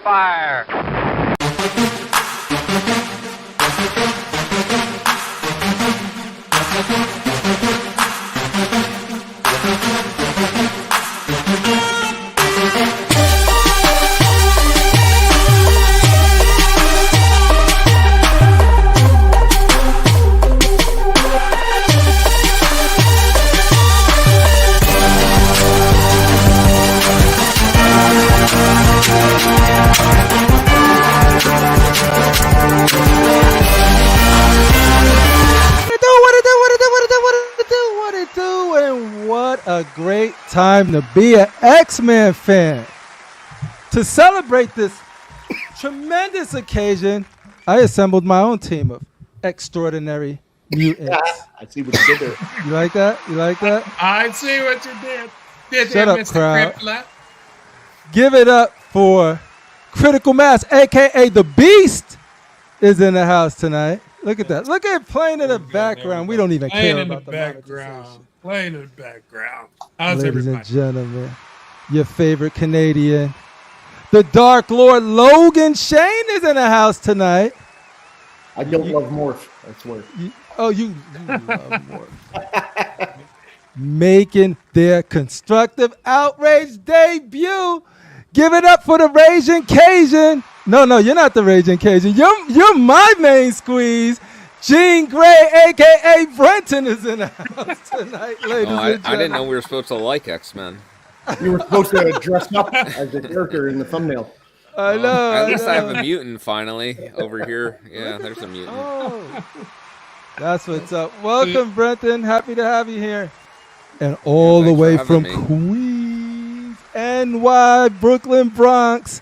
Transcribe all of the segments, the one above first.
fire. A great time to be an X-Men fan. To celebrate this tremendous occasion, I assembled my own team of extraordinary mutants. I see what you did there. You like that? You like that? I see what you did. Shut up, Mr. crowd. Crippler. Give it up for Critical Mass, a.k.a. The Beast, is in the house tonight. Look at that. Look at it playing in the background. We don't even care about the background. Playing in the background. How's Ladies everybody? and gentlemen, your favorite Canadian, the Dark Lord Logan Shane is in the house tonight. I don't love Morph, I swear. You love Morph. Making their Constructive Outrage debut. Give it up for the Raging Cajun. No, you're not the Raging Cajun. You're my main squeeze. Jean Grey, a.k.a. Brenton, is in the house tonight, ladies and gentlemen. I didn't know we were supposed to like X-Men. You were supposed to dress up as the character in the thumbnail. I know. At least I have a mutant finally over here. Yeah, there's a mutant. Oh, that's what's up. Welcome, Brenton. Happy to have you here. And all the way from Queens, NY, Brooklyn, Bronx.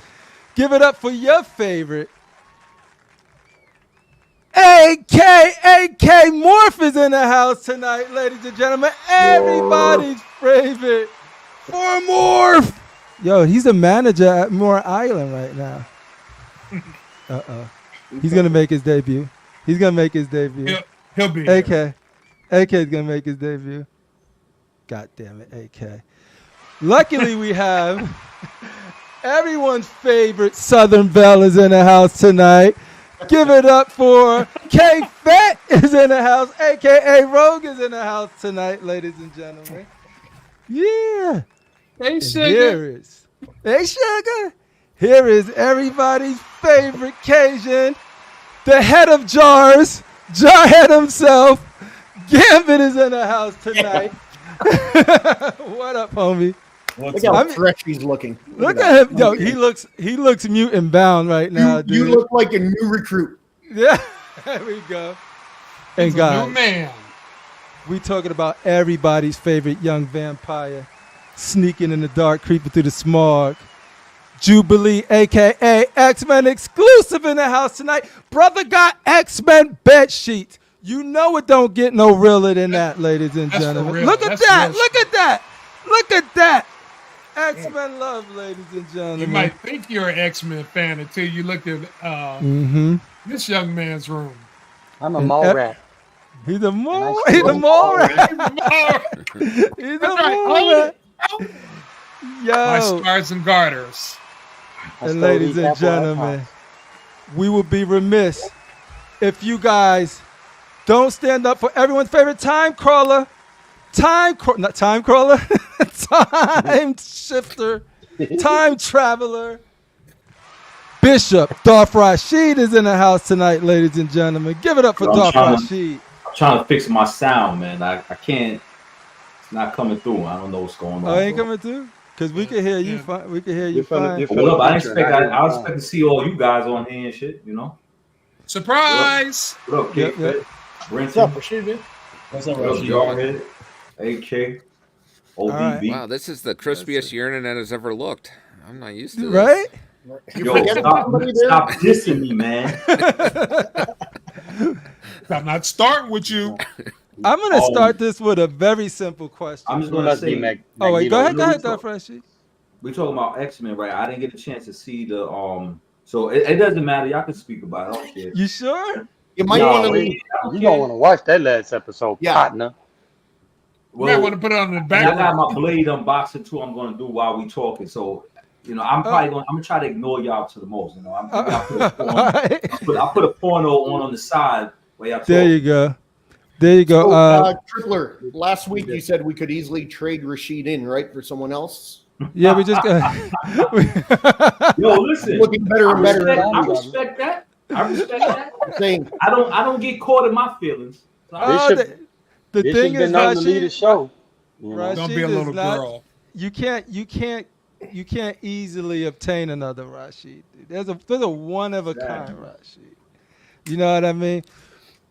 Give it up for your favorite. AK Morph is in the house tonight, ladies and gentlemen. Everybody's favorite for Morph. Yo, he's a manager at Moore Island right now. He's going to make his debut. He's going to make his debut. He'll be AK. here. AK is going to make his debut. God damn it, AK. Luckily, we have everyone's favorite Southern Belle is in the house tonight. Give it up for KFETT is in the house, a.k.a. Rogue is in the house tonight, ladies and gentlemen. Yeah. Hey, Sugar. Hey, Sugar. Here is everybody's favorite Cajun, the head of jars, Jarhead himself. Gambit is in the house tonight. What up, homie? Look how fresh he's looking. Look at him. Yo, he looks mutant bound right now, dude. You look like a new recruit. Yeah, there we go. And He's guys, a new man. we talking about everybody's favorite young vampire sneaking in the dark, creeping through the smog. Jubilee, a.k.a. Xmen Xclusive in the house tonight. Brother got X-Men bed sheets. You know it don't get no realer than that, ladies and gentlemen. Look at that. Look at that. Look at that. X-Men love, ladies and gentlemen. You might think you're an X-Men fan until you look at this young man's room. I'm a mole rat. He's a mole. He's a mole rat. He's a mole rat. Yo. My stars and garters. And ladies and gentlemen, we would be remiss if you guys don't stand up for everyone's favorite time crawler. Not time crawler. Time shifter. Time traveler. Bishop Darth RASHEEEEEEED is in the house tonight, ladies and gentlemen. Give it up for Darth RASHEEEEEED. I'm trying to fix my sound, man. I can't. It's not coming through. I don't know what's going on. Oh, ain't coming through? Because we can hear you fine. We can hear you fine. What up? I expect to see all you guys on here and shit, you know? Surprise! What up, KFETT? What's up, Brenton? Rasheed? What's up, What up, Jarhead? AK? ODB? Wow, this is the crispiest your internet has ever looked. I'm not used to this. Right? Yo, stop dissing me, man. I'm not starting with you. I'm going to start this with a very simple question. I'm just going to say. Oh, wait, go ahead, Darth RASHEEEEEED. We're talking about X-Men, right? I didn't get a chance to see the so it doesn't matter. Y'all can speak about it. I don't care. You sure? You might want to. You don't want to watch that last episode, partner. You might want to put it on the back. I got my Blade unboxing too. I'm going to do while we talking. So You know, I'm gonna try to ignore y'all to the most. You know, I'll put a porno on the side while y'all talk. There you go. There you go. So, Tripler, last week you said we could easily trade Rashid in, right, for someone else? Yeah, we just got. Yo, listen, looking better and better. I respect that. I don't get caught in my feelings. The thing is, known to lead the show. Don't be a little girl. You can't easily obtain another Rashid. There's a one of a kind Rashid. You know what I mean?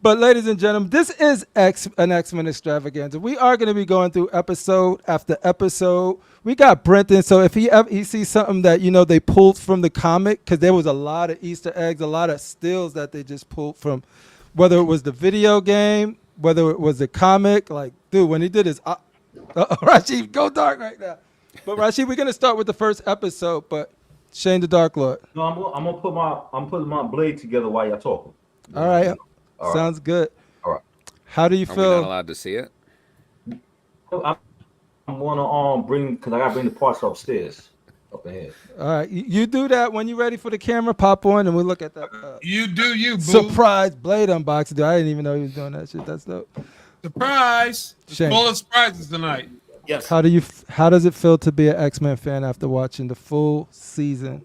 But ladies and gentlemen, this is an X-Men extravaganza. We are going to be going through episode after episode. We got Brenton, so if he sees something that they pulled from the comic, because there was a lot of Easter eggs, a lot of stills that they just pulled from, whether it was the video game, whether it was the comic. Like, dude, when he did his, Rashid, go dark right now. But Rashid, we're going to start with the first episode. But Shane the Dark Lord. No, I'm putting my blade together while y'all talking. All right. Sounds good. All right. How do you Are feel? we not allowed to see it? I'm gonna bring, because I gotta bring the parts upstairs, up ahead. All right, you do that when you're ready for the camera. Pop on, and we'll look at that. You do you, boo. Surprise blade unboxing. Dude, I didn't even know he was doing that shit. That's dope. Surprise! Shane. Full of surprises tonight. Yes. How does it feel to be an X-Men fan after watching the full season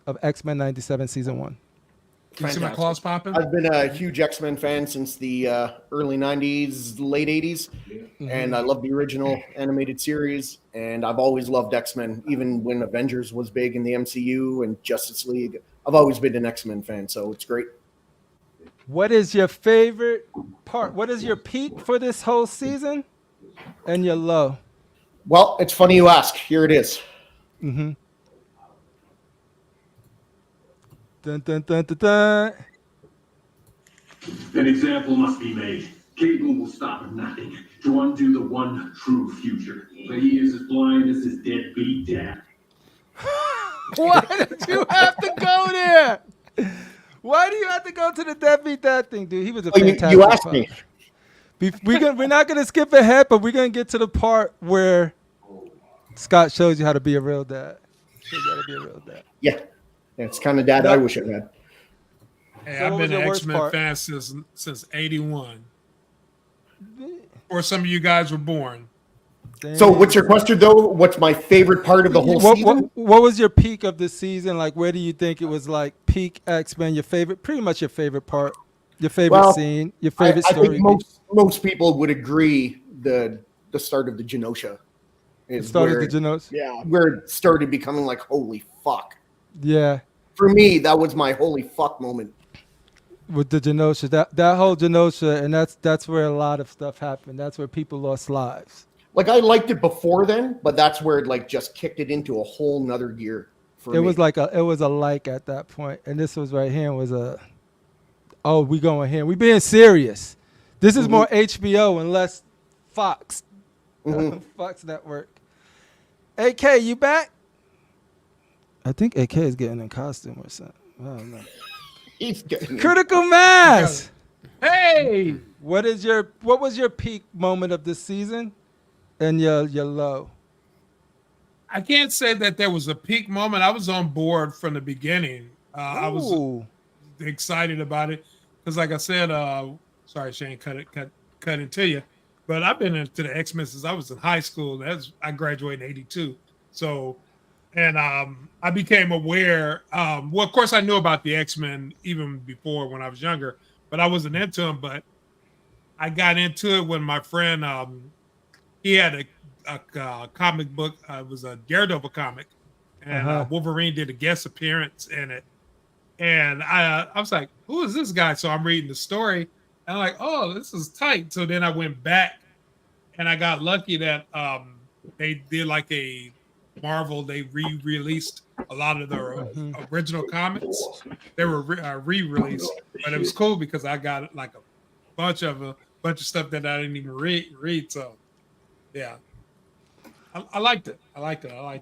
of X-Men '97 season 1? Can you see my claws popping? I've been a huge X-Men fan since the early 90s, late 80s, and I love the original animated series, and I've always loved X-Men, even when Avengers was big in the MCU and Justice League. I've always been an X-Men fan, so it's great. What is your favorite part? What is your peak for this whole season and your low? Well, it's funny you ask. Here it is. Mm-hmm. Dun, dun, dun, dun, dun. An example must be made. Cable will stop at nothing to undo the one true future. But he is as blind as his deadbeat dad. Why did you have to go there? Why do you have to go to the deadbeat dad thing, dude? He was a fantastic. You asked me. We're not gonna skip ahead, but we're gonna get to the part where Scott shows you how to be a real dad. Shows you how to be a real dad. Yeah. It's kind of dad I wish I had. Hey, So I've what been was an your worst X-Men part? fan since '81. Or some of you guys were born. Damn. So what's your question, though? What's my favorite part of the whole season? What was your peak of the season? Like, where do you think it was like peak X-Men? Your favorite, pretty much your favorite part, your favorite scene, your favorite I story. think most people would agree the start of the Genosha. It started the Genosha. Yeah, where it started becoming like, holy fuck. Yeah. For me, that was my holy fuck moment. With the Genosha, that whole Genosha, and that's where a lot of stuff happened. That's where people lost lives. Like, I liked it before then, but that's where it like just kicked it into a whole nother gear for me. It was a like at that point, and this was right here was we going here. We being serious. This is more HBO and less Fox. Fox Network. AK, you back? I think AK is getting in costume or something. I don't know. He's getting Critical Mass. Hey! What was your peak moment of this season and your low? I can't say that there was a peak moment. I was on board from the beginning. I was excited about it because, like I said, sorry, Shane, cut into you, but I've been into the X-Men since I was in high school. I graduated in '82, so. And I became aware. Well, of course, I knew about the X-Men even before when I was younger, but I wasn't into them. But I got into it when my friend, he had a comic book. It was a Daredevil comic, and Wolverine did a guest appearance in it. And I was like, who is this guy? So I'm reading the story, and I'm like, oh, this is tight. So then I went back, and I got lucky that they did like a Marvel, they re-released a lot of their original comics. They were re-released, but it was cool because I got like a bunch of stuff that I didn't even read. So, yeah, I liked it.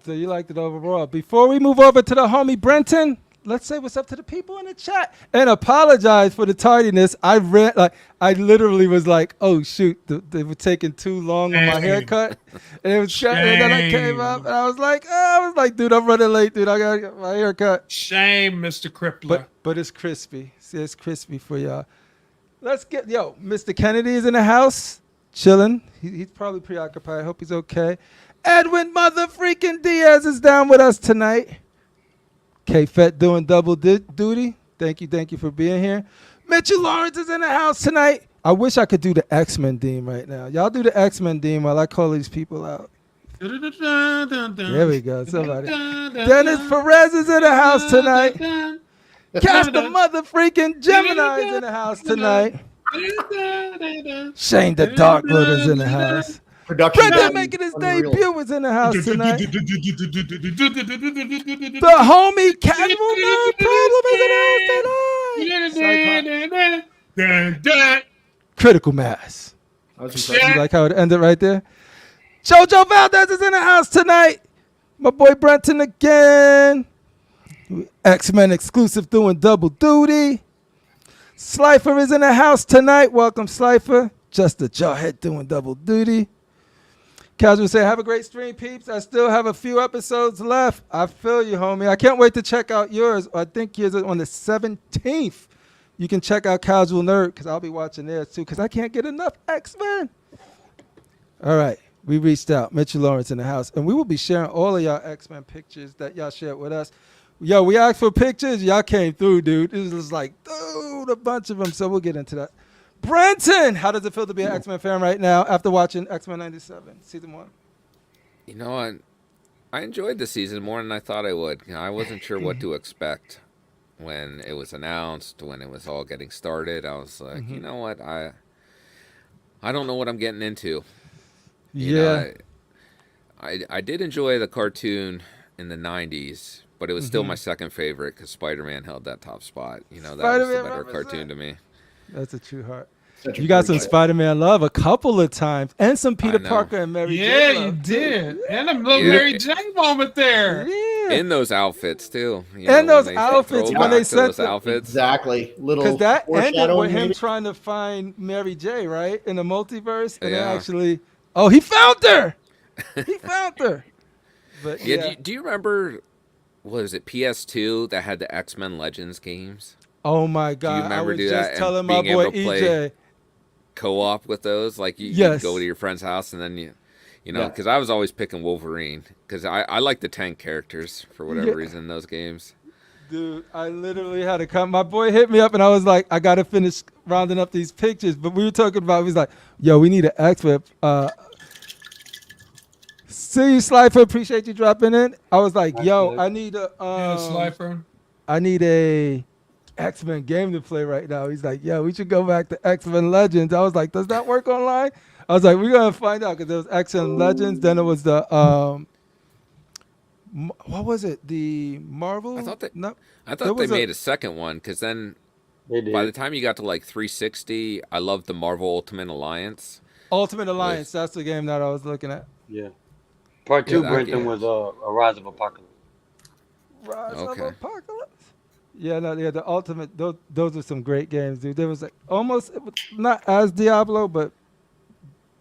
So you liked it overall. Before we move over to the homie Brenton, let's say what's up to the people in the chat and apologize for the tardiness. I literally was like, oh shoot, they were taking too long on my haircut, and it was and then I came up and I was like, dude, I'm running late, dude. I gotta get my haircut. Shame, Mr. Crippler. But it's crispy. See, it's crispy for y'all. Let's get Mr. Kennedy is in the house, chilling. He's probably preoccupied. I hope he's okay. Edwin mother freaking Diaz is down with us tonight. KFETT doing double duty. Thank you for being here. Mitchell Lawrence is in the house tonight. I wish I could do the X-Men theme right now. Y'all do the X-Men theme while I call these people out. There we go. Somebody. Dennis Perez is in the house tonight. Cast the mother freaking Gemini is in the house tonight. Shane the Dark Lord is in the house. Brenton making his debut was in the house tonight. The homie Casual No Problem is in the house tonight. Critical Mass. You like how it ended right there? Jojo Valdez is in the house tonight. My boy Brenton again. Xmen Xclusive doing double duty. Slifer is in the house tonight. Welcome, Slifer. Just a jawhead doing double duty. Casual say, have a great stream, peeps. I still have a few episodes left. I feel you, homie. I can't wait to check out yours. I think yours is on the 17th. You can check out Casual Nerd because I'll be watching theirs too because I can't get enough X-Men. All right. We reached out. Mitchell Lawrence in the house. And we will be sharing all of y'all X-Men pictures that y'all shared with us. Yo, we asked for pictures. Y'all came through, dude. It was like, dude, a bunch of them. So we'll get into that. Brenton, how does it feel to be an X-Men fan right now after watching X-Men 97, season 1? You know what? I enjoyed the season more than I thought I would. I wasn't sure what to expect when it was announced, when it was all getting started. I was like, you know what? I don't know what I'm getting into. You know, I did enjoy the cartoon in the 90s, but it was still my second favorite because Spider-Man held that top spot. You know, that was the better cartoon to me. That's a true heart. You got some Spider-Man love a couple of times, and some Peter Parker and Mary Jane. Yeah, you did. And a little Mary Jane moment there. Yeah. In those outfits, too. And those outfits, when they said those outfits. Exactly. Because that ended with him trying to find Mary J., right? In the multiverse. And then actually, he found her. He found her. But do you remember, what was it, PS2 that had the X-Men Legends games? Oh my God! Do you remember I was do just that telling my boy EJ. Co-op with those, like you'd go to your friend's house and then you know, because I was always picking Wolverine because I like the tank characters for whatever reason in those games. Dude, I literally had to come. My boy hit me up and I was like, I gotta finish rounding up these pictures. But we were talking about, he was like, yo, we need an X-Men. See you, Slifer. Appreciate you dropping in. I was like, yo, I need a Slifer. I need a X-Men game to play right now. He's like, yeah, we should go back to X-Men Legends. I was like, does that work online? I was like, we're going to find out because there was X-Men Legends. Then it was the, what was it? The Marvel? I thought they made a second one because then by the time you got to like 360, I loved the Marvel Ultimate Alliance. Ultimate Alliance, that's the game that I was looking at. Yeah. Part 2, Brenton, was a Rise of Apocalypse. Rise of Apocalypse? Yeah, the Ultimate, those are some great games, dude. There was like almost, it was not as Diablo, but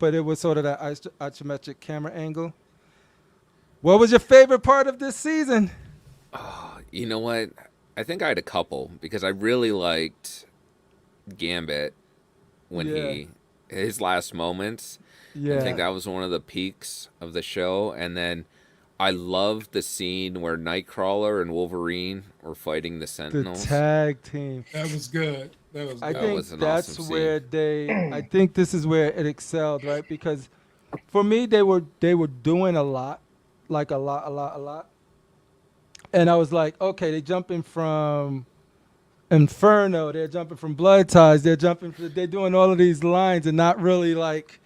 it was sort of that isometric camera angle. What was your favorite part of this season? Oh, you know what? I think I had a couple because I really liked Gambit when his last moments. Yeah. I think that was one of the peaks of the show. And then I loved the scene where Nightcrawler and Wolverine were fighting the Sentinels. The tag team. That was good. I think that's where I think this is where it excelled, right? Because for me, they were doing a lot, like a lot. And I was like, okay, they're jumping from Inferno, they're jumping from Blood Ties, they're doing all of these lines and not really like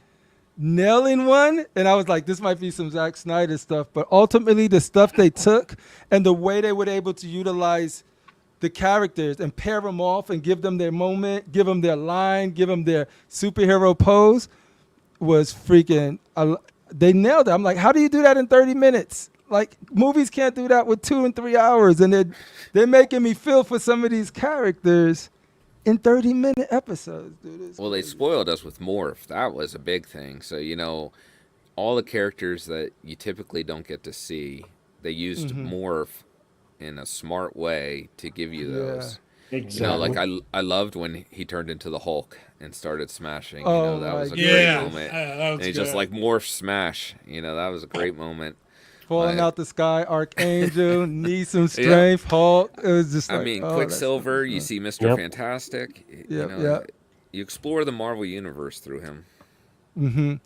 nailing one. And I was like, this might be some Zack Snyder stuff, but ultimately the stuff they took and the way they were able to utilize the characters and pair them off and give them their moment, give them their line, give them their superhero pose was freaking, they nailed it. I'm like, how do you do that in 30 minutes? Like movies can't do that with 2 and 3 hours, and they're making me feel for some of these characters in 30-minute episodes, dude. Well, they spoiled us with Morph. That was a big thing. So, all the characters that you typically don't get to see, they used Morph in a smart way to give you those. Exactly. Like I loved when he turned into the Hulk and started smashing. Oh That was a my great God. moment. That was And he just good. like Morph smash. That was a great moment. Falling Like- out the sky, Archangel, need some strength, Hulk. It was just like, Quicksilver, you see Mr. Yep. Fantastic. Yep. You explore the Marvel universe through him.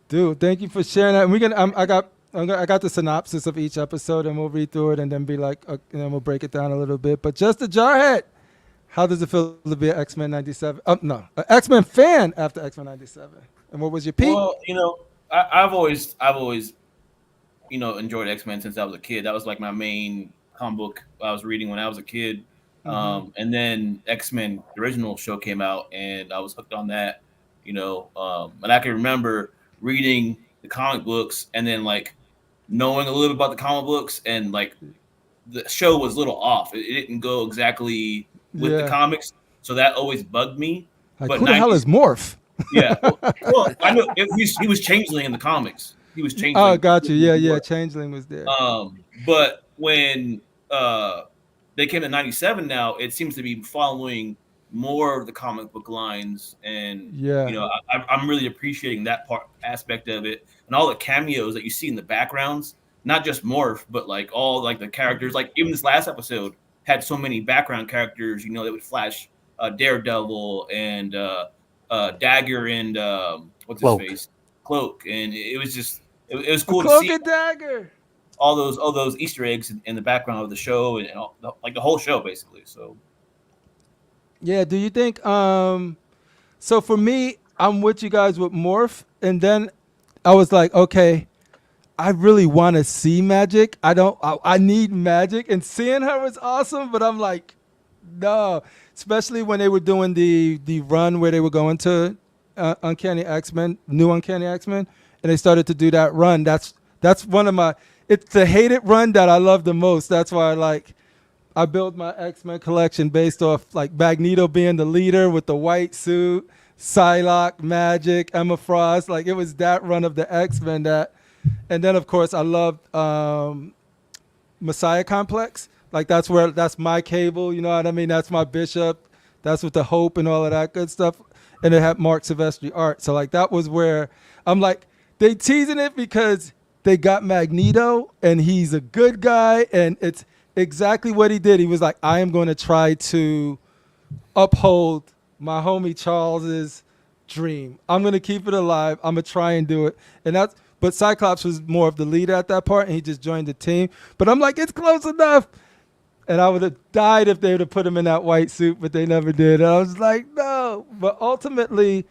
Dude, thank you for sharing that. And we're gonna, I got the synopsis of each episode, and we'll read through it, and then be like, and then we'll break it down a little bit. But just a Jarhead, how does it feel to be an X-Men 97? No, an X-Men fan after X-Men 97. And what was your peak? Well, I've always enjoyed X-Men since I was a kid. That was like my main comic book I was reading when I was a kid. And then X-Men, the original show came out, and I was hooked on that. And I can remember reading the comic books and then like knowing a little about the comic books, and like the show was a little off. It didn't go exactly with the comics, so that always bugged me. Like, but who the hell is Morph? Yeah, well, I know he was Changeling in the comics. He was Changeling. Oh, got you. Yeah. Changeling was there. But when they came to 97, now it seems to be following more of the comic book lines, and I'm really appreciating that aspect of it, and all the cameos that you see in the backgrounds, not just Morph, but like all like the characters. Like even this last episode had so many background characters, that would flash Daredevil and Dagger and what's his face, Cloak, and it was just it was cool to Cloak see and Dagger. all those Easter eggs in the background of the show, and all, like the whole show basically. So yeah, do you think so for me, I'm with you guys with Morph, and then I was like, okay, I really want to see Magic. I need Magic, and seeing her was awesome, but I'm like, no, especially when they were doing the run where they were going to Uncanny X-Men, new Uncanny X-Men, and they started to do that run. That's one of it's the hated run that I love the most. That's why I built my X-Men collection based off like Magneto being the leader with the white suit, Psylocke, Magic, Emma Frost. Like it was that run of the X-Men and then of course I loved Messiah Complex. Like that's my Cable, you know what I mean? That's my Bishop. That's with the Hope and all of that good stuff. And it had Mark Silvestri art. So like that was where I'm like, they teasing it because they got Magneto and he's a good guy, and it's exactly what he did. He was like, I am going to try to uphold my homie Charles's dream. I'm going to keep it alive. I'm going to try and do it. But Cyclops was more of the leader at that part, and he just joined the team. But I'm like, it's close enough. And I would have died if they would have put him in that white suit, but they never did. And I was like, no. But ultimately,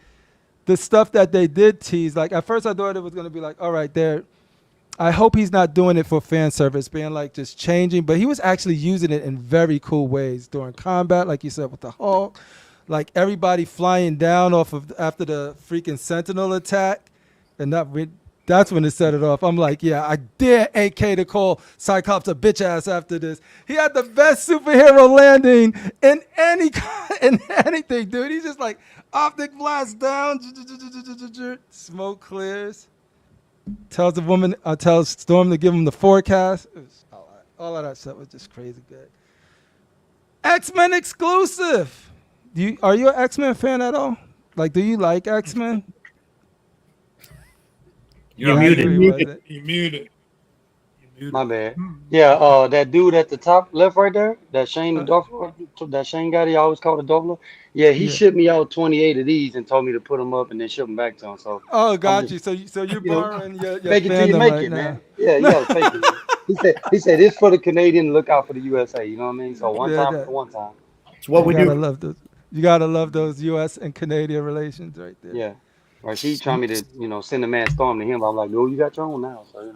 the stuff that they did tease, like at first I thought it was going to be like, all right, I hope he's not doing it for fan service, being like just changing. But he was actually using it in very cool ways during combat, like you said, with the Hulk. Like everybody flying down after the freaking Sentinel attack. And that's when it set it off. I'm like, yeah, I dare AK to call Cyclops a bitch ass after this. He had the best superhero landing in anything, dude. He's just like optic blast down, smoke clears. Tells Storm to give him the forecast. All of that stuff was just crazy good. Xmen Xclusive. Are you an X-Men fan at all? Like, do you like X-Men? you're muted. You muted. My bad. Yeah, that dude at the top left right there, that Shane guy he always called a Doubler. Yeah, he shipped me out 28 of these and told me to put them up and then ship them back to him. So got you. So you're borrowing your fake it till you make it, man. Yeah, you gotta fake it. He said it's for the Canadian, look out for the USA. You know what I mean? So one time. It's what we do. Love those. You gotta love those U.S. and Canadian relations right there. Yeah. Right. She trying me to, send a man Storm to him. I'm like, no, you got your own now. So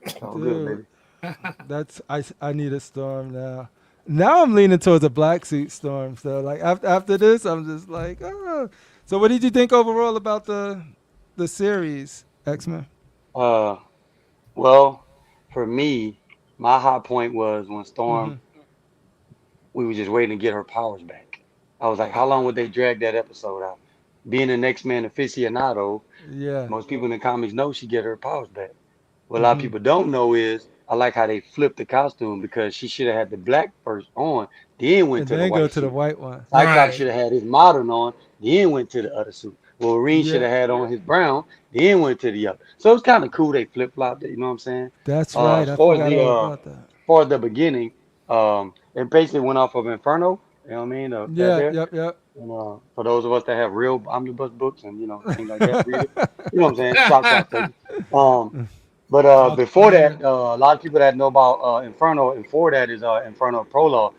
it's all good, baby. I need a Storm now. Now I'm leaning towards a black suit Storm. So like after this, I'm just like, oh. So what did you think overall about the series, X-Men? Well, for me, my high point was when Storm, we were just waiting to get her powers back. I was like, how long would they drag that episode out? Being an X-Men aficionado, most people in the comics know she get her powers back. What a lot of people don't know is I like how they flipped the costume because she should have had the black first on, then went to the white go to suit. the white one. Cyclops should have had his modern on, then went to the other suit. Wolverine should have had on his brown, then went to the other. So it's kind of cool they flip flopped it. You know what I'm saying? That's right. I forgot all about that. For the beginning, it basically went off of Inferno. You know what I mean? Yep. And, for those of us that have real omnibus books and things like that, read it. You know what I'm saying? Shout out to you. But before that, a lot of people that know about Inferno, and for that is Inferno Prologue.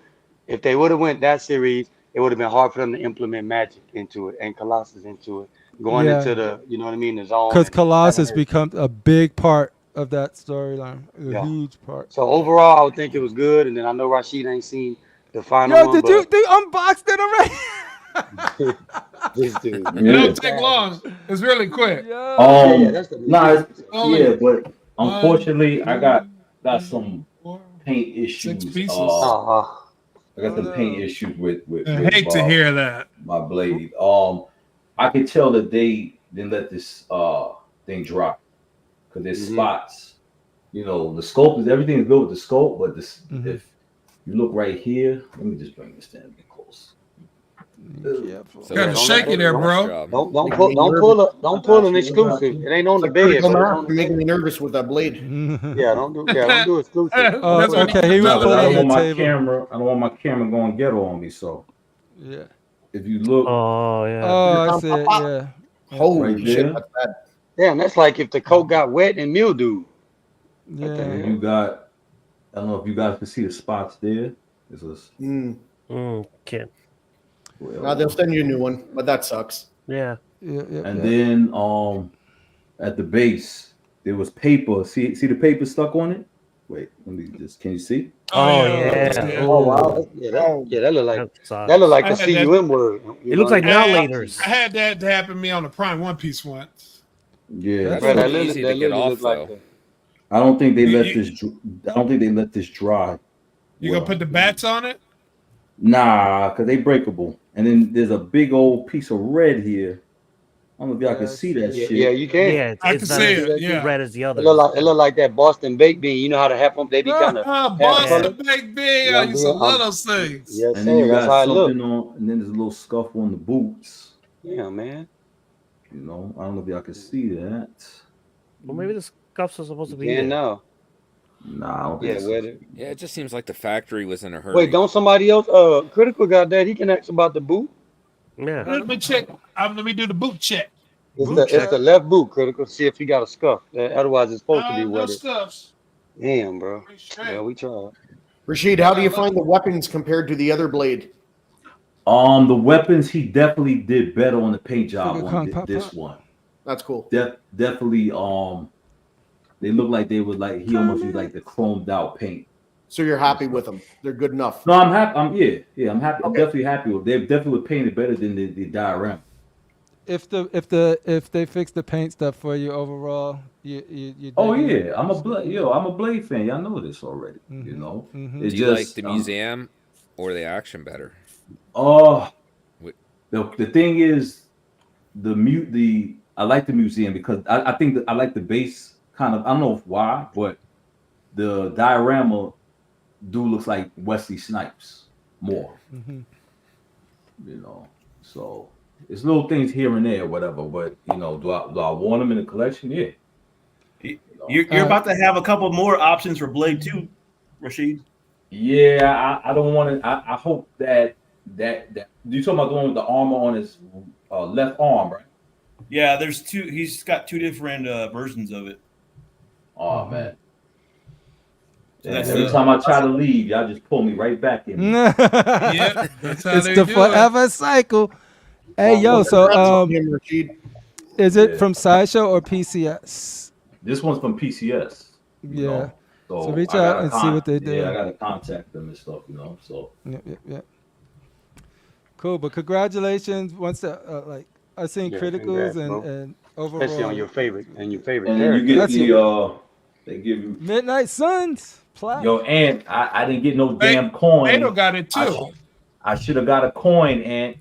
If they would have went that series, it would have been hard for them to implement magic into it and Colossus into it, going into the, you know what I mean, the zone. Because Colossus becomes a big part of that storyline, a huge part. So overall, I would think it was good. And then I know Rashid ain't seen the final one. Did you unboxed it already? This dude. It don't take long. It's really quick. But unfortunately, I got some paint issues. 6 pieces. I got some paint issues with I hate to hear that. My blade. I can tell that they didn't let this thing drop because there's spots. The scope is everything is good with the scope, but this if you look right here, let me just bring this down a bit close. So got to shake it there, bro. Don't pull an exclusive. It ain't on the bed. You're making me nervous with that blade. Don't do exclusive. That's okay. He was I pulling don't want the my table. camera. I don't want my camera going ghetto on me. So if you look, I see it. Yeah. Holy right shit! there. That's bad. Damn, that's like if the coat got wet and mildew. Yeah. And you got. I don't know if you guys can see the spots there. This is. Can't. They'll send you a new one, but that sucks. Yeah. And then at the base there was paper. See the paper stuck on it. Wait, let me just. Can you see? Oh wow. That look like the CUM word. It looks like ventilators. I had that to happen to me on the Prime One Piece once. Yeah, that's easy to get off though. I don't think they let this. I don't think they let this dry. You gonna put the bats on it? Nah, cause they breakable. And then there's a big old piece of red here. I don't know if y'all can see that shit. Yeah, you can. Yeah, I can see it. Yeah, red as the other. It look like that Boston baked bean. You know how to have them? They be kind of Boston baked bean. I used to love those things. Yes, and then you that's got how it look. something on, and then there's a little scuff on the boots. Yeah, man. I don't know if y'all can see that. Well, maybe the scuffs are supposed to be. Yeah, no. Nah, I don't think so. Yeah, it just seems like the factory was in a hurry. Wait, don't somebody else? Critical got that. He can ask about the boot. Yeah. Let me check. Let me do the boot check. It's the left boot, Critical. See if he got a scuff. Otherwise, it's supposed to be No wetted. scuffs. Damn, bro. Yeah, we tried. Rashid, how do you find the weapons compared to the other blade? The weapons he definitely did better on the paint job on this one. That's cool. Definitely. They look like they would like he almost used like the chromed out paint. So you're happy with them? They're good enough. No, I'm happy. I'm happy. I'm definitely happy with. They definitely painted better than the diorama. If they fix the paint stuff for you overall, you oh yeah, I'm a Blade fan. Y'all know this already. You know, It's do you just, like the museum or the action better? The thing is, I like the museum because I think that I like the base kind of. I don't know why, but the diorama looks like Wesley Snipes more. You know, so. It's little things here and there, whatever. But do I want them in the collection? Yeah. You're about to have a couple more options for Blade 2, Rashid. Yeah, I don't want to. I hope that you talking about the one with the armor on his left arm, right? Yeah, there's two. He's got two different versions of it. Oh man. Every time I try to leave, y'all just pull me right back in. Yeah, that's how it's the forever cycle. Hey, yo, so is it from Sideshow or PCS? This one's from PCS. Yeah. So reach out and see what they do. Yeah, I got to contact them and stuff, so. Yeah. Cool, but congratulations. Once I've seen criticals and overall. Especially on your favorite And then you get They give you Midnight Suns. Plaque. yo, and I didn't get no They- damn coin. Beto got it too. I should have got a coin, and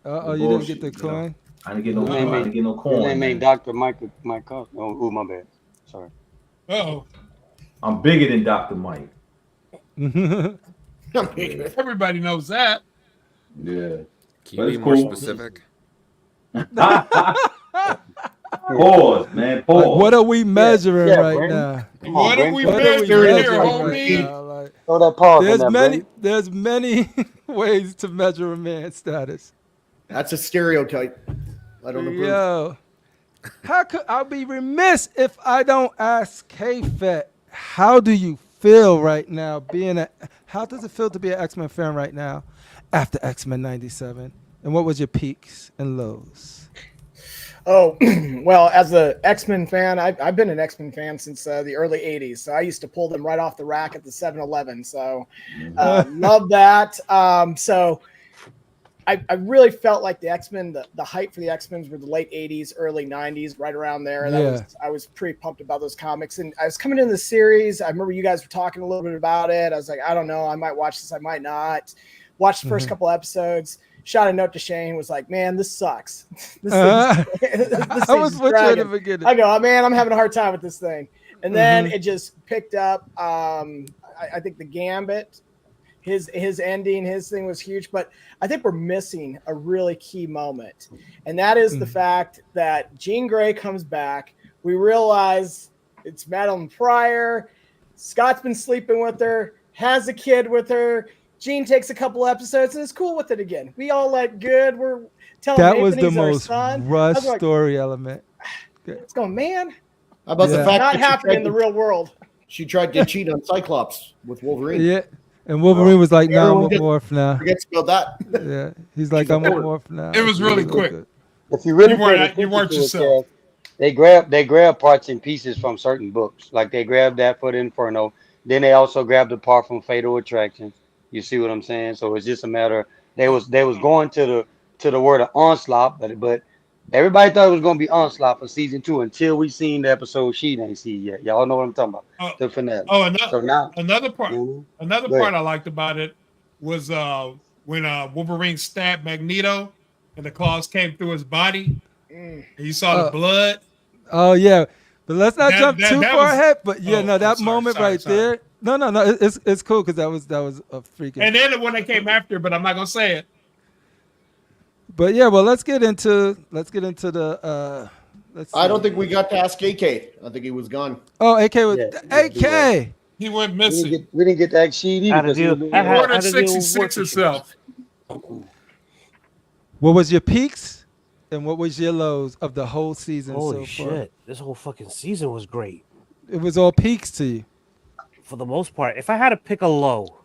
Oh, you didn't get the coin? I didn't get no. His name I didn't get no His coin. name Man. ain't Dr. Mike. Oh, my bad. Sorry. Oh, I'm bigger than Dr. Mike. everybody knows that. Yeah. Can you be more specific? Pause, man. Pause. Like, what are we measuring right Brandon. now? Come What on, are we Brandon. measuring here, right homie? now? Like, Throw that pause in there, Brandon. there's many ways to measure a man's status. That's a stereotype. I don't approve. Yo, how could I be remiss if I don't ask KFETT, how do you feel right now how does it feel to be an X-Men fan right now after X-Men 97? And what was your peaks and lows? Oh, well, as a X-Men fan, I've been an X-Men fan since the early 80s. So I used to pull them right off the rack at the 7-Eleven. So love that. So I really felt like the X-Men, the hype for the X-Men were the late 80s, early 90s, right around there. I was pretty pumped about those comics. And I was coming into the series. I remember you guys were talking a little bit about it. I was like, I don't know. I might watch this. I might not. Watched the first couple episodes. Shot a note to Shane, was like, man, this sucks. This I thing's was with you in the dragging. beginning. I go, oh, man, I'm having a hard time with this thing. And then it just picked up. I think the Gambit, his ending, his thing was huge. But I think we're missing a really key moment. And that is the fact that Jean Grey comes back. We realize it's Madeline Pryor. Scott's been sleeping with her, has a kid with her. Jean takes a couple episodes and is cool with it again. We all like good. We're telling That Nathan was the he's our most son. rushed like, story element. It's going, man. How about the fact Not that happening in the real world. she tried to cheat on Cyclops with Wolverine? Yeah. And Wolverine was like, no, I'm a Everyone morph now. Forgets about that. Yeah. He's like, I'm a morph now. It was really So quick. good. If you really You weren't- pay you weren't attention to yourself. it, they grab parts and pieces from certain books. Like they grabbed that for the Inferno. Then they also grabbed the part from Fatal Attraction. You see what I'm saying? So it's just a matter. They was going to the word of onslaught, but everybody thought it was gonna be onslaught for season 2 until we seen the episode she didn't see yet. Y'all know what I'm talking about? The finale. Oh, another part. Mhm. Another Go ahead. part I liked about it was when Wolverine stabbed Magneto and the claws came through his body. And you saw the blood. Oh yeah, but let's not jump too that far was- ahead. But yeah, Oh, that sorry, moment sorry, right sorry. there. No, it's cool because that was a freaking. And then when they came after, but I'm not gonna say it. But yeah, well, let's get into the. Let's see. I don't think we got to ask AK. I think he was gone. Oh, AK was Yeah, AK. He went missing. We didn't get to ask Sheed either. How to 'cause he deal- was- I had- Order how to deal with 66 work itself. What was your peaks, and what was your lows of the whole season Holy so far? shit! This whole fucking season was great It was all peaks to you. for the most part. If I had to pick a low,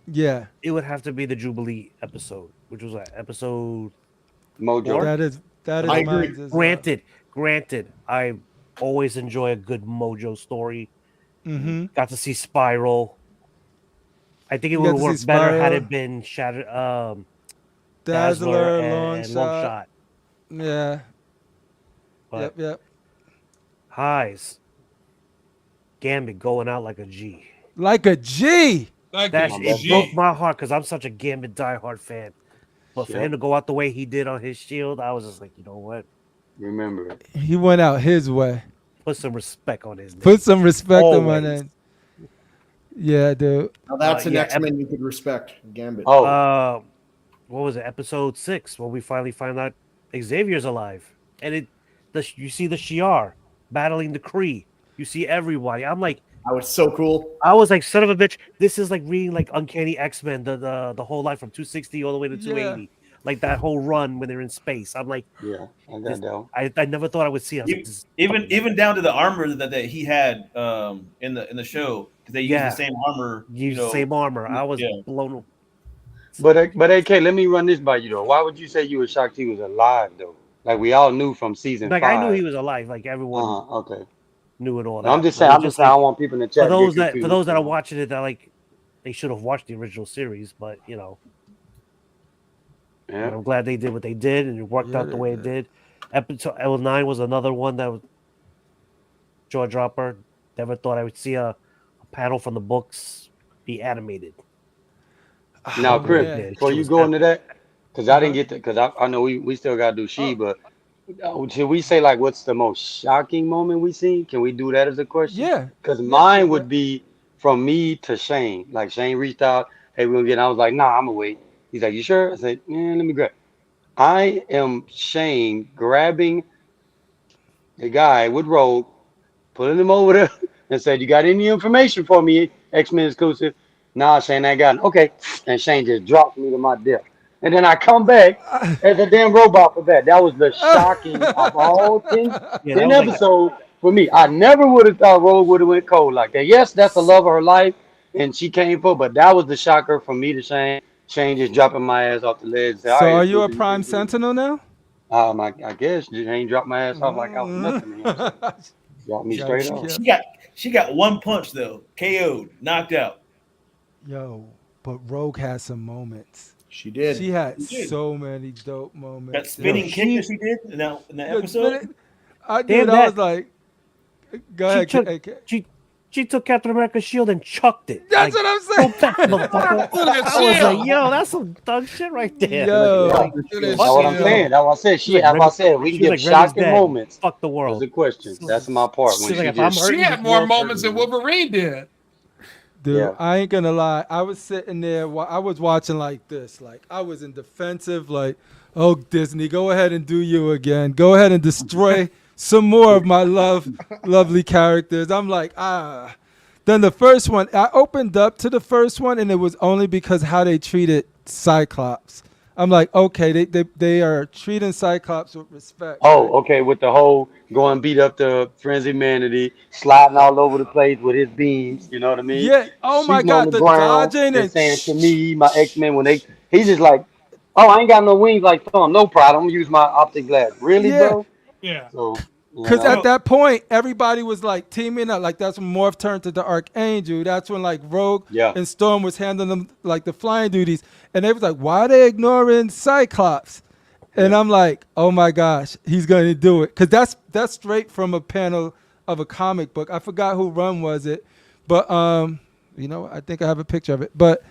Yeah, it would have to be the Jubilee episode, which was like episode. Mojo. that is I agree. mine as well. Granted, I always enjoy a good Mojo story. Mm-hmm. Got to see Spiral. I think it You would got have to see worked better had Spiral. it been Shattered, Dazzler, and long shot. Shot. Yeah. But Yep. highs. Gambit going out like a G. Like a G. Like That a it G. broke my heart because I'm such a Gambit diehard fan. But for Yeah. him to go out the way he did on his shield, I was just like, you know what? Remember it. He went out his way. Put some respect on his name. Put some respect on my Always. name. Yeah, dude. Now that's an yeah, X-Men you could respect. Gambit. Oh, What was it? Episode 6, when we finally find out Xavier's alive, and you see the Shi'ar battling the Kree. You see everybody. I'm like, that was so cool. I was like, son of a bitch. This is like reading like Uncanny X-Men, the whole line from 260 all the way to 280. Like that whole run when they're in space. I'm like, yeah, I got that one. I never thought I would see. I was like, this is Even down to the armor that he had in the show, because they used the same armor. use the same armor. I was yeah. blown. But AK, let me run this by you though. Why would you say you were shocked he was alive though? Like we all knew from season Like 5. I knew he was alive. Like everyone Okay. knew it all. No, I'm just But saying. it I'm was just saying. I want people in the chat. for to those get that are confused. watching it, that like they should have watched the original series. But you know, Yeah. I'm glad they did what they did, and it worked out the way it did. Episode 9 was another one that was jaw dropper. Never thought I would see a panel from the books be animated. Now, Oh, Chris, yeah. before you go into that, because I didn't get to, because I know we still got to do she, but should we say like what's the most shocking moment we seen? Can we do that as a question? Yeah. Because mine would be from me to Shane. Like Shane reached out, hey, we're gonna get. I was like, nah, I'm gonna wait. He's like, you sure? I said, yeah, let me grab. I am Shane grabbing the guy with Rogue, pulling him over there, and said, you got any information for me, Xmen Exclusive? Nah, Shane, I got it. Okay. And Shane just drops me to my death. And then I come back as a damn robot for that. That was the shocking of all 10, Yeah, 10 that was like episodes for me. I never would have thought Rogue would have went cold like that. Yes, that's the love of her life, and she came for, but that was the shocker from me to Shane. Shane just dropping my ass off the ledge. Say, all So right, are you a Exclusive, you Prime can do it. Sentinel now? I guess Shane dropped my ass off like I was nothing to him. So dropped me Gotta straight be off. careful. She got one punch though, KO'd, knocked out. Yo, but Rogue had some moments. She did. She had She did. so many dope moments. That spinning Yo, kick that she did in that yo, episode. I Damn dude, I that. was like, go ahead. She took Captain America's shield and chucked it. That's like, what I'm saying. go back, motherfucker. I was like, yo, that's some thug shit right there. Yo. Like, That's what I'm saying. That's what I said. She's like As I Remy- said, we can she's give like Remy's shocking dead. moments. Fuck the That's world. the question. That's my part. When She's like, she if I'm just, hurting She had this more world, moments than Wolverine did. Dude, Yeah. I ain't gonna lie. I was sitting there. I was watching like this. Like I was in defensive. Like, oh Disney, go ahead and do you again. Go ahead and destroy some more of my lovely characters. I'm like, ah. Then the first one, I opened up to the first one, and it was only because how they treated Cyclops. I'm like, okay, they are treating Cyclops with respect. oh, okay, with the whole going beat up the friends of humanity, sliding all over the place with his beams. You know what I mean? Yeah. Oh my Shooting on God, the the ground dodging and and saying to me, my X-Men, when he's just like, oh, I ain't got no wings like Thor. No problem. I'm gonna use my optic glass. Really, yeah. bro? Yeah. So, Because at that point, everybody was like teaming up. Like that's when Morph turned to the Archangel. That's when like Rogue yeah. and Storm was handling them like the flying duties. And they was like, why are they ignoring Cyclops? And I'm like, oh my gosh, he's going to do it. Because that's straight from a panel of a comic book. I forgot who run was it. But, you know, I think I have a picture of it. But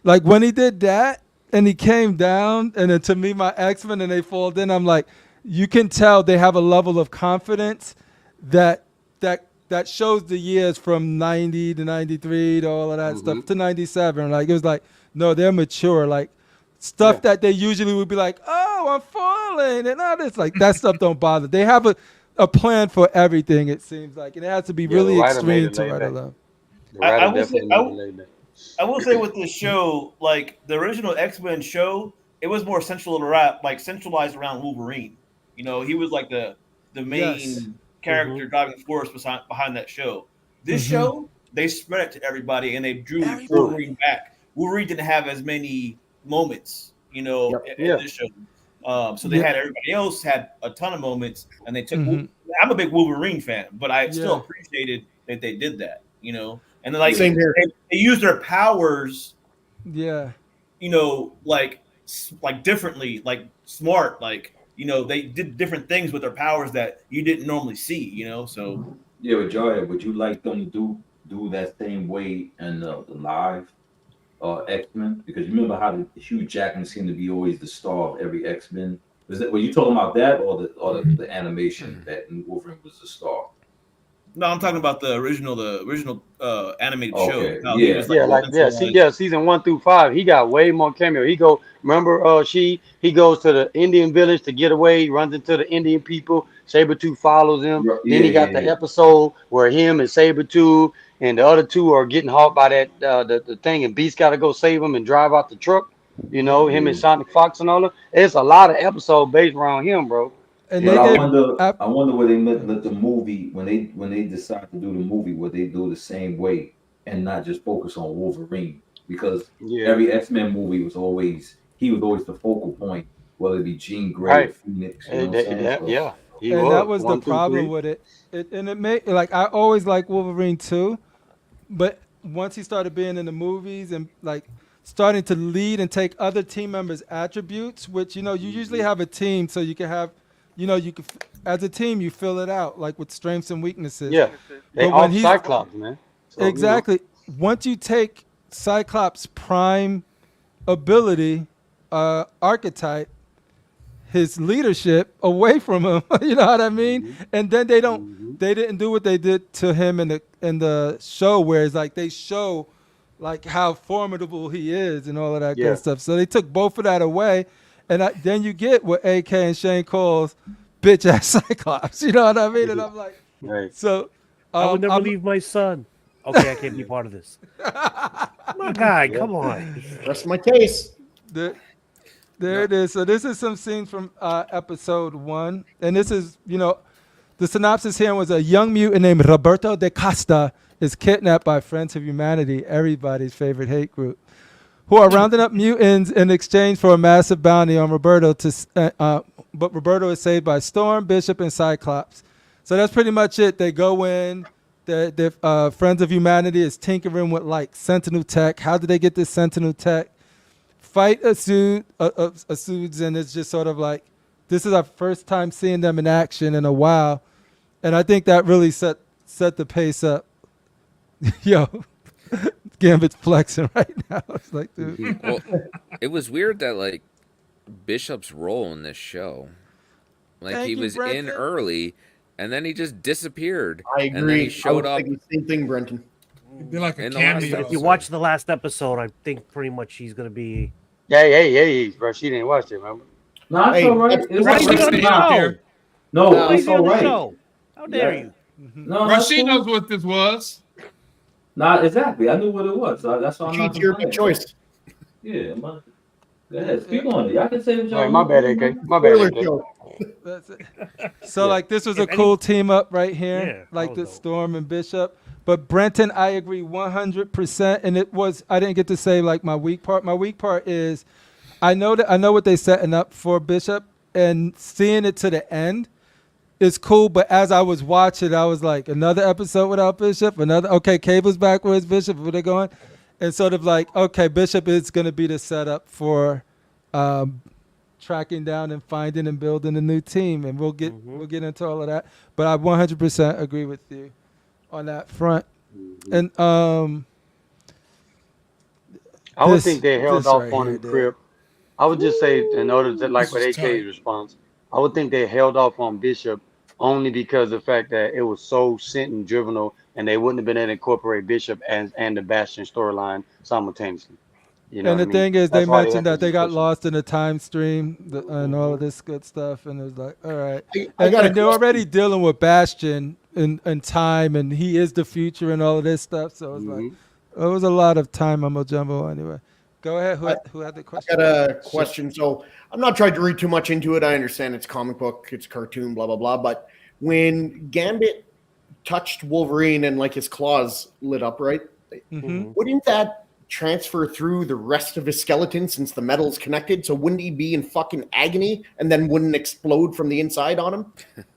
like when he did that and he came down and then to me, my X-Men and they fall in, I'm like, you can tell they have a level of confidence that shows the years from 90 to 93 to all of that stuff to 97. Like it was like, no, they're mature. Like stuff that they usually would be like, oh, I'm falling and all this. Like that stuff don't bother. They have a plan for everything, it seems like. And it has to be really extreme to write a love. I will say with this show, like the original X-Men show, it was more centralized around Wolverine. You know, he was like the main character driving force behind that show. This show, they spread it to everybody and they drew Wolverine back. Wolverine didn't have as many moments, you know, in this show. So they had everybody else had a ton of moments and they took I'm a big Wolverine fan, but I still appreciated that they did that, you know. And then like they used their powers, you know, like differently, like smart, like, you know, they did different things with their powers that you didn't normally see, you know. So yeah, but Joy, would you like them to do that same way in the live X-Men? Because you remember how the Hugh Jackman seemed to be always the star of every X-Men. Were you talking about that or the animation that Wolverine was the star? No, I'm talking about the original animated show. Season 1 through 5, he got way more cameo. He goes to the Indian village to get away. He runs into the Indian people. Sabretooth follows him. Then he got the episode where him and Sabretooth and the other two are getting hauled by that the thing, and Beast got to go save him and drive out the truck. You know, him and Sonic Fox and all that. It's a lot of episodes based around him, bro. And I wonder where they let the movie when they decide to do the movie, would they do the same way and not just focus on Wolverine? Because every X-Men movie was always the focal point, whether it be Jean Grey or Phoenix. You know what I'm saying? That was the problem with it. And it made like I always liked Wolverine too, but once he started being in the movies and like starting to lead and take other team members' attributes, which you know you usually have a team so you can have. You know, you can as a team, you fill it out like with strengths and weaknesses. Yeah, they But when off he's Cyclops, man. So, you know. exactly, once you take Cyclops' prime ability, archetype, his leadership away from him, you know what I mean? And then they didn't do what they did to him in the show, where it's like they show like how formidable he is and all of that good stuff. So they took both of that away, and then you get what AK and Shane calls bitch ass Cyclops. You know what I mean? And I'm like, so I would never leave my son. Okay, I can't be part of this. My guy, come on. Rest my case. There it is. So this is some scenes from episode 1. And this is, the synopsis here was a young mutant named Roberto de Costa is kidnapped by Friends of Humanity, everybody's favorite hate group, who are rounding up mutants in exchange for a massive bounty on Roberto. But Roberto is saved by Storm, Bishop, and Cyclops. So that's pretty much it. They go in. The Friends of Humanity is tinkering with like Sentinel tech. How did they get this Sentinel tech? Fight a suits, and it's just sort of like, this is our first time seeing them in action in a while, and I think that really set the pace up. Yo, Gambit's flexing right now. It's like, dude. Well, it was weird that like Bishop's role in this show, like he was in early, and then he just disappeared. I agree. And then he showed up. Same thing, Brenton. It'd be like a In the cameo. If you watch the last episode, I think pretty much he's gonna be. Hey, bro. She didn't watch it, man. No, it's all right. It's Why all is he on the right. show? No, it's Why all is he on the right. show? How dare you? No, Rashid knows what this was. Nah, exactly. I knew what it was. So that's why I'm not Cheats your complaining. choice. Yeah, go ahead. Speak on it. Y'all can say what y'all All right, my bad, AK. My bad, Spoiler AK. show. That's it. So like this was a cool team up right here, Yeah, like that the was dope. Storm and Bishop. But Brenton, I agree 100%. And I didn't get to say like my weak part. My weak part is I know what they setting up for Bishop, and seeing it to the end is cool. But as I was watching, I was like, another episode without Bishop, okay, Cable's back, where's Bishop? Where they going? And sort of like, okay, Bishop is going to be the setup for tracking down and finding and building a new team, and we'll get into all of that. But I 100% agree with you on that front. And I would think they held off on him, Crip. I would just say, in order to like with AK's response, I would think they held off on Bishop only because of the fact that it was so sent and juvenile, and they wouldn't have been able to incorporate Bishop and the Bastion storyline simultaneously. You know and the what I mean? thing is, That's they why mentioned had that to they got push it. lost in the time stream and all of this good stuff, and it was like, all right. I got a and they're question. already dealing with Bastion in time, and he is the future and all of this stuff. So it was like, it was a lot of time mumbo jumbo anyway. Go ahead. Who had the question? I got a question. So I'm not trying to read too much into it. I understand it's comic book, it's cartoon, blah, blah, blah. But when Gambit touched Wolverine and like his claws lit up, right? Wouldn't that transfer through the rest of his skeleton since the metal's connected? So wouldn't he be in fucking agony and then wouldn't explode from the inside on him?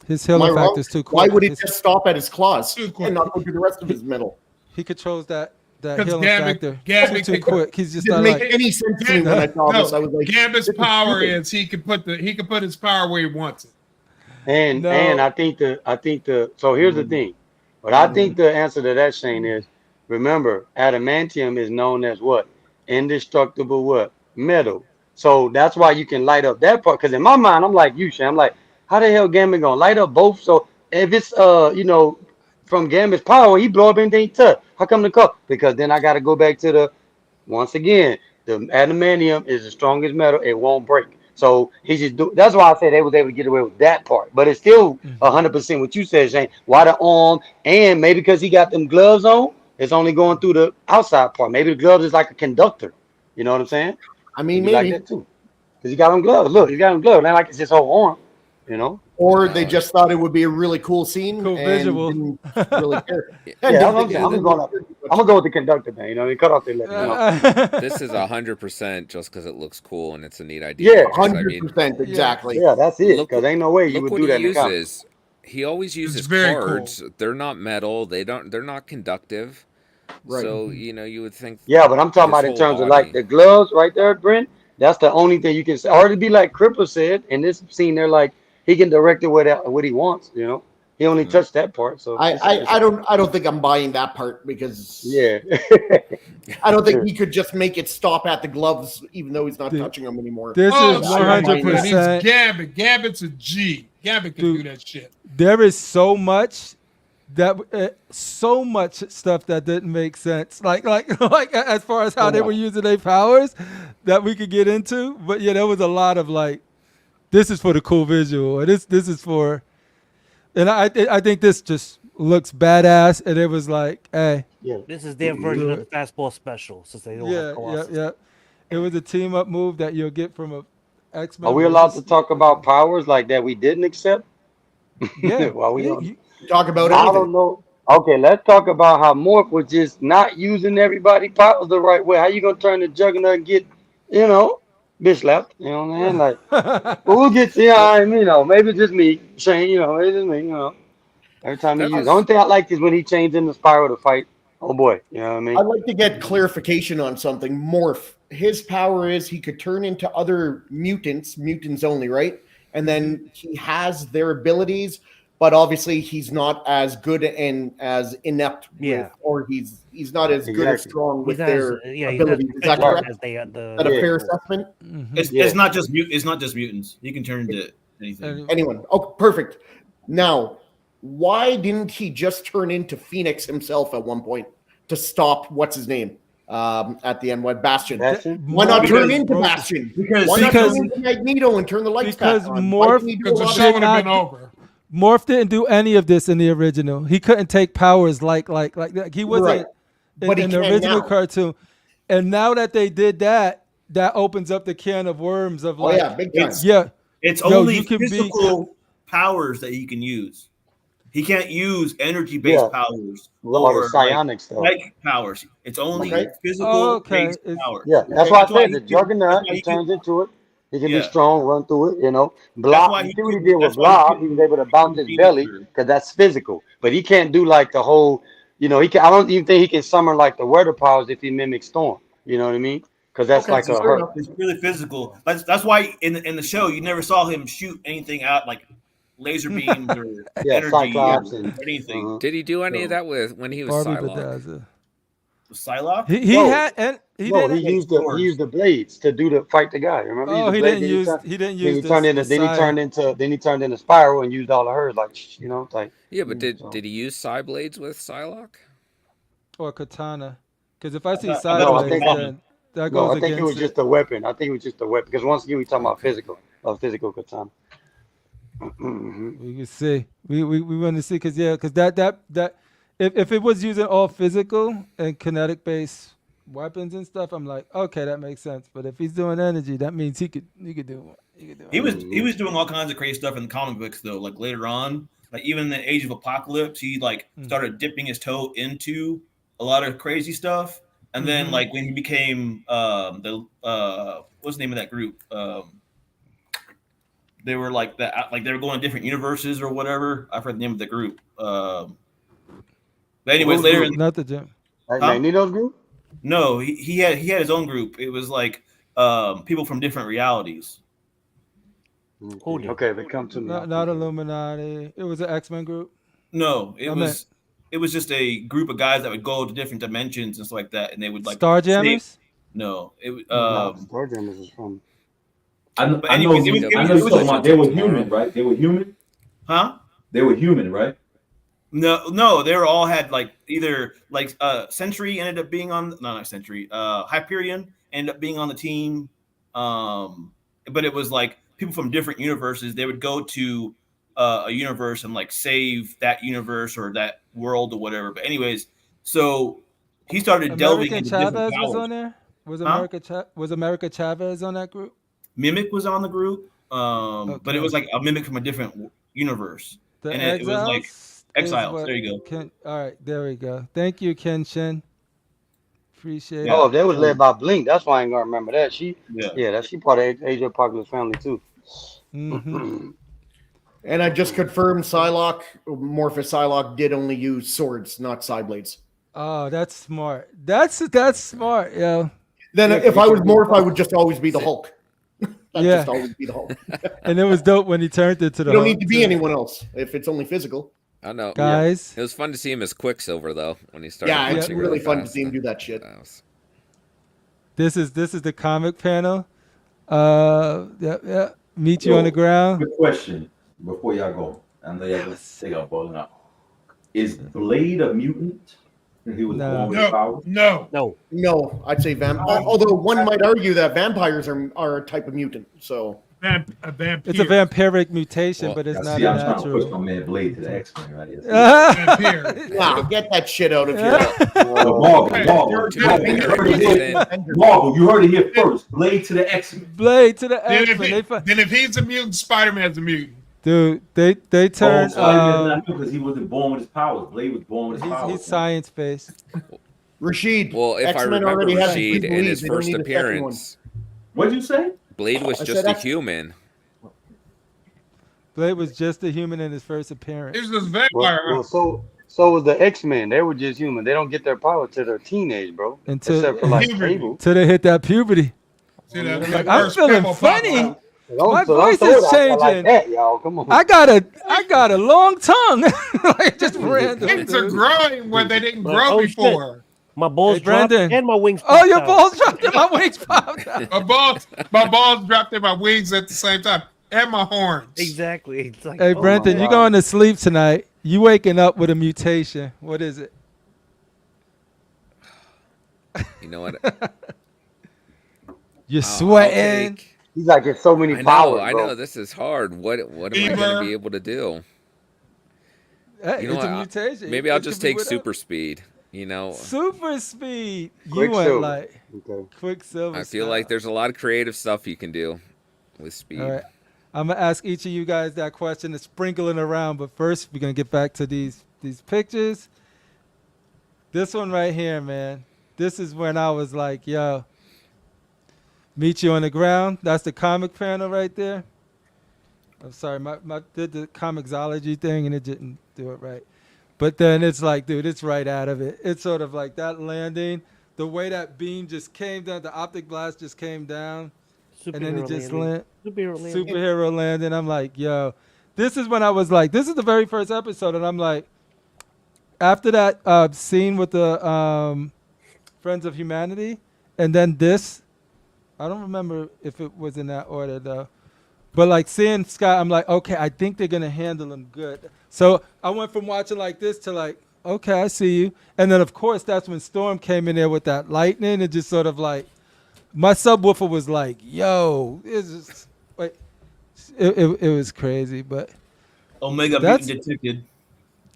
His Am I healing wrong? factor is too quick. Why would it just stop at his claws Too quick. and not go to the rest of his metal? He controls that 'Cause healing factor Gambit too can- quick. He's just Didn't not make like, any sense to me when I saw this. I was like, Gambit's this is power stupid. is he can put his power where he wants it. And No. and I think so here's the thing. But I think the answer to that, Shane, is remember, adamantium is known as what? Indestructible what? Metal. So that's why you can light up that part. Because in my mind, I'm like you, Shane. I'm like, how the hell Gambit gonna light up both? So if it's from Gambit's power, he blow up anything he touch. How come the cup? Because then I gotta go back to once again, the adamantium is the strongest metal, it won't break. So he just that's why I said they was able to get away with that part. But it's still 100% what you said, Shane. Why the arm, and maybe because he got them gloves on, it's only going through the outside part. Maybe the gloves is like a conductor. You know what I'm saying? I mean, Maybe like maybe. that too. Because he got them gloves. Look, he got them gloves. Not like it's his whole arm. You know? Or they just thought it would be a really cool scene. Cool and visual. didn't really care. Yeah, that's what I'm saying. I'm gonna go with the conductor thing. You know, what I mean, cut off their leg. You know? This is 100% just because it looks cool and it's a neat idea. Yeah, Because, I mean, 100% exactly. Yeah, that's it. Look Because ain't no way you look would what do that he in the comic. uses. He always uses very cards. They're not metal. They're not conductive. Right. So you would think. Yeah, but I'm talking his about in whole terms of body. like the gloves right there, Brent. That's the only thing you can say. Or to be like Crippler said in this scene, they're like he can direct it what he wants. You know, he only touched that part. So I don't think I'm buying that part because yeah, I don't think he could just make it stop at the gloves, even though he's not touching them anymore. This is shit, 100%. He's Gambit. Gambit's a G. Gambit can do that shit. There is so much so much stuff that didn't make sense. Like as far as how they were using their powers that we could get into. But yeah, there was a lot of like, this is for the cool visual, or this is for, and I think this just looks badass. And it was like, hey, this is their version of the fastball special, since they don't have Colossus. Yeah. It was a team up move that you'll get from a X-Men. Are we allowed to talk about powers like that we didn't accept? Yeah. While we talk about I anything. don't know. Okay, let's talk about how Morph was just not using everybody's powers the right way. How you gonna turn the Juggernaut and get, bitch slapped? You know what I mean? Like, but we'll get to, maybe just me, Shane. Maybe just me. Every time he uses. The only thing I like is when he changed in the spiral to fight. Oh boy, you know what I mean? I'd like to get clarification on something. Morph. His power is he could turn into other mutants only, right? And then he has their abilities, but obviously he's not as good and as inept with, or he's not as good or strong with their abilities. Is that correct? Is that a fair assessment? It's not just mutants. You can turn into anything. Anyone. Oh, perfect. Now, why didn't he just turn into Phoenix himself at one point to stop what's his name? At the end, Bastion. Why not turn into Bastion? Why not turn into Magneto and turn the lights back on? Because the show would have been over. Morph didn't do any of this in the original. He couldn't take powers like he wasn't in the original cartoon. And now that they did that, that opens up the can of worms of big time. It's only physical powers that he can use. He can't use energy-based powers or psionic stuff. Like powers. It's only physical-based powers. Yeah, that's why I said the Juggernaut, he turns into it. He can be strong, run through it, Block, you see what he did with Block. He was able to bounce his belly because that's physical. But he can't do like the whole, I don't even think he can summon like the weather powers if he mimics Storm. You know what I mean? Because that's it's really physical. That's why in the show you never saw him shoot anything out like laser beams or energy Cyclops or anything. Did he do any of that when he was Psylocke? Psylocke? He used the blades to fight the guy. Remember? Oh, he didn't use. Then he turned into Spiral and used all of hers, Yeah, but did he use Psy blades with Psylocke? Or Katana? Because if I see Psy blades, then that goes against. I think it was just a weapon. Because once again we talking about physical Katana. We can see. We want to see because that if it was using all physical and kinetic based weapons and stuff, I'm like, okay, that makes sense. But if he's doing energy, that means he could do. He was doing all kinds of crazy stuff in the comic books though. Like later on, like even in the Age of Apocalypse, he started dipping his toe into a lot of crazy stuff. And then like when he became what's the name of that group? They were like that, like they were going to different universes or whatever. I forgot the name of the group. But anyways, later in not the gym. Magneto's group? No, he had his own group. It was like people from different realities. Okay, they come to me. Not Illuminati. It was an X-Men group. No, it was just a group of guys that would go to different dimensions and stuff like that, and they would like Starjammers. No, it was Starjammers is from. I know they were human, right? They were human? Huh? They were human, right? No, they were all had like either like Sentry ended up being on not Sentry, Hyperion ended up being on the team. But it was like people from different universes, they would go to a universe and like save that universe or that world or whatever. But anyways, so he started delving into Chavez different powers. was on there? Was America Chavez on that group? Mimic was on the group, but it was like a mimic from a different universe. It was like Exiles. There you go. All right, there we go. Thank you, Kenshin. Appreciate it. Oh, they was led by Blink. That's why I ain't gonna remember that. She part of Age of Apocalypse family too. Mm-hmm. And I just confirmed Morphous Psylocke did only use swords, not side blades. Oh, that's smart. That's smart, yo. Then if I was Morph, I would just always be the Hulk. That'd Yeah. just always be the Hulk. And it was dope when he turned into the You don't Hulk, need to be too. anyone else if it's only physical. I know. Guys. It was fun to see him as Quicksilver though when he started. Yeah, it's punching really fun to fast. see him do that shit. This is the comic panel. Yeah. Meet you on the ground. Quick question before y'all go. I know y'all they got balling out. Is Blade a mutant? He was born with powers? No, I'd say vampire. Although one might argue that vampires are a type of mutant. So a vampire. It's a vampiric mutation, but it's not See, a I'm trying to push my natural. man Blade to the X-Men right here. wow, get that shit out of here. Marvel, you heard it here first. Blade to the X-Men. Blade to the Then X-Men. then if he's a mutant, Spider-Man's a mutant. Dude, they turned. Because he wasn't born with his powers. Blade was born with his powers. He's science based. Rashid. Well, if I X-Men remember already has Rashid three in his bleeds, they don't first need a second one. appearance, What'd you say? Blade was I just said a X- human. Blade was just a human in his first appearance. He's just vampire. So was the X-Men. They were just human. They don't get their power till they're teenage, bro. Except for like Cable. Till they hit that puberty. See that Like, I'm feeling funny. My So voice don't is act like changing. that, y'all. Come on. I got a long tongue. Like just random. Things are dude. growing where they didn't Like, grow oh, shit. before. My balls Hey, dropped Brendan. and my wings. Oh, your popped out. balls dropped and my wings popped out. My balls dropped in my wings at the same time, and my horns. Exactly. It's like, Hey, oh Brenton, my you God. going to sleep tonight. You waking up with a mutation. What is it? You know what? You're I'll sweating. take- He's like, it's so many I powers, know. bro. This is hard. What am I Fever. going to be able to do? Hey, You know it's a what? mutation. Maybe I'll It just could be take whatever. super speed. You know, Super speed. You Quicksilver. went like Okay. Quicksilver. I feel style. like there's a lot of creative stuff you can do with speed. All right. I'm gonna ask each of you guys that question to sprinkle it around, but first we're gonna get back to these pictures. This one right here, man. This is when I was like, yo, meet you on the ground. That's the comic panel right there. I'm sorry, my did the comicsology thing and it didn't do it right. But then it's like, dude, it's right out of it. It's sort of like that landing, the way that beam just came down, the optic blast just came down. And then it just landed. Superhero landing. I'm like, yo, this is when I was like, this is the very first episode. And I'm like, after that scene with the Friends of Humanity, and then this, I don't remember if it was in that order though. But like seeing Scott, I'm like, okay, I think they're going to handle him good. So I went from watching like this to like, okay, I see you. And then of course, that's when Storm came in there with that lightning. It just sort of like, my subwoofer was like, yo, it's just, like, it was crazy, but. Omega being detected.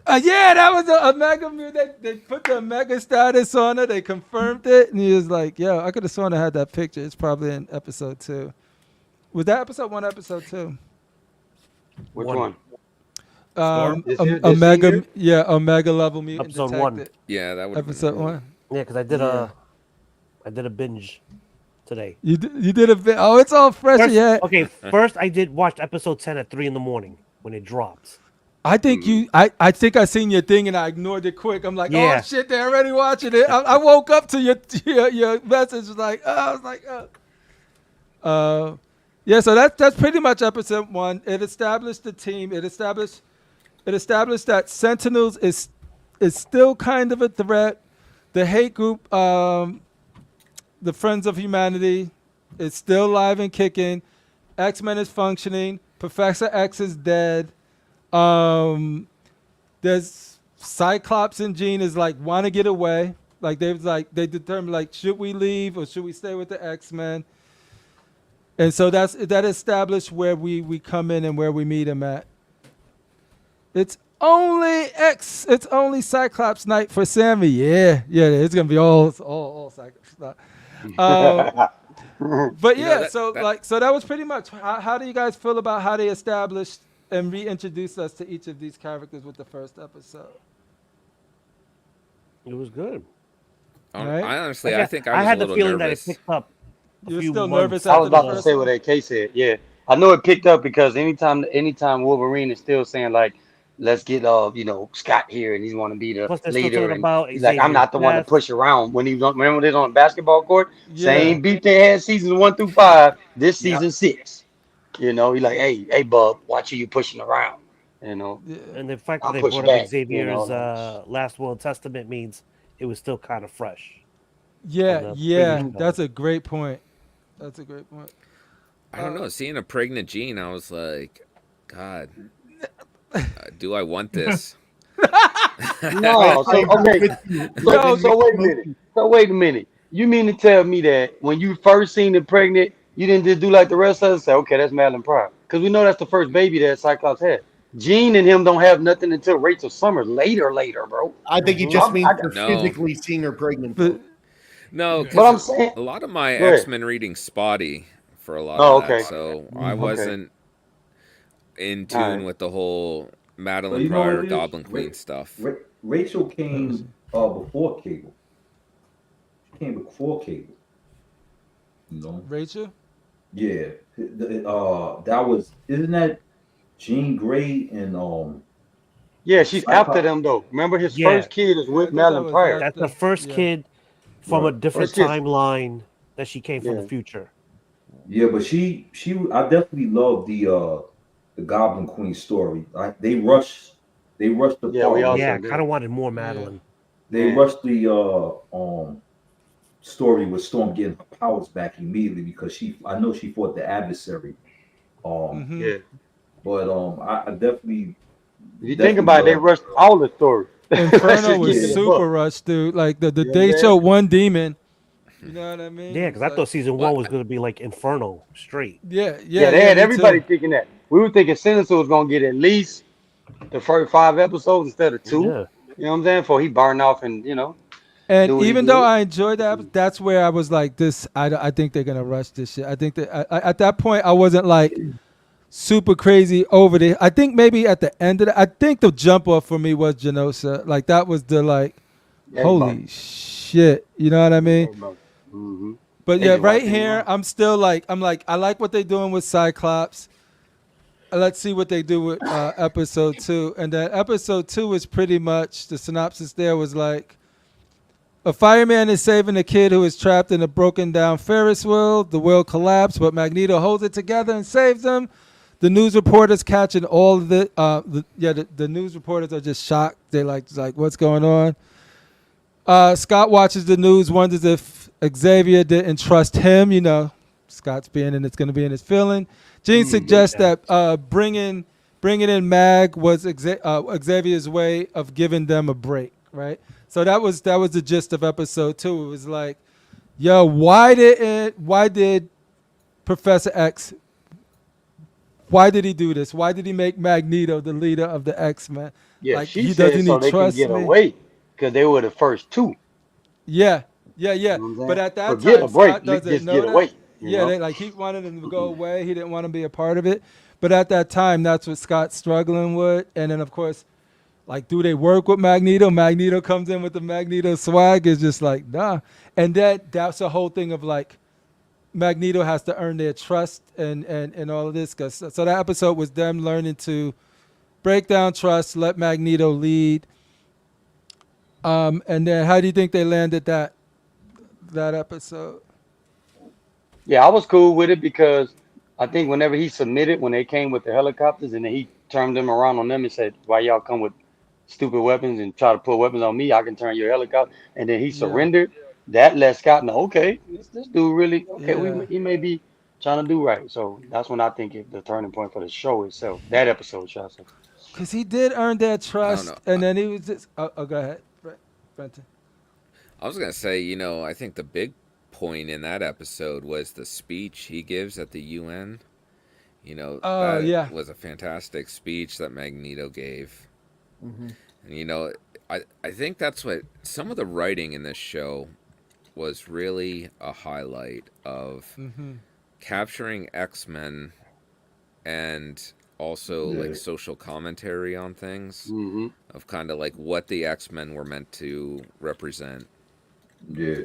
Yeah, that was a Omega mutant. They put the Omega status on it. They confirmed it. And he was like, yo, I could have sworn I had that picture. It's probably in episode 2. Was that episode 1 or episode 2? Which one? Omega, yeah, Omega level mutant Episode detected. 1. Yeah, that would Episode 1. Yeah, because I did a binge today. You did a bit. Oh, it's all fresh. First, Yeah. Okay, first I did watch episode 10 at 3 in the morning when it dropped. I think I think I seen your thing and I ignored it quick. I'm like, Yeah. oh shit, they're already watching it. I woke up to your message like, I was like, yeah. So that's pretty much episode 1. It established the team. It established that Sentinels is still kind of a threat. The hate group, the Friends of Humanity, is still alive and kicking. X-Men is functioning. Professor X is dead. There's Cyclops and Jean is like want to get away. Like they determined like should we leave or should we stay with the X-Men? And so that established where we come in and where we meet him at. It's only Cyclops night for Sammy. Yeah, it's gonna be all Cyclops night. But yeah, so that was pretty much. How do you guys feel about how they established and reintroduced us to each of these characters with the first episode? It was good. Right? I honestly, I think I was had a the little feeling nervous. that it picked up. You were few still months. nervous I was after the about to first say one? what AK said. Yeah, I know it picked up because anytime Wolverine is still saying like, let's get Scott here, and he's want to be the Plus, they're still leader, talking and about he's like, I'm Xavier's not the one to past. push around. When he remember they was on the basketball court, Yeah. same beat they had seasons 1 through 5. This Yep. season 6, he like, hey, bub, watch who you pushing around. And the fact that I'll they push brought up back. Xavier's last will and testament means it was still kind of fresh. Yeah, the yeah, previous that's a great point. That's a great point. I don't know. Seeing a pregnant Jean, I was like, God, do I want this? No, so okay. So wait a minute. So wait a minute. You mean to tell me that when you first seen it pregnant, you didn't just do like the rest of us and say, okay, that's Madeline Pryor? Because we know that's the first baby that Cyclops had. Jean and him don't have nothing until Rachel Summers later, bro. I think he just means for No. physically seeing her pregnant. Though. No, But I'm because saying, a lot of my go ahead. X-Men reading spotty for a lot Oh, of that, okay. so I wasn't in tune Alright. with the whole Madeline you know what Pryor it is? Goblin Queen stuff. Rachel came before Cable. She came before Cable. You know? Rachel? Yeah. That was, isn't that Jean Grey and Yeah, she's after them though. Remember his first kid is with Madeline Pryor. That's the first kid from a different First kid. timeline that she came from the future. Yeah, but she I definitely love the Goblin Queen story. They rushed the part. I kind of wanted more Madeline. They rushed the story with Storm getting her powers back immediately because I know she fought the adversary. Yeah. But I definitely. If you think about it, they rushed all the story. Inferno was super rushed, dude. Like they showed one demon. You know what I mean? Yeah, because I thought season 1 was going to be like Inferno straight. Yeah, they had everybody thinking that. We were thinking Sinister was going to get at least the first 5 episodes instead of 2. Yeah. You know what I'm saying? For he burned off and, And even though I enjoyed that, that's where I was like, this, I think they're going to rush this shit. I think that at that point, I wasn't like super crazy over there. I think maybe at the end of it, I think the jump off for me was Genosa. Like that was the like, holy shit. You know what I mean? Mm-hmm. But yeah, right here, I'm still like, I like what they're doing with Cyclops. Let's see what they do with episode 2. And then episode 2 is pretty much, the synopsis there was like, a fireman is saving a kid who is trapped in a broken down Ferris wheel. The wheel collapsed, but Magneto holds it together and saves them. The news reporters catching all of it. The news reporters are just shocked. They're like, what's going on? Scott watches the news, wonders if Xavier didn't trust him. You know, Scott's being and it's going to be in his feeling. Jean suggests that bringing in Mag was Xavier's way of giving them a break, right? So that was the gist of episode 2. It was like, yo, why did Professor X, why did he do this? Why did he make Magneto the leader of the X-Men? Yeah, like, she said so they can get away because they were the first 2. Yeah. You know what I'm But at that Forget time, a break. Scott doesn't Just know get that. away. Yeah, he wanted him to go away. He didn't want to be a part of it. But at that time, that's what Scott's struggling with. And then, of course, like, do they work with Magneto? Magneto comes in with the Magneto swag. It's just like, nah. And that's the whole thing of, like, Magneto has to earn their trust and all of this. So that episode was them learning to break down trust, let Magneto lead. And then how do you think they landed that episode? Yeah, I was cool with it because I think whenever he submitted, when they came with the helicopters and then he turned them around on them and said, why y'all come with stupid weapons and try to put weapons on me? I can turn your helicopter. And then he surrendered. That let Scott know, okay, this dude really, he may be trying to do right. So that's when I think the turning point for the show itself, that episode, shall I say. Because he did earn their trust, and then he was just, go ahead, Brenton. I was going to say, I think the big point in that episode was the speech he gives at the UN. That was a fantastic speech that Magneto gave. Mm-hmm. And, I think that's what some of the writing in this show was really a highlight of capturing X-Men and also like social commentary on things of kind of like what the X-Men were meant to represent. Yeah.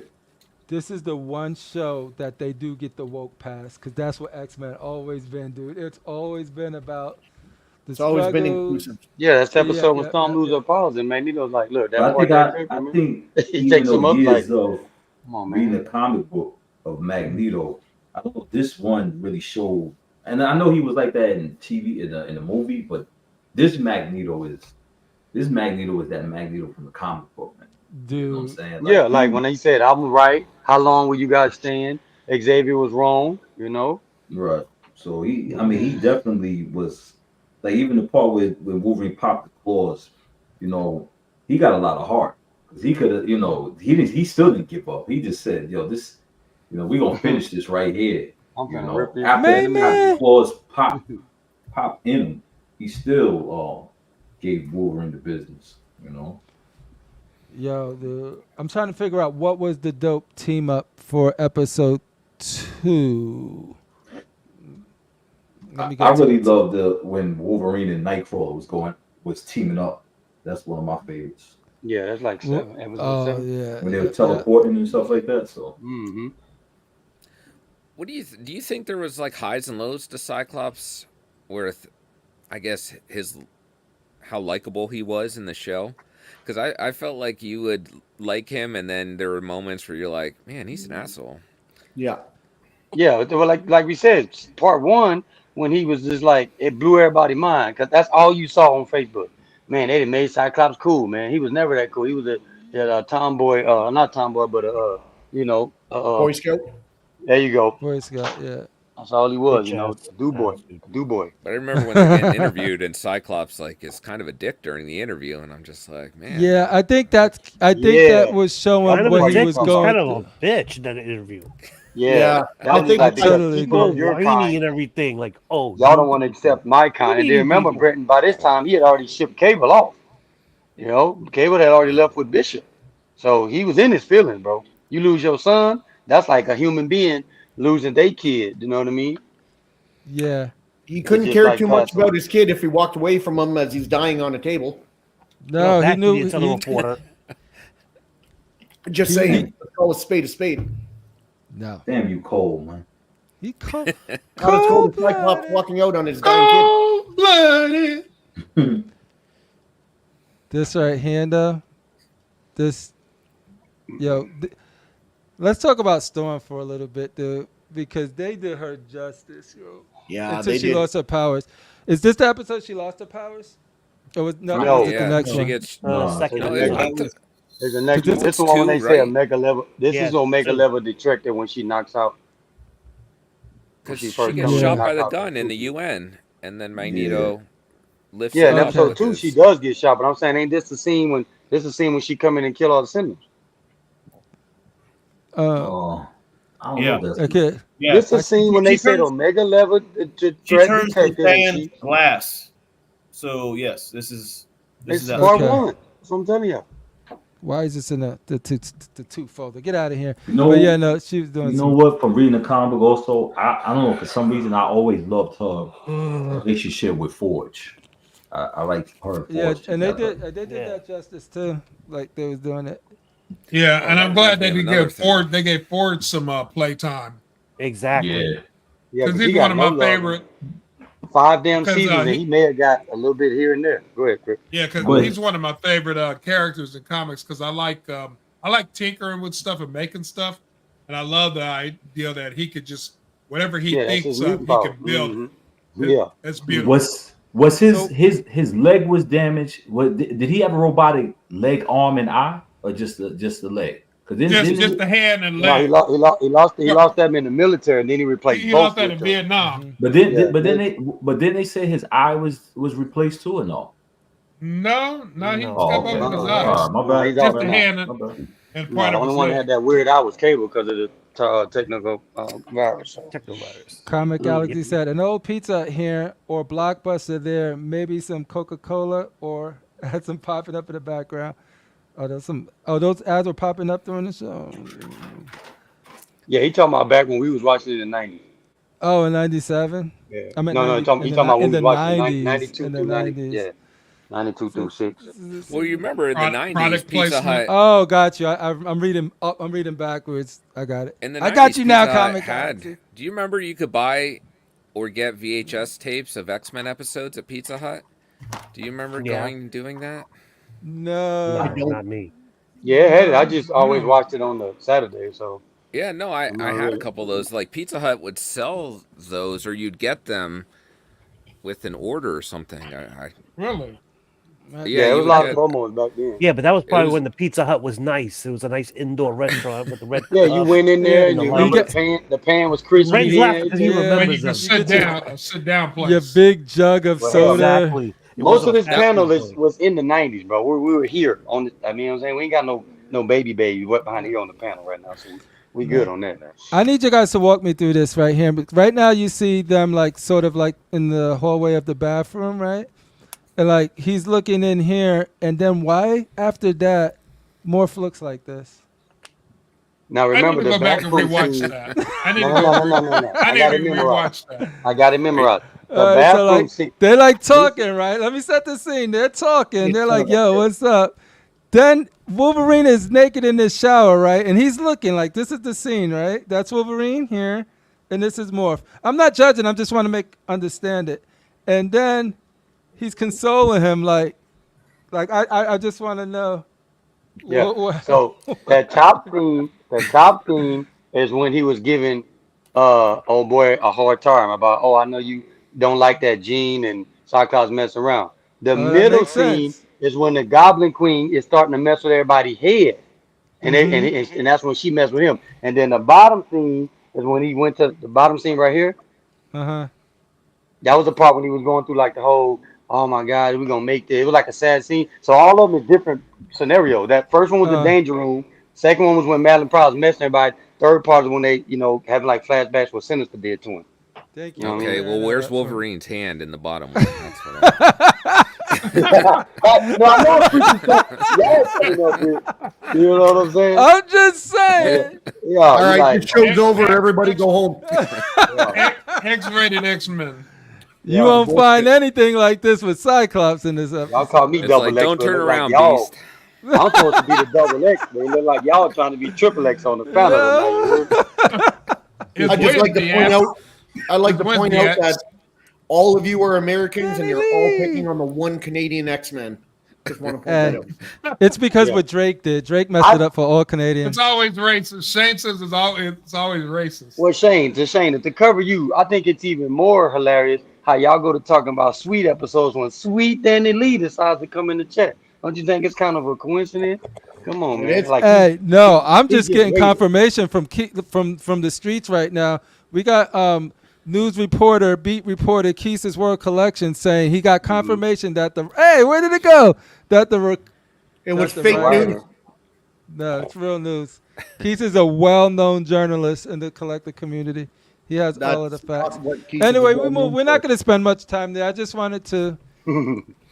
This is the one show that they do get the woke pass, because that's what X-Men always been, dude. It's always been about It's always been inclusive. Yeah, that's the episode when yeah, Storm loses her powers, and Magneto's like, "Look, that But boy that I tripping, man." think He even takes him though up like, years of "Come on, reading man." the comic book of Magneto, I don't know if this one really showed. And I know he was like that in TV in the movie, but this Magneto is that Magneto from the comic book, man. Dude. You know what I'm saying? Yeah, like when he said, "I'm right. How long will you guys stand?" Xavier was wrong, you know. Right. So he definitely was like, even the part where Wolverine popped the claws, you know, he got a lot of heart. Cause he could have, you know, he still didn't give up. He just said, "Yo, this, you know, we're gonna finish this right here." I'm You gonna know, rip this after man. the claws pop in him, he still gave Wolverine the business, you know. Yo, I'm trying to figure out what was the dope team up for episode 2. I really loved when Wolverine and Nightcrawler was teaming up. That's one of my favorites. Yeah, that's like 7. Episode 7. Yeah. When they were teleporting and stuff like that. So. Mm-hmm. What do you think there was like highs and lows to Cyclops, where I guess how likable he was in the show? Because I felt like you would like him, and then there were moments where you're like, man, he's an asshole. Yeah. Yeah, well, like we said, part 1, when he was just like, it blew everybody's mind, because that's all you saw on Facebook. Man, they made Cyclops cool, man. He was never that cool. He was a tomboy, not tomboy, but Boy Scout. There you go. Boy Scout, yeah. That's all he was, you know, do boy. But I remember when they get interviewed, and Cyclops like is kind of a dick during the interview, and I'm just like, man. Yeah, I think that was showing what he was going. Kind of a bitch in that interview. Yeah, I think like totally people You're your whiny kind. and everything. Like, oh, Y'all don't want to accept my kind. And then remember, people. Brenton, by this time he had already shipped Cable off. You know, Cable had already left with Bishop, so he was in his feelings, bro. You lose your son, that's like a human being losing their kid. You know what I mean? Yeah. He couldn't care too much about his kid if he walked away from him as he's dying on a table. No, he knew. He, reporter. Just saying, let's call a spade a spade. No. Damn you, Cole, man. He cold. How it's cold, Cyclops walking out on his dying Cold-blooded. This right here, though. Let's talk about Storm for a little bit, dude, because they did her justice, yo. Yeah, until they she did. lost her powers. Is this the episode she lost her powers? Or was No, was it the next she one? gets second. There's a next This one. This is is one when they 2, say right? Omega level. This Yeah, is Omega 2. level detractor when she knocks out. Because she she first gets comes shot and by the knocks out gun the in the Suki. UN, and then Magneto lifts Yeah, in her up episode with 2 his- she does get shot, but I'm saying ain't this the scene when she come in and kill all the Sentinels? I don't know this. Okay. Yeah. This is the scene when She they said turns- Omega level She threat turns from detector. and fan to glass. So yes, this is It's that. part Okay. 1. That's what I'm telling you. Why is this in the two folder? Get out of here. You know, But yeah, no, she was doing You know what? From reading the comic book, also, I don't know, for some reason, I always loved her relationship with Forge. I like her. And Yeah, Forge and they together. did that justice too. Like they was doing it. Yeah, and I'm glad they reminds me of gave Ford. They gave Ford some play time Exactly. Yeah. Yeah, because 'cause he he's got one of no my love. favorite. 5 damn Because, seasons, and he may have got a little bit here and there. Go ahead, Chris. Yeah, because But- he's one of my favorite characters in comics. Because I like tinkering with stuff and making stuff, and I love the idea that he could just whatever he Yeah, that's thinks his of, he mutant power. can build. Mhm. It. Yeah. That's beautiful. Was his leg was damaged? Did he have a robotic leg, arm, and eye, or just the leg? Just the hand and No, leg. he lost them in the military, and then he replaced He both lost that in with them. Vietnam. But then, Yeah, but then they said his eye was replaced too, or no? No, he's No. got both of his eyes. My bad. He's Just off the and hand My bad. and No, part the of only his one that leg. had that weird eye was Cable because of the technical virus. Technovirus. Comic Galaxy said an old pizza here or Blockbuster there, maybe some Coca-Cola or had some popping up in the background. Those ads were popping up during the show. Yeah, he talking about back when we was watching it in the 90s. Oh, in '97. Yeah. I meant No, he 90 talking in about when the we was watching 90s, 92 in the through 90. 90s. Yeah, 92 through 6. Well, you remember in the Product 90s, Pizza placement. Hut. Oh, got you. I'm reading. I'm reading backwards. I got it. In the I got 90s, you now, Pizza Hut Comic had. Galaxy. Do you remember you could buy or get VHS tapes of X-Men episodes at Pizza Hut? Do you remember going and doing that? No. Not me. Yeah, I just always watched it on the Saturday. So yeah, no, I had a couple of those. Like Pizza Hut would sell those, or you'd get them with an order or something. Really? Yeah, it was a lot of promos back then. Yeah, but that was probably when the Pizza Hut was nice. It was a nice indoor restaurant with the red. Yeah, you went in there and you remember the pan was crispy. Ren's laughing because he When remembers you them. can sit down place. Your big jug of soda. Exactly. Most of this panel was in the 90s, bro. We were here on the, I mean, you know what I'm saying? We ain't got no baby wet behind here on the panel right now, so we good on that now. I need you guys to walk me through this right here. Right now you see them like sort of like in the hallway of the bathroom, right? And like he's looking in here, and then why after that Morph looks like this? Now remember I need to go back and rewatch that. I need to go. I need to rewatch that. I got it memorized. The So like, they're like talking, right? Let me set the scene. They're talking. They're like, "Yo, what's up?" Then Wolverine is naked in the shower, right? And he's looking like this is the scene, right? That's Wolverine here, and this is Morph. I'm not judging. I'm just want to understand it. And then he's consoling him, like I just want to know. Yeah. So that top theme is when he was giving old boy a hard time about, I know you don't like that Jean and Cyclops mess around. The middle scene is when the Goblin Queen is starting to mess with everybody's head, and and that's when she messed with him. And then the bottom scene is when he went to the bottom scene right here. That was the part when he was going through like the whole, oh my God, we're gonna make this. It was like a sad scene. So all of them is different scenario. That first one was the danger room. Second one was when Madeline Prowse messing everybody. Third part is when they, having like flashbacks what Sinister did to him. Thank you. Okay, well, where's Wolverine's hand in the bottom one? That's what You know what I'm saying? I'm just saying. Yeah. All right, the show's over. Everybody go home. X-rated X-Men. You won't find anything like this with Cyclops in this episode. Y'all call me double X. Don't turn around, like Beast. I'm supposed to be the double X, but it look like y'all trying to be triple X on the panel. I just like to point out. I like to point out that all of you are Americans and you're all picking on the one Canadian X-Men. Just want to point that out. It's because what Drake did. Drake messed it up for all Canadians. It's always racist. Shane says it's always racist. Well, Shane, to cover you, I think it's even more hilarious how y'all go to talking about sweet episodes when Sweet Danny Lee decides to come in the chat. Don't you think it's kind of a coincidence? Come on, man. It's like no, I'm just getting confirmation from the streets right now. We got beat reporter Kesus World Collection saying he got confirmation that where did it go? It was fake news. No, it's real news. Keith is a well-known journalist in the collector community. He has all of the facts. Anyway, we're not going to spend much time there. I just wanted to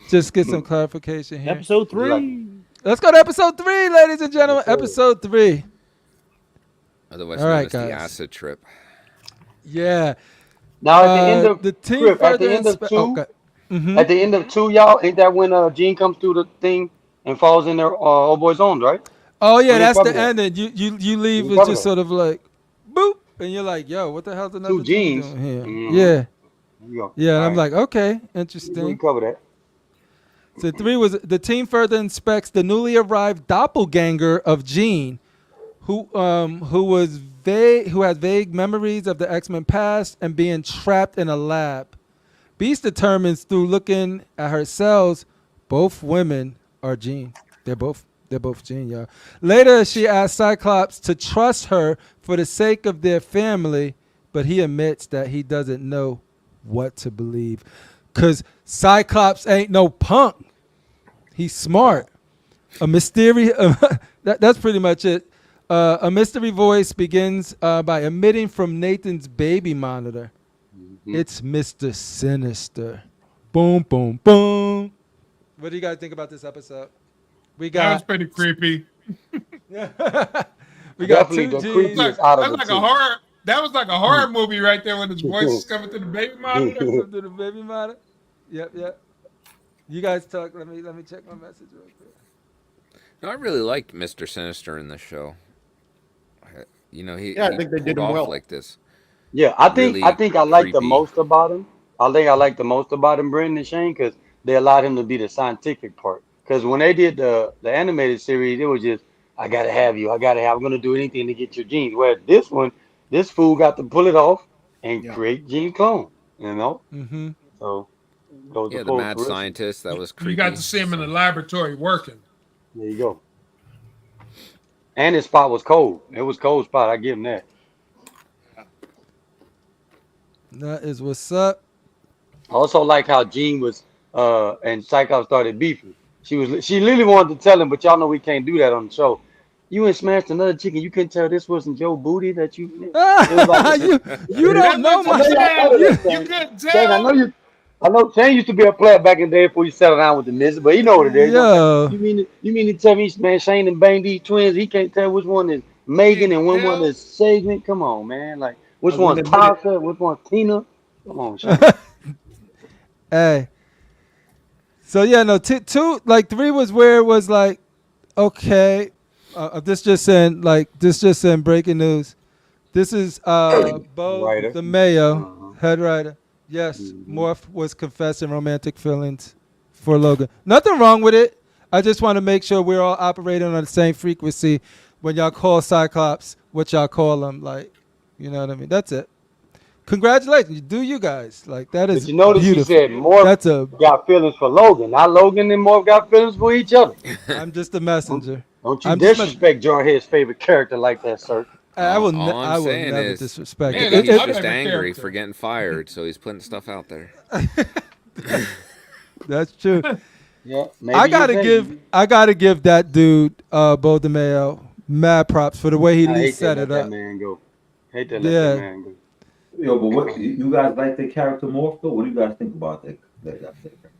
just get some clarification here. Episode 3. Let's go to episode 3, ladies and gentlemen. Episode 3. Otherwise known as the acid trip. Yeah. Now at the end of the team, at the end of 2, at the end of 2, y'all, ain't that when Jean comes through the thing and falls in their old boy's arms, right? Oh yeah, that's the ending. You leave it's just sort of like boop, and you're like, yo, what the hell's another 2 Jeans doing here? Yeah. And I'm like, okay, interesting. We cover that. So 3 was the team further inspects the newly arrived doppelganger of Jean, who has vague memories of the X-Men past and being trapped in a lab. Beast determines through looking at her cells, both women are Jean. They're both Jean, y'all. Later, she asks Cyclops to trust her for the sake of their family, but he admits that he doesn't know what to believe. Because Cyclops ain't no punk. He's smart. A mystery. That's pretty much it. A mystery voice begins by emitting from Nathan's baby monitor. It's Mr. Sinister. Boom, boom, boom. What do you guys think about this episode? That was pretty creepy. We got definitely 2 the G's. creepiest out of the Like 2. a horror. That was like a horror movie right there when his voice is coming through the baby monitor. To the baby monitor. Yep. You guys talk. Let me check my message real quick. No, I really liked Mr. Sinister in this show. He I think they did him well like this. Yeah, I think Really I like the creepy. most about him. I think I like the most about him, Brenton and Shane, because they allowed him to be the scientific part. Because when they did the animated series, it was just I gotta have you, I'm gonna do anything to get your genes. Where this one, this fool got to pull it off and create gene clone. You know, Mm-hmm. so goes to Yeah, the full mad fruition. scientist, that was creepy. You got to see him in the laboratory working. There you go. And his spot was cold. It was cold spot. I give him that. That is what's up. I also like how Jean was and Cyclops started beefing. She literally wanted to tell him, but y'all know we can't do that on the show. You and smashed another chicken. You couldn't tell this wasn't your booty that you. It was like, you don't know my. You couldn't Shane, I tell. know Shane used to be a player back in the day before he settled down with the Miz, but he know what it is. Yeah. You mean to tell me, man, Shane and Bang these twins, he can't tell which one is Megan and which one is Sagement? Come on, man. Like, which one's Tasha? Which one's Tina? Come on, Shane. Hey. So yeah, no, two, like 3 was where it was like, okay, this just saying breaking news. This is Bo Writer. the Mayo, head writer. Yes, Morph was confessing romantic feelings for Logan. Nothing wrong with it. I just want to make sure we're all operating on the same frequency when y'all call Cyclops what y'all call him. Like, you know what I mean? That's it. Congratulations, do you guys? Like that is But you notice beautiful. he said Morph got feelings for Logan. Not Logan and Morph got feelings for each other. I'm just a messenger. Don't you disrespect Jarhead's favorite character like that, sir. I will All I'm saying never is, disrespect maybe it. he's It- just angry for getting fired, so he's putting stuff out there. That's true. Yeah, I gotta give that dude, Bo DeMayo, mad props for the way he at least set it up. That man go. Hate to let that man go. Yo, but what you guys like the character Morph though? What do you guys think about that?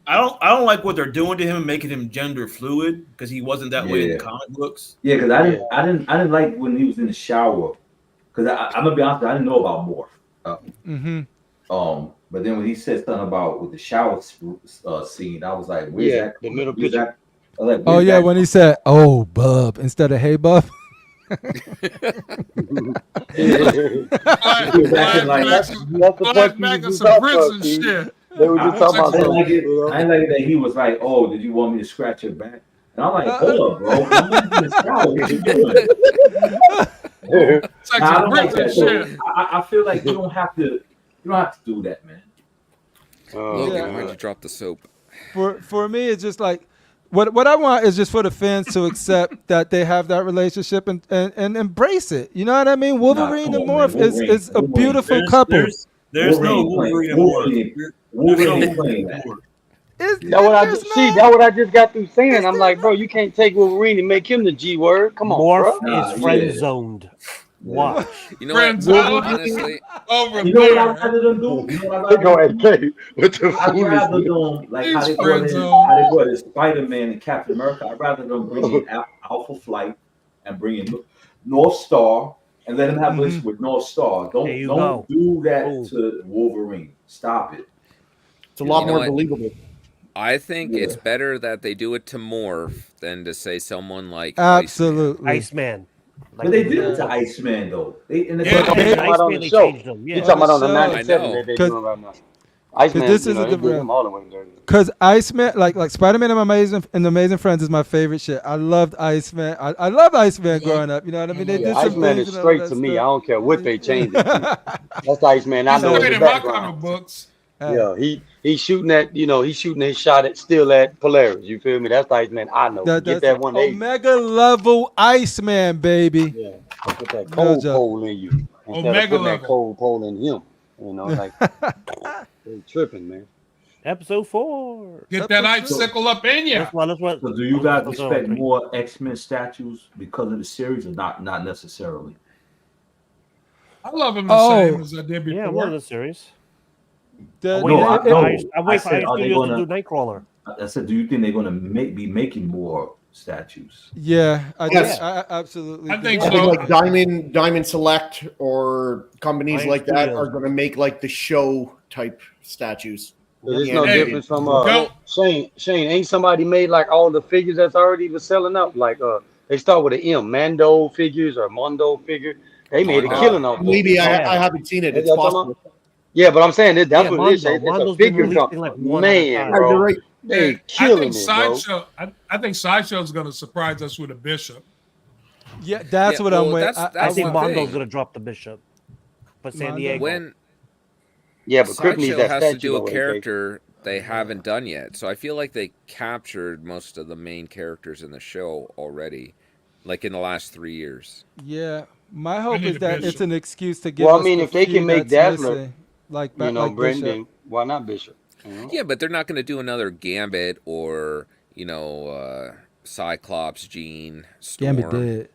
I don't like what they're doing to him, making him gender fluid because he wasn't that way in the comic books. Yeah, because I didn't like when he was in the shower. Because I'm gonna be honest, I didn't know about Morph. But then when he said something about with the shower scene, I was like, where's that? The middle where's picture. That? Like, Oh yeah, when he said, "Oh, bub," instead of "Hey, bub." Back some Brits and shit. They were just talking about I didn't like that he was like, "Oh, did you want me to scratch your back?" And I'm like, "Hold up, bro. I'm in the shower. What you doing?" It's like some Brits and shit. I feel like you don't have to do that, man. Logan, why'd you drop the soap? For me, it's just like what I want is just for the fans to accept that they have that relationship and embrace it. You know what I mean? Wolverine and Morph is a beautiful couple. There's no Wolverine and Morph. Wolverine. That's what I just got through saying. I'm like, bro, you can't take Wolverine and make him the G word. Come on, Morph bro. is friend zoned. Watch. You know what? Honestly, over You know there. what I'd rather them do? You know what They go ahead, Kate. With the I'd rather foolishness. them like how they go in Spider-Man and Captain America. I'd rather them bring in Alpha Flight and bring in North Star and let him have a list with North Star. Don't do that to Wolverine. Stop it. It's a lot more believable. I think it's better that they do it to Morph than to say someone like Absolutely Iceman. But they did it to Iceman though. You're talking about on the show. You're talking about on the 97 that they're doing right now. Iceman, this you is know, a they do different. him all the way dirty. Because Iceman, like Spider-Man and Amazing Friends is my favorite shit. I loved Iceman. I loved Iceman growing up. You know what I mean? They did some Iceman things is and all straight that to me. stuff. I don't care what they change it to. That's Iceman. I know He's in in the my background. comic books. Yeah, he's shooting at, he's shooting his shot at still at Polaris. You feel me? That's the Iceman I know. Get that 180. Omega level Iceman, baby. Yeah, put that cold pole in you instead of putting that cold pole in him. You know, like they tripping, man. Episode 4. Get that icicle up in you. So do you guys expect more X-Men statues because of the series or not necessarily? I love him the same as I did before. Yeah, one of the series. I wait for Ice Studios to do Nightcrawler. I said, do you think they're going to be making more statues? Yeah, Yes. I absolutely. I think I so. think like Diamond Select or companies Iron like that Studios. are going to make like the show type statues. There's no Hey, difference from don't- Shane. Ain't somebody made like all the figures that's already was selling up? Like they start with an M, Mando figures or Mondo figure. They made a Mondo. killing off of it. Maybe Yeah. I haven't seen it. That's It's what I'm talking possible. Yeah, but I'm saying that's Yeah, what it is. Mondo. It's a Mondo's been figure releasing company. like one at a Man, time. You're bro. right. They I killing think it, bro. Sideshow. I think Sideshow's going to surprise us with a Bishop. Yeah, that's Yeah, what well, I'm with. that's I think one Mondo's thing. gonna drop the Bishop for San Mondo? Diego. When Yeah, but Crip needs Sideshow that has to statue do a though, AK. character they haven't done yet, so I feel like they captured most of the main characters in the show already, like in the last 3 years. Yeah, my hope need is a that Bishop. it's an excuse to give Well, I us mean, the if they can feud make that's Dazzler, missing, like you know, like Bishop. Brendan, why not Bishop? You know? Yeah, but they're not going to do another Gambit or Cyclops, Jean, Storm. Gambit did.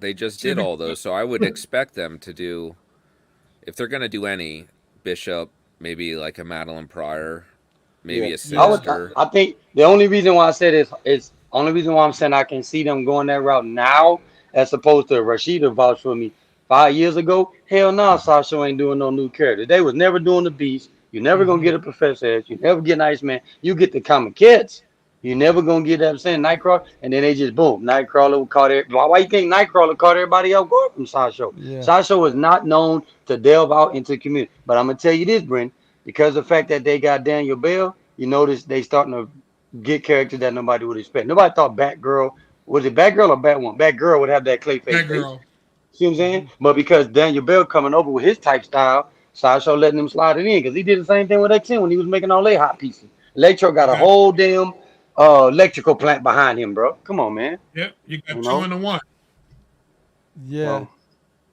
They just did all those, so I would expect them to do, if they're going to do any, Bishop, maybe like a Madeline Pryor, maybe a Sinister. I think the only reason why I said is only reason why I'm saying I can see them going that route now, as opposed to Rashida vouched for me 5 years ago. Hell no, Sasha ain't doing no new character. They was never doing the Beast. You're never gonna get a Professor X. You never get an Iceman. You get the comic kids. You never gonna get that. I'm saying Nightcrawler, and then they just boom, Nightcrawler caught it. Why you think Nightcrawler caught everybody else going from Sasha? Yeah. Sasha was not known to delve out into the community. But I'm gonna tell you this, Brent, because of the fact that they got Daniel Bell, you notice they starting to get characters that nobody would expect. Nobody thought Batgirl, was it Batgirl or Batwoman? Batgirl would have that Clayface face. Batgirl. See what I'm saying? But because Daniel Bell coming over with his type style, Sideshow letting him slide it in because he did the same thing with X10 when he was making all their hot pieces. Electro got a whole damn electrical plant behind him, bro. Come on, man. Yep, you got You two know? in the one. Yeah. Well,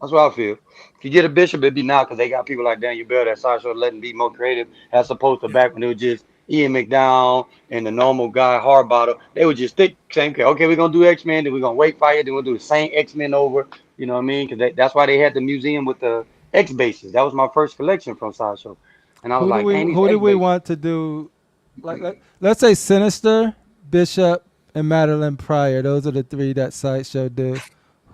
that's what I feel. If you get a Bishop, it'd be now because they got people like Daniel Bell that Sideshow letting be more creative as opposed to back when it was just Ian McDowell and the normal guy Harbottle. They would just stick same character. Okay, we're gonna do X-Men, then we're gonna wait fire, then we'll do the same X-Men over. You know what I mean? Because that's why they had the museum with the X bases. That was my first collection from Sideshow. And I was like, man, who do we want to do? Like let's say Sinister, Bishop, and Madeline Pryor. Those are the three that Sideshow did.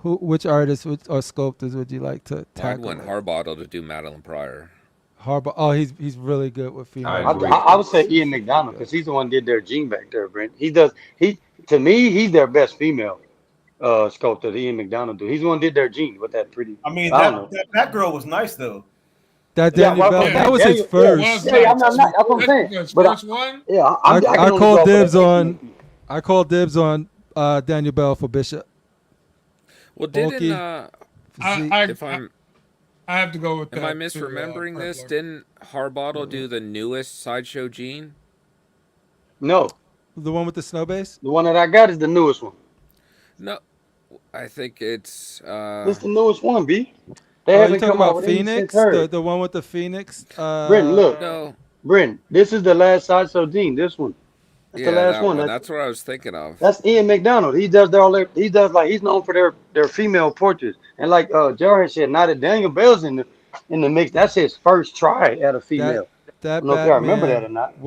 Which artists or sculptors would you like to I'd tackle? want Harbottle to do Madeline Pryor. Oh, he's really good with female. I would say Ian McDonald because he's the one that did their gene back there, Brent. To me, he's their best female sculptor, Ian McDonald do. He's the one that did their gene with that pretty. I mean, don't know. that girl was nice though. That Daniel Bell, that was his first. Yeah, I'm not. That's what I'm saying. But First one. Yeah, I can only called go off of dibs that. on. I called dibs on Daniel Bell for Bishop. Well, Bulky, if I'm I have to go with that. Am I misremembering this? Didn't Harbottle do the newest Sideshow Gene? No. The one with the snow base? The one that I got is the newest one. No, I think it's. It's the newest one, B. They you haven't talking come out about with any Phoenix? since her. The one with the Phoenix? Brent, look. No. Brent, this is the last Sideshow Gene. This one. That's Yeah, the last that one. That's what I was thinking of. That's Ian McDonald. He does he's known for their female portraits. And like Jarrett said, now that Daniel Bell's in the mix, that's his first try at a female. That I don't know if y'all remember that or Batman not.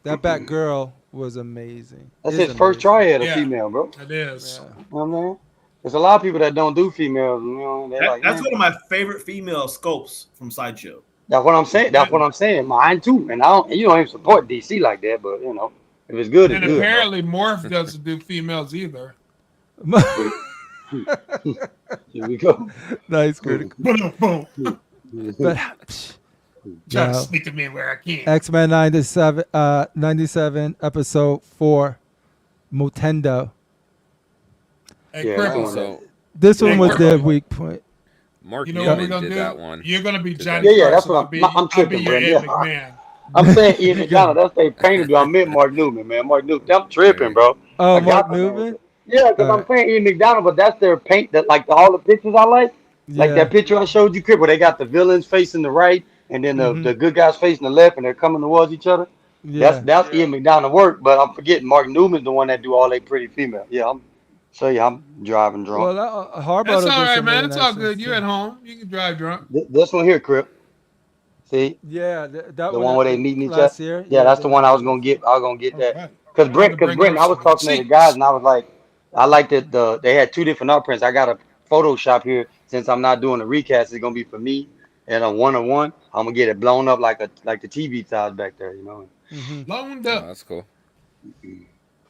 that Batgirl was amazing. That's Is his first try at a Yeah. female, bro. It is. You know what I mean? There's a lot of people that don't do females. You know, That's one of my favorite female sculpts from Sideshow. That's what I'm saying. That's what I'm saying. Mine too. And you don't even support DC like that, but you know, if it's good, And it's good. apparently Morph doesn't do females either. Here we go. Nice critical. Boom. But Trying to no. sneak them in where I can. X-Men 97 episode 4 Mutendo. Hey, Yeah, Cripple, Also, This one Hey, was Mark- their weak point. Mark you know what we're Newman gonna did do? that one. You're gonna be Johnny. Yeah, that's Carson. what I'm tripping, I'll be your Brent. Ed McMahon. I'm saying Ian McDonald. That's they painted you. I meant Mark Newman, man. Mark Newman. I'm tripping, bro. Oh, I got Mark the Newman? man. Yeah, because All I'm saying Ian McDonald, but that's their paint. That like all the pictures I like. Like Yeah. that picture I showed you, Crip, where they got the villains facing the right and then the good guys facing the left, and they're coming towards each other. Yeah. That's Ian McDonald work, but I'm forgetting Mark Newman's the one that do all they pretty female. Yeah, I'm driving drunk. Well, Harbottle That's did all right, some man. really It's nice all good. things, You're too. at home. You can drive drunk. This one here, Crip. See Yeah, that the one where they meeting each last other. year. Yeah, that's the one I was gonna get. I was gonna get that. All right. Because I'm gonna bring Brent, up I was some talking to the receipts. guys, and I was like, I like that they had two different art prints. I got a Photoshop here since I'm not doing the recast. It's gonna be for me and a 1-on-1. I'm gonna get it blown up like the TV size back there, you know. Loaned Oh, up. that's cool.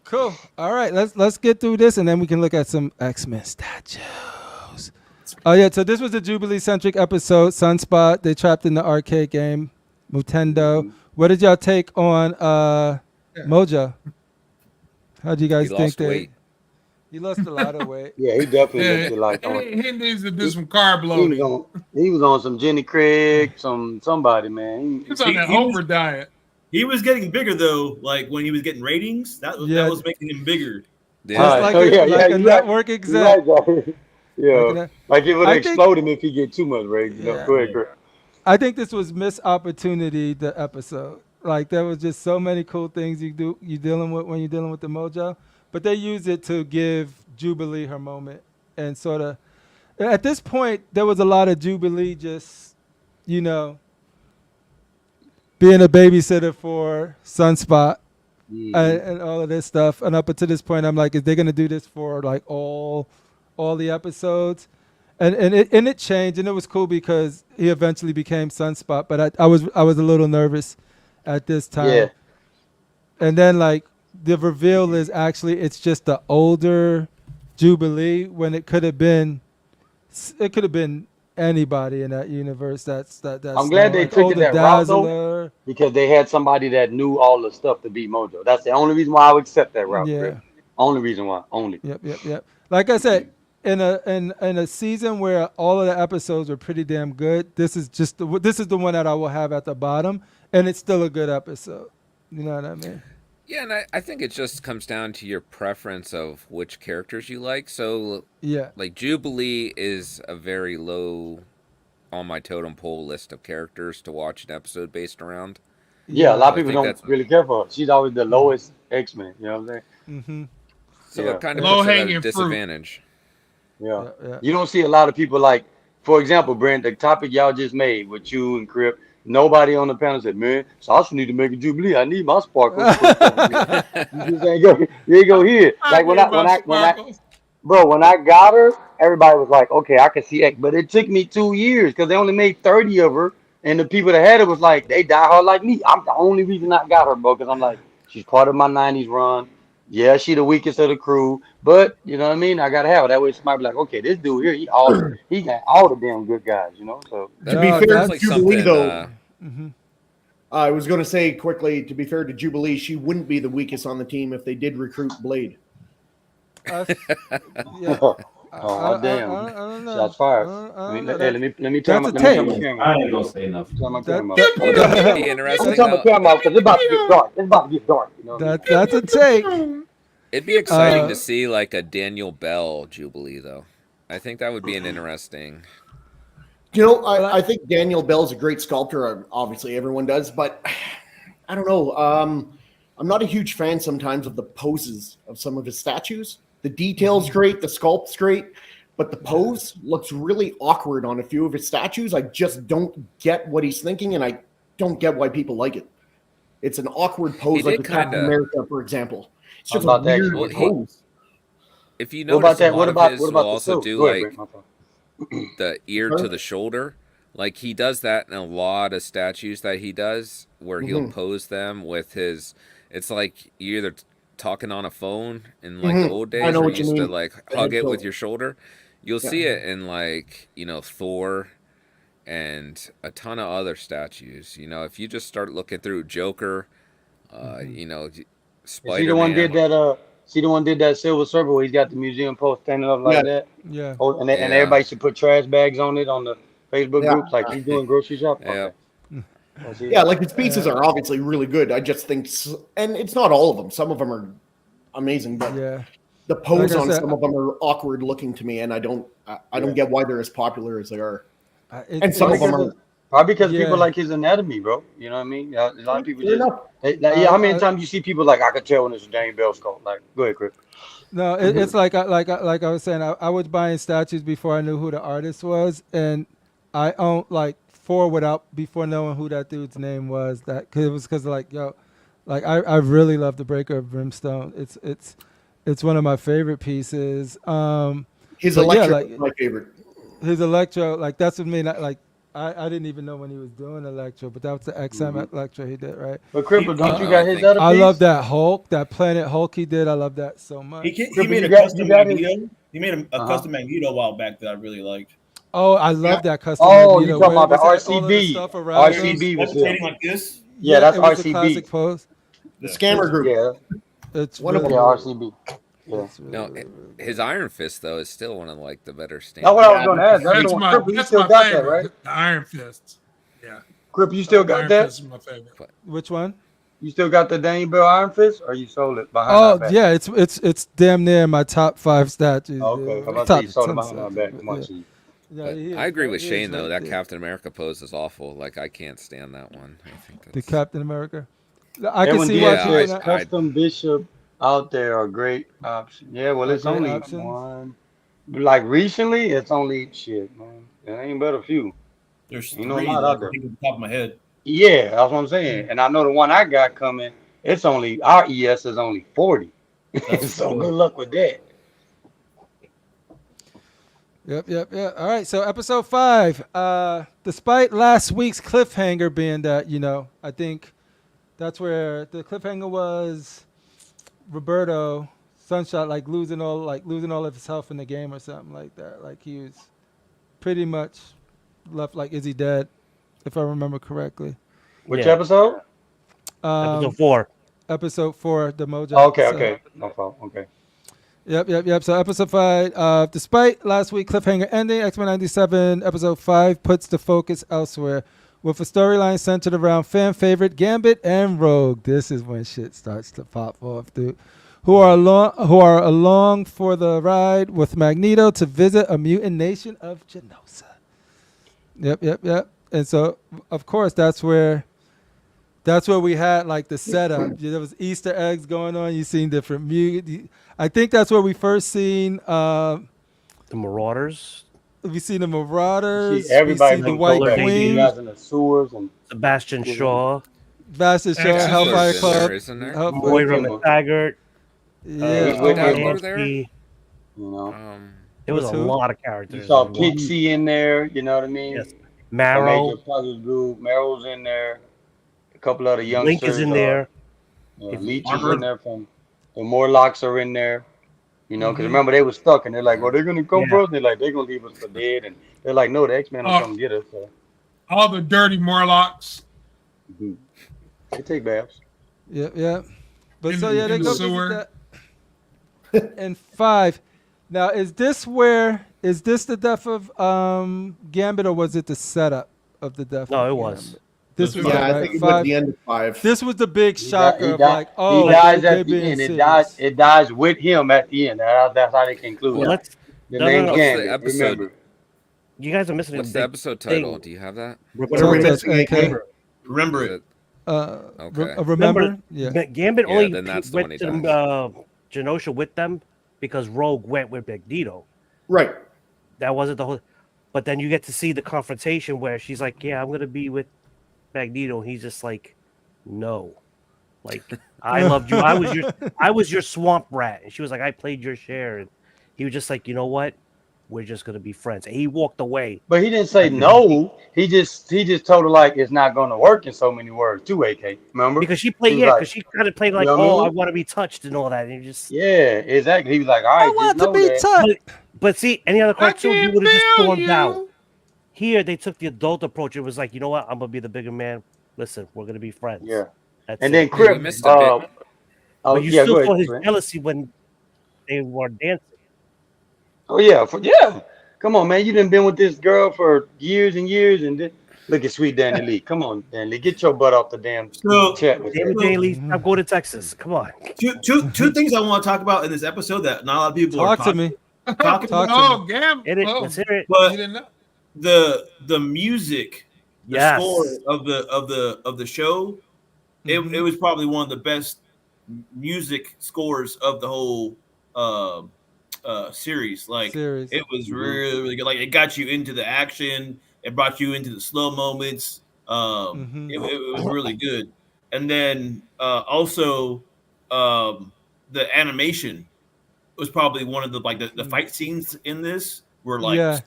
Cool. All right, let's get through this, and then we can look at some X-Men statues. Oh yeah, so this was a Jubilee-centric episode. Sunspot, they trapped in the arcade game. Mutendo. What did y'all take on Mojo? How do you guys He think lost that? weight. He lost a lot of weight. Yeah, he definitely looked like He needs to do some carb he loading. was on some Jenny Craig, somebody, man. He was on that Oprah diet. He was getting bigger though, like when he was getting ratings. That was making him bigger. Just like a network exec. Yeah, like it would explode him if he get too much ratings. You know? Go ahead, Chris. I think this was missed opportunity, the episode. Like there was just so many cool things you dealing with when you're dealing with the Mojo, but they use it to give Jubilee her moment and sort of. At this point, there was a lot of Jubilee just, being a babysitter for Sunspot and all of this stuff. And up until this point, I'm like, is they gonna do this for like all the episodes? And it changed, and it was cool because he eventually became Sunspot. But I was a little nervous at this time. Yeah. And then like the reveal is actually it's just the older Jubilee when it could have been anybody in that universe. That's I'm glad they took it that route though, because they had somebody that knew all the stuff to beat Mojo. That's the only reason why I would accept that route. Yeah. Chris. Only reason why. Only. Yep. Like I said, in a season where all of the episodes were pretty damn good, this is the one that I will have at the bottom, and it's still a good episode. You know what I mean? Yeah, and I think it just comes down to your preference of which characters you like. So, like Jubilee is a very low on my totem pole list of characters to watch an episode based around. Yeah, a lot of people don't really care for her. She's always the lowest X-Men. You know what I'm saying? Mm-hmm. So it kind of puts her at a disadvantage. Yeah. You don't see a lot of people like, for example, Brent, the topic y'all just made with you and Crip. Nobody on the panel said, "Man, so I also need to make a Jubilee. I need my sparkle." You just ain't go here. Like when I got her, everybody was like, "Okay, I can see X," but it took me 2 years because they only made 30 of her, and the people that had it was like, they die hard like me. I'm the only reason I got her, bro, because I'm like, she's part of my '90s run. Yeah, she the weakest of the crew, but you know what I mean. I gotta have it. That way, somebody be like, "Okay, this dude here, he got all the damn good guys," you know. So to be fair to Jubilee, though, I was going to say quickly. To be fair to Jubilee, she wouldn't be the weakest on the team if they did recruit Blade. Oh damn! I don't know. Shots fired. Let me turn my camera. I ain't gonna say nothing. Turn my camera. That'd be interesting. Turn my camera because it's about to get dark. It's about to get dark. You know that's a take. It'd be exciting to see like a Daniel Bell Jubilee, though. I think that would be an interesting. You know, I think Daniel Bell's a great sculptor. Obviously, everyone does, but I don't know. I'm not a huge fan sometimes of the poses of some of his statues. The detail's great, the sculpt's great, but the pose looks really awkward on a few of his statues. I just don't get what he's thinking, and I don't get why people like it. It's an awkward pose, like the Captain America, for example. It's just a weird pose. If you notice, a lot of his will also do like the ear to the shoulder. Like he does that in a lot of statues that he does, where he'll pose them with his. It's like you're either talking on a phone in like the old days, where you used to like hug it with your shoulder. You'll see it in like Thor and a ton of other statues. If you just start looking through Joker, Spider-Man. See the one did that Silver Surfer where he's got the museum post standing up like that. Yeah. Oh, and everybody should put trash bags on it on the Facebook groups, like he's doing grocery shopping. Yeah, like his pieces are obviously really good. I just think, and it's not all of them. Some of them are amazing, but the pose on some of them are awkward looking to me, and I don't get why they're as popular as they are. And some of them are. Probably because people like his anatomy, bro. You know what I mean? A lot of people just. How many times you see people like, I could tell when it's a Daniel Bell sculpt? Like, go ahead, Chris. No, it's like I was saying. I was buying statues before I knew who the artist was, and I owned like 4 before knowing who that dude's name was. Because I really love the Breaker of Brimstone. It's one of my favorite pieces. His Electro is my favorite. His Electro, like that's what made I didn't even know when he was doing Electro, but that was the XM Electro he did, right? But Cripple, don't you got his other piece? I love that Hulk, that Planet Hulk he did. I love that so much. He made a custom Magneto. He made a custom Magneto a while back that I really liked. Oh, I love that custom. Oh, Magneto, you talking where about the it was all of the RCB? stuff around him. RCB was him. levitating like this. Yeah, that's it was a RCB. classic pose. The scammer group. Yeah, It's One of really, yeah, RCB. Yeah. it's really, No, really, really his Iron Fist though is still one of like the better stands. That's what I was gonna ask. That's That's the one. my, Crip, you that's still my got that, favorite. right? The Iron Fist. Yeah. Crip, you still got Iron that? Fist is my favorite. Which one? You still got the Daniel Bell Iron Fist, or you sold it behind Oh our back? yeah, it's damn near my top 5 statues. Okay, how about top you sold it 10 behind our back? statues, Come on, yeah. Chief. Yeah, But he is I agree right- with he is Shane though. right That there. Captain America pose is awful. Like I can't stand that one. I think The that's Captain America. I can Everyone see did why Yeah, people says not. custom bishop out there are great option. Yeah, well, Are it's great only options. one. Like recently, it's only shit, man. It ain't but a few. There's You know, three a lot that I out can there. think of the top of my head. Yeah, that's what I'm saying. And I know the one I got coming. It's only our ES is only 40. So cool. good luck with that. Yep. All right, so episode 5. Despite last week's cliffhanger being that, I think that's where the cliffhanger was Roberto Sunshot losing all of his health in the game or something like that. Like he was pretty much left like, is he dead? If I remember correctly. Which Yeah. episode? Episode 4. Episode 4, the Mojo. Okay. No problem. Okay. Yep. So episode 5, despite last week's cliffhanger ending, X-Men 97 episode 5 puts the focus elsewhere with a storyline centered around fan favorite Gambit and Rogue. This is when shit starts to pop off, dude. Who are along for the ride with Magneto to visit a mutant nation of Genosa. Yep. And so, of course, that's where we had like the setup. There was Easter eggs going on. You seen different mutant. I think that's where we first seen The Marauders. we seen the Marauders. See, everybody we see the been White called back. You Queen, guys in the sewers and Sebastian Shaw. Vastus Shaw, Exorcist. Hellfire Isn't Club. there, isn't there? Hellfire- Moira Him. McTaggart. Yeah. he's with Dabbler him. there? Nancy. You know, It was What's a who? lot of characters. you saw Pixie in there. You know what I mean? Yes. The Marrow. Major Puzzles group. Merrill's in there. A couple other youngsters. Link is in there. Leech is Armor. in there. From the Morlocks are in there. You know, Mm-hmm. because remember they were stuck and they're like, "Well, they're gonna come Yeah. for us." They're like, "They're gonna leave us for dead," and they're like, "No, the X-Men will Oh. come get us." So All the dirty Morlocks. they take baths. Yep. But In so the- yeah, they in the go sewer. visit that. And 5. Now, is this the death of Gambit, or was it the setup of the death? No, of it was. Gambit? This was Yeah, it, I right? think it was 5. the end of 5. This was the big He shocker di- of like, oh, he dies they're at the being end. It serious. dies with him at the end. That's how they conclude Well, it. let's. The no, name's no. What's the Gambit. episode? Remember. You guys are missing What's a the big episode thing. title? Do you have that? What are we Talk to us, missing? AK. Remember. Remember Is it. it- Remember? Okay. Yeah. Gambit Yeah, only then that's the one went he to Genosha with them because Rogue went with Magneto. Right. That wasn't the whole. But then you get to see the confrontation where she's like, "Yeah, I'm gonna be with Magneto." And he's just like, "No, like I loved you. I was your swamp rat." And she was like, "I played your share." And he was just like, "You know what? We're just gonna be friends." And he walked away. But he didn't say no. He just told her like it's not going to work in so many words too. AK, remember? Because she played, He was yeah, like, because she kind of played like, you know what I "Oh, I mean? want to be touched" and all that. And you just, Yeah, exactly. He was like, all right, I want just to know be that. touched. but see, any other I cartoon, you can't would have just feel stormed out. you. Here, they took the adult approach. It was like, you know what? I'm gonna be the bigger man. Listen, we're gonna be friends. Yeah. That's And it. then Crip. We missed a bit. Oh But you yeah, still go saw ahead. his Brent. jealousy when they were dancing. Oh yeah, yeah. Come on, man. You done been with this girl for years and years, and look at sweet Danny Lee. Come on, Danny Lee, get your butt off the damn So- chat. with Damn her. it, Daily, stop going to Texas. Come on. Two things I want to talk about in this episode that not a lot of people are Talk to me. talking Talk to Oh, Gam. Hit it. Oh, Let's hear it. But you didn't know. the music, the Yes. score of the show, it was probably one of the best music scores of the whole series. Like Series. it was really, really good. Like it got you into the action, it brought you into the slow moments. It was really good. And then also the animation was probably one of the fight scenes in this were like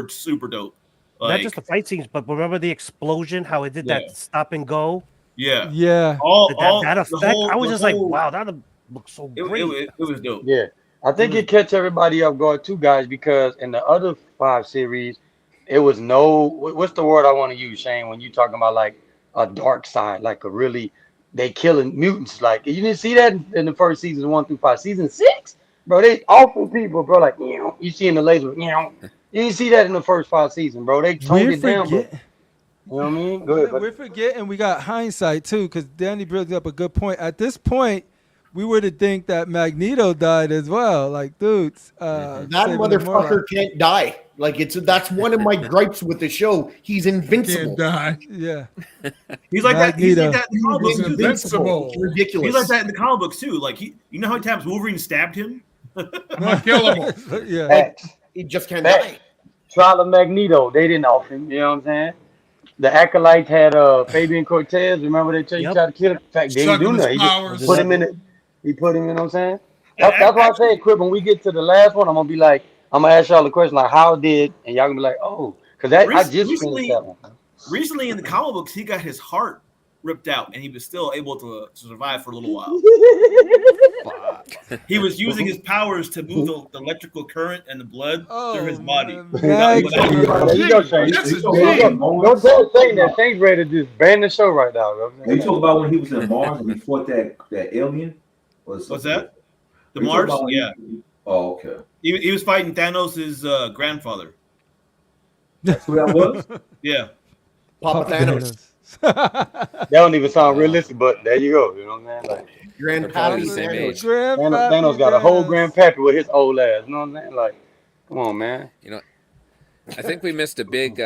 super dope. Not Like, just the fight scenes, but remember the explosion, how it did that stop and go? yeah, Yeah. That the effect, whole- I was the just like, whole- wow, that looks so it great. was dope. Yeah, I think it catch everybody off guard too, guys, because in the other 5 series, it was no. What's the word I want to use, Shane? When you talking about like a dark side, like a really they killing mutants. Like you didn't see that in the first season 1 through 5. Season 6, bro, they awful people, bro. Like you see in the laser, you didn't see that in the first 5 seasons, bro. They toned it down, bro. You know what I mean? Go ahead, We're forgetting we got hindsight too, because Danny brings up a good point. At this point, we were to think that Magneto died as well. Like, dudes, that motherfucker can't die. Like that's one of my gripes with the show. He's invincible. Can't die. Yeah, he's like that. He's like that in the comic books He's too. invincible. It's ridiculous. He's like that in the comic books too. Like you know how many times Wolverine stabbed him? Unkillable. yeah. Facts. He just can't Facts. die. Trial of Magneto, they didn't off him. You know what I'm saying? The Acolytes had Fabian Cortez. Remember they tried to kill him? In fact, they didn't do nothing. He put him in it. He put him in. You know what I'm saying? That's why I say, Quip, when we get to the last one, I'm gonna be like, I'm gonna ask y'all the question like, how did, and y'all gonna be like, oh, because I just finished that one. Recently in the comic books, he got his heart ripped out, and he was still able to survive for a little while. He was using his powers to move the electrical current and the blood through his body. There you go, Shane. Don't tell Shane that Shane's ready to just ban the show right now. You talk about when he was in Mars and he fought that alien? What's that? The Mars? Yeah. Oh, okay. He was fighting Thanos' grandfather. That's who that was? Yeah. Papa Thanos. That don't even sound realistic, but there you go. You know what I'm saying? Like Probably the same age. Thanos got a whole grandpappy with his old ass. You know what I'm saying? Like, come on, man. You know, I think we missed a big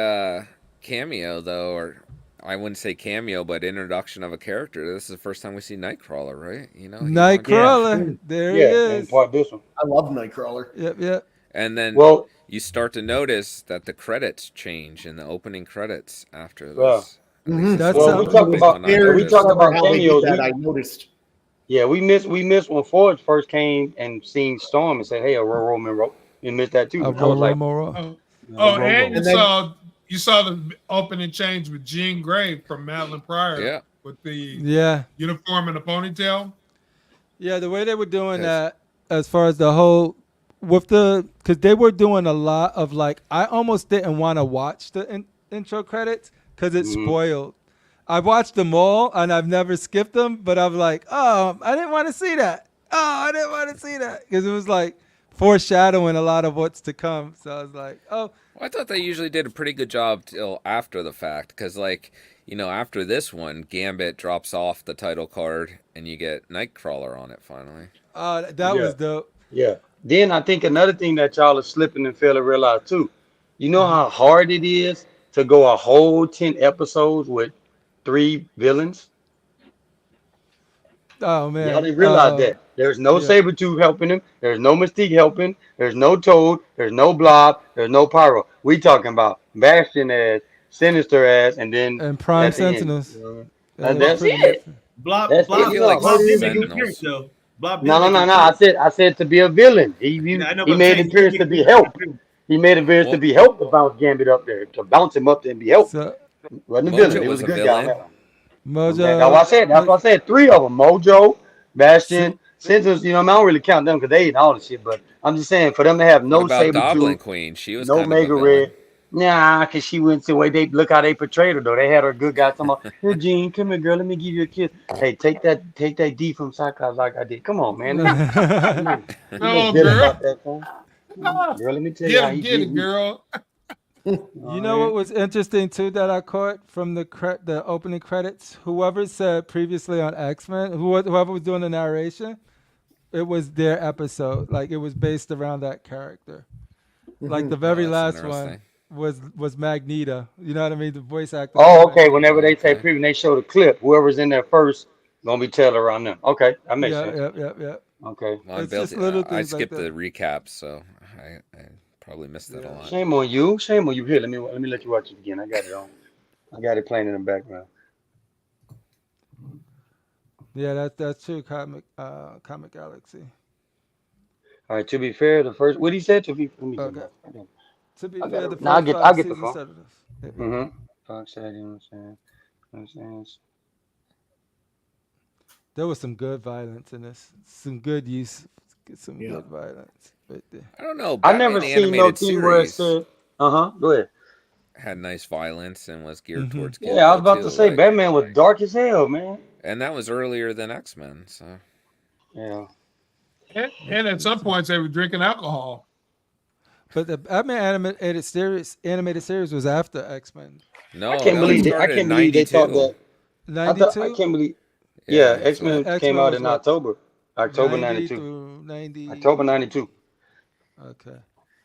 cameo though, or I wouldn't say cameo, but introduction of a character. This is the first time we see Nightcrawler, right? You know, Nightcrawler. There he is. Part this one. I love Nightcrawler. Yep. And then you start to notice that the credits change in the opening credits after this. That's we talk about cameos that I noticed. Yeah, we missed when Forge first came and seen Storm and said, "Hey, Aurora Monroe." You missed that too. Aurora. And you saw the opening change with Jean Grey from Madeline Pryor. With the uniform and the ponytail. Yeah, the way they were doing that, as far as the whole because they were doing a lot of like, I almost didn't want to watch the intro credits because it spoiled. I watched them all and I've never skipped them, but I'm like, oh, I didn't want to see that. Because it was like foreshadowing a lot of what's to come. So I was like, oh. Well, I thought they usually did a pretty good job till after the fact, because like, you know, after this one, Gambit drops off the title card and you get Nightcrawler on it finally. That was dope. Yeah. Then I think another thing that y'all are slipping and fail to realize too, you know how hard it is to go a whole 10 episodes with 3 villains? Oh man. Y'all didn't realize that. There's no Sabretooth helping him. There's no Mystique helping. There's no Toad. There's no Blob. There's no Pyro. We talking about Bastion ass, Sinister ass, and then Prime Sentinels. That's it. Blob That's Blob it. didn't make an appearance though. No. I said to be a villain. He made an appearance to be helped. He made an appearance to be helped to bounce Gambit up there, to bounce him up there and be helped. Wasn't a villain. It was a good guy. Mojo. That's why I said 3 of them. Mojo, Bastion, Sentinels. You know, I don't really count them because they ain't all the shit. But I'm just saying for them to have no Sabretooth, Queen. She was no kind Mega of a Red. Nah, because she went to the way they look how they portrayed her though. They had her good guy talking about, "Hey Jean, come here, girl. Let me give you a kiss. Hey, take that D from Cyclops like I did. Come on, man. No, girl. Girl, let me tell you how he Get it, girl. You know what was interesting too that I caught from the opening credits? Whoever said previously on X-Men, whoever was doing the narration, it was their episode. Like it was based around that character. Like the very last one was Magneto. You know what I mean? The voice actor. Oh, okay. Whenever they say preview, they show the clip. Whoever's in there first gonna be tailored around them. Okay, that makes sense. Yep. Okay. Well, I skipped the recaps, so I probably missed that a lot. Shame on you. Here, let me let you watch it again. I got it on. I got it playing in the background. Yeah, that's true. Comic Galaxy. All right. To be fair, the first what he said to be. Let me okay. To be fair, the first I'll get the seasons phone. Fox said, you know what I'm saying? There was some good violence in this. Some good use. Some good violence right there. I don't know. I never seen no thing where it said. Go ahead. had nice violence and was geared towards kids. Yeah, I was about to say like, Batman was dark as hell, man. And that was earlier than X-Men, so yeah. And at some points they were drinking alcohol. But the Batman animated series was after X-Men. No, I can't believe they thought that. 92? I can't believe. Yeah, X-Men came out in what? October 92. October 92. Okay.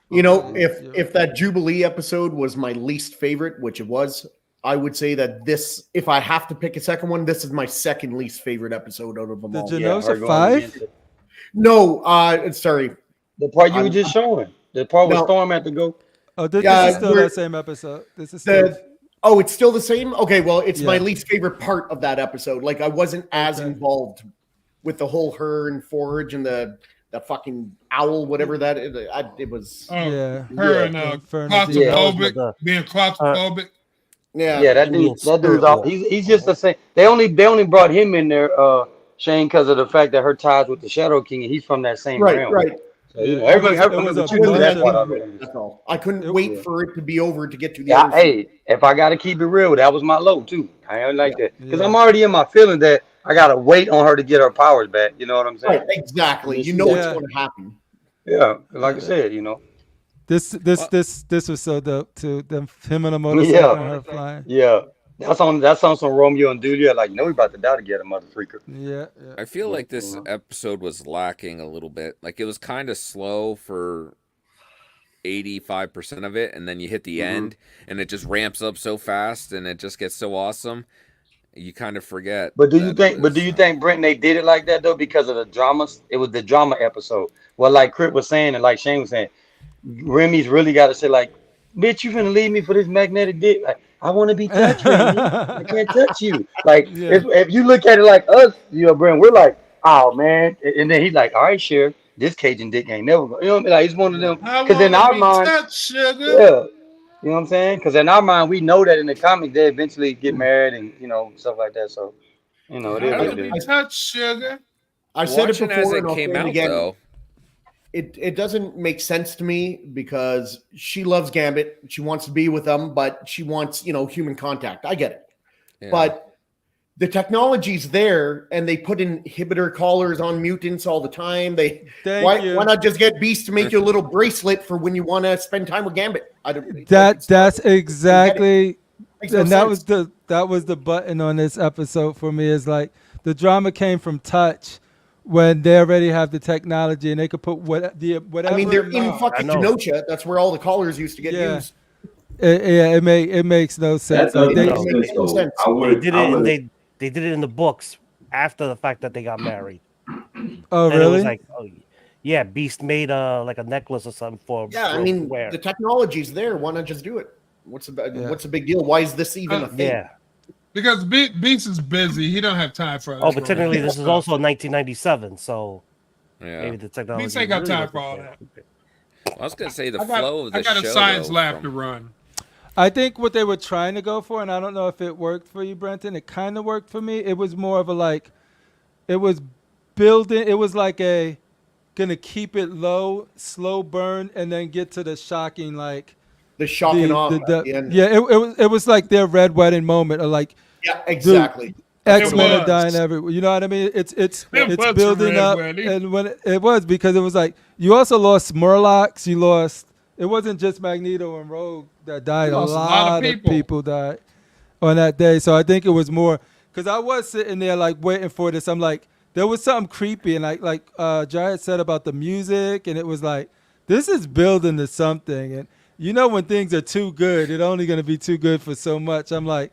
You know, if that Jubilee episode was my least favorite, which it was, I would say that this, if I have to pick a second one, this is my second least favorite episode out of them all. The Genosa 5? No, sorry. The part you were just showing. The part with Storm at the go. Oh, this is still that same episode. This is still... Oh, it's still the same? Okay, well, it's my least favorite part of that episode. Like, I wasn't as involved with the whole her and Forge and the fucking owl, whatever that is. It was... her and claustrophobic, being claustrophobic. Yeah, that dude's off. He's just the same. They only brought him in there, Shane, because of the fact that her ties with the Shadow King, and he's from that same realm. Right. So, you know, that's all. I couldn't wait for it to be over to get to the other Hey, if I gotta keep it real, that was my low too. I ain't like that. Because I'm already in my feeling that I gotta wait on her to get her powers back. You know what I'm saying? Right, exactly. You know what's going to happen. Yeah, like I said, you know. This was so dope too. Him on a motorcycle and her flying. Yeah. That's on some Romeo and Juliet. Like, no, we about to die to get a mother freaker. Yeah. I feel like this episode was lacking a little bit. Like, it was kind of slow for 85% of it, and then you hit the end, and it just ramps up so fast, and it just gets so awesome. You kind of forget. But do you think, Brenton, they did it like that though because of the dramas? It was the drama episode. Well, like Crit was saying, and like Shane was saying, Remy's really got to say, like, bitch, you finna leave me for this magnetic dick? Like, I want to be touched, Remy. I can't touch you. Like, if you look at it like us, you know, Brenton, we're like, oh man, and then he's like, all right, Sheriff, this Cajun dick ain't never going. You know what I mean? Like, he's one of them. Because in our mind, you know what I'm saying? Because in our mind, we know that in the comics they eventually get married and stuff like that. So, you know, it is what it is. Touch sugar. I said it before, as it and I'll say came it out again. though. It doesn't make sense to me because she loves Gambit. She wants to be with them, but she wants, human contact. I get it. Yeah. But the technology's there, and they put inhibitor collars on mutants all the time. Why not just get Beast to make you a little bracelet for when you want to spend time with Gambit? That's exactly, and that was the button on this episode for me. Is like the drama came from touch. When they already have the technology and they could put whatever. I mean, they're in fucking Genosha. That's where all the collars used to get used. It makes no sense. They did it in the books after the fact that they got married. Oh, and really? It was like, Beast made like a necklace or something for. Yeah, I mean, the technology's there. Why not just do it? What's the big deal? Why is this even a thing? Yeah. Because Beast is busy. He don't have time for but technically this is also 1997, so maybe the technology. Beast ain't got time for all that. I was gonna say the flow of the show. I got a science lab to run. I think what they were trying to go for, and I don't know if it worked for you, Brenton. It kind of worked for me. It was more of it was building. It was like gonna keep it low, slow burn, and then get to the shocking the shocking off at the end. Yeah, it was like their red wedding moment, or exactly. X-Men are dying everywhere. You know what I mean? It's building up, and when it was because it was like you also lost Murlocs. You lost. It wasn't just Magneto and Rogue that died. A lot of people died on that day. So I think it was more because I was sitting there waiting for this. I'm like, there was something creepy, and like Giant said about the music, and it was like this is building to something. And when things are too good, it's only going to be too good for so much. I'm like,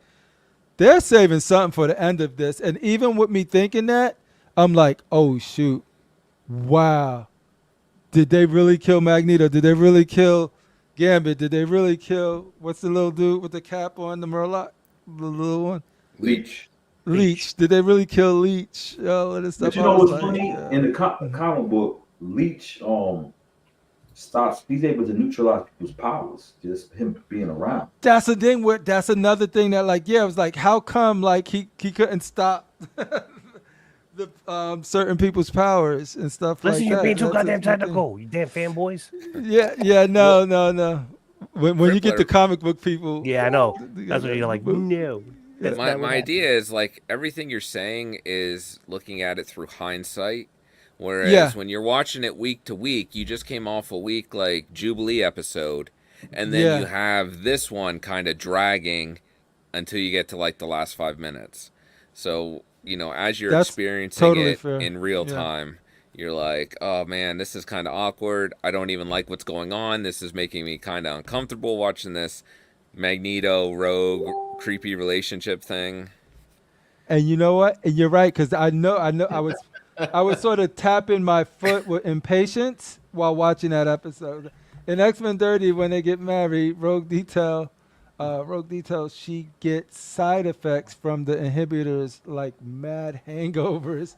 they're saving something for the end of this. And even with me thinking that, I'm like, oh, shoot. Wow. Did they really kill Magneto? Did they really kill Gambit? Did they really kill, what's the little dude with the cap on, the Murloc? The little one? Leech. Did they really kill Leech? All this stuff. But what's funny? In the comic book, Leech, he's able to neutralize people's powers, just him being around. That's the thing. That's another thing that, it was like, how come, he couldn't stop the certain people's powers and stuff like that. Listen, you're being too goddamn technical, you damn fanboys. Yeah, no. when you get the Crippler. comic book people. Yeah, I know. That's what you're like. No. That's My not what happened. idea is like everything you're saying is looking at it through hindsight. Whereas when you're watching it week to week, you just came off a week like Jubilee episode, and then you have this one kind of dragging until you get to like the last 5 minutes. So, you know, as you're That's experiencing totally it fair. in real time, you're like, oh man, this is kind of awkward. I don't even like what's going on. This is making me kind of uncomfortable watching this Magneto Rogue creepy relationship thing. And you know what? And you're right, because I know I was sort of tapping my foot with impatience while watching that episode. In X-Men 30, when they get married, Rogue Detail, she gets side effects from the inhibitors like mad hangovers.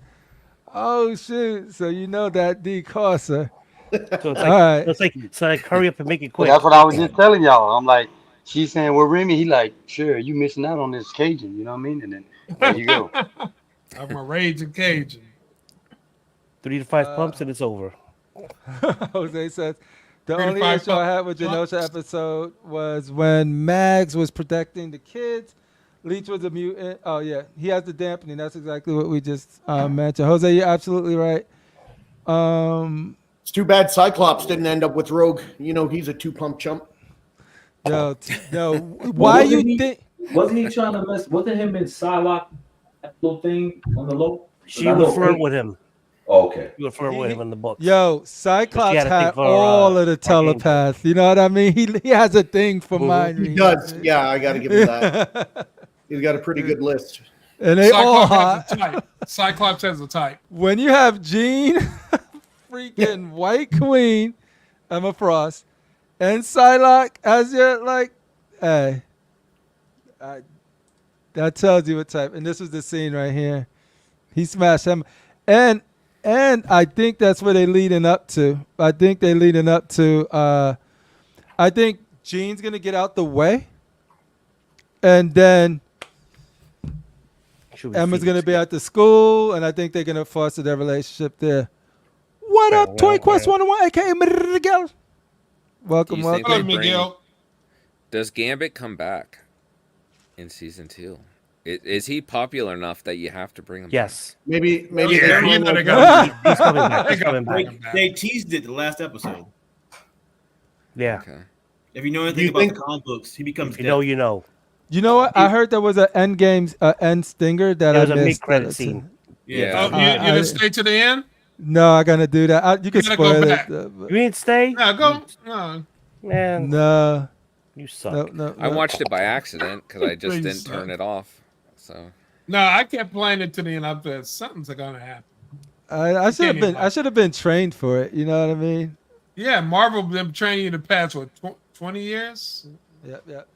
Oh shoot! So you know that D costs her. So it's like, All right. it's like hurry up and make it Well, quick. that's what I was just telling y'all. I'm like, she's saying, well, Remy, he like, sure, you missing out on this Cajun, you know what I mean? And then there you go. I'm a raging Cajun. 3 to 5 pumps and it's over. Jose says the 3 to only 5 issue I had with Genosha episode was when Mags was protecting the kids. Leech was a mutant. Oh yeah, he has the dampening. That's exactly what we just mentioned. Jose, you're absolutely right. It's too bad Cyclops didn't end up with Rogue. You know, he's a 2-pump chump. No. Why you think? Wasn't he trying to mess? Wasn't him and Psylocke that little thing on the low? She would flirt with him. Oh, okay. She would flirt with him in the books. Yo, Cyclops had a thing had for, all of the Archangel. telepath. You know what I mean? He has a thing for mind He reading. does. Yeah, I got to give him that. He's got a pretty good list. And they all Cyclops hot. has a type. Cyclops has a type. When you have Jean, freaking White Queen, Emma Frost, and Psylocke as your like, hey, that tells you what type. And this was the scene right here. He smashed him, and I think that's what they're leading up to. I think Jean's gonna get out the way, and then Emma's gonna be at the school, and I think they're gonna foster their relationship there. What up, Toy Quest 101, aka Miguel? Welcome, Do you think welcome. they bring- Miguel. Does Gambit come back in season 2? Is he popular enough that you have to bring him Yes. Maybe. Yeah, you know they He's got. coming back. He's coming back. They teased it the last episode. Yeah. Okay. If you know anything You about think- the comic books, he becomes You know, dead. you know. You know what? I heard there was an end games, end stinger that There was I a missed. mid-credit scene. Yeah. Oh, you didn't stay to the end? No, I'm gonna do that. You can gotta spoil go it. back. You didn't stay? No, go. No. Man, No, you suck. no. I watched it by accident because I just Please, didn't son. turn it off. So No, I kept playing it to the end. I said something's gonna happen. I should have Continue, been. Mike. I should have been trained for it. You know what I mean? Yeah, Marvel been training you the past 20 years. Yep.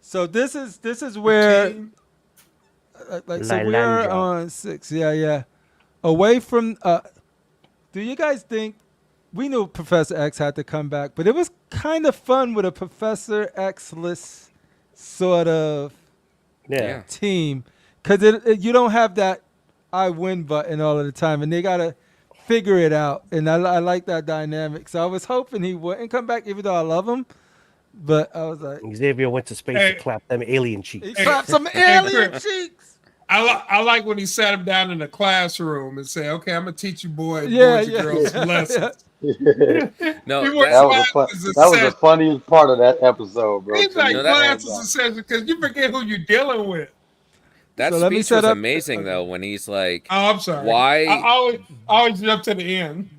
So this is where 15? like so we are Lilandra. on 6. Yeah. Away from do you guys think we knew Professor X had to come back, but it was kind of fun with a Professor X-less sort of Yeah. team because you don't have that I win button all of the time, and they gotta figure it out. And I like that dynamic. So I was hoping he wouldn't come back, even though I love him. But I was like, Xavier went to space Hey. to clap them alien cheeks. he slapped some alien cheeks. I like when he sat him down in the classroom and said, "Okay, I'm gonna teach you boys and girls some lessons." no, He wore that- glasses and That was the said- funniest part of that episode, bro. He's like No, that- glasses and says because you forget who you're dealing with. that So let me speech set was up- amazing though when he's like, Oh, I'm sorry. Why- I always jump to the end.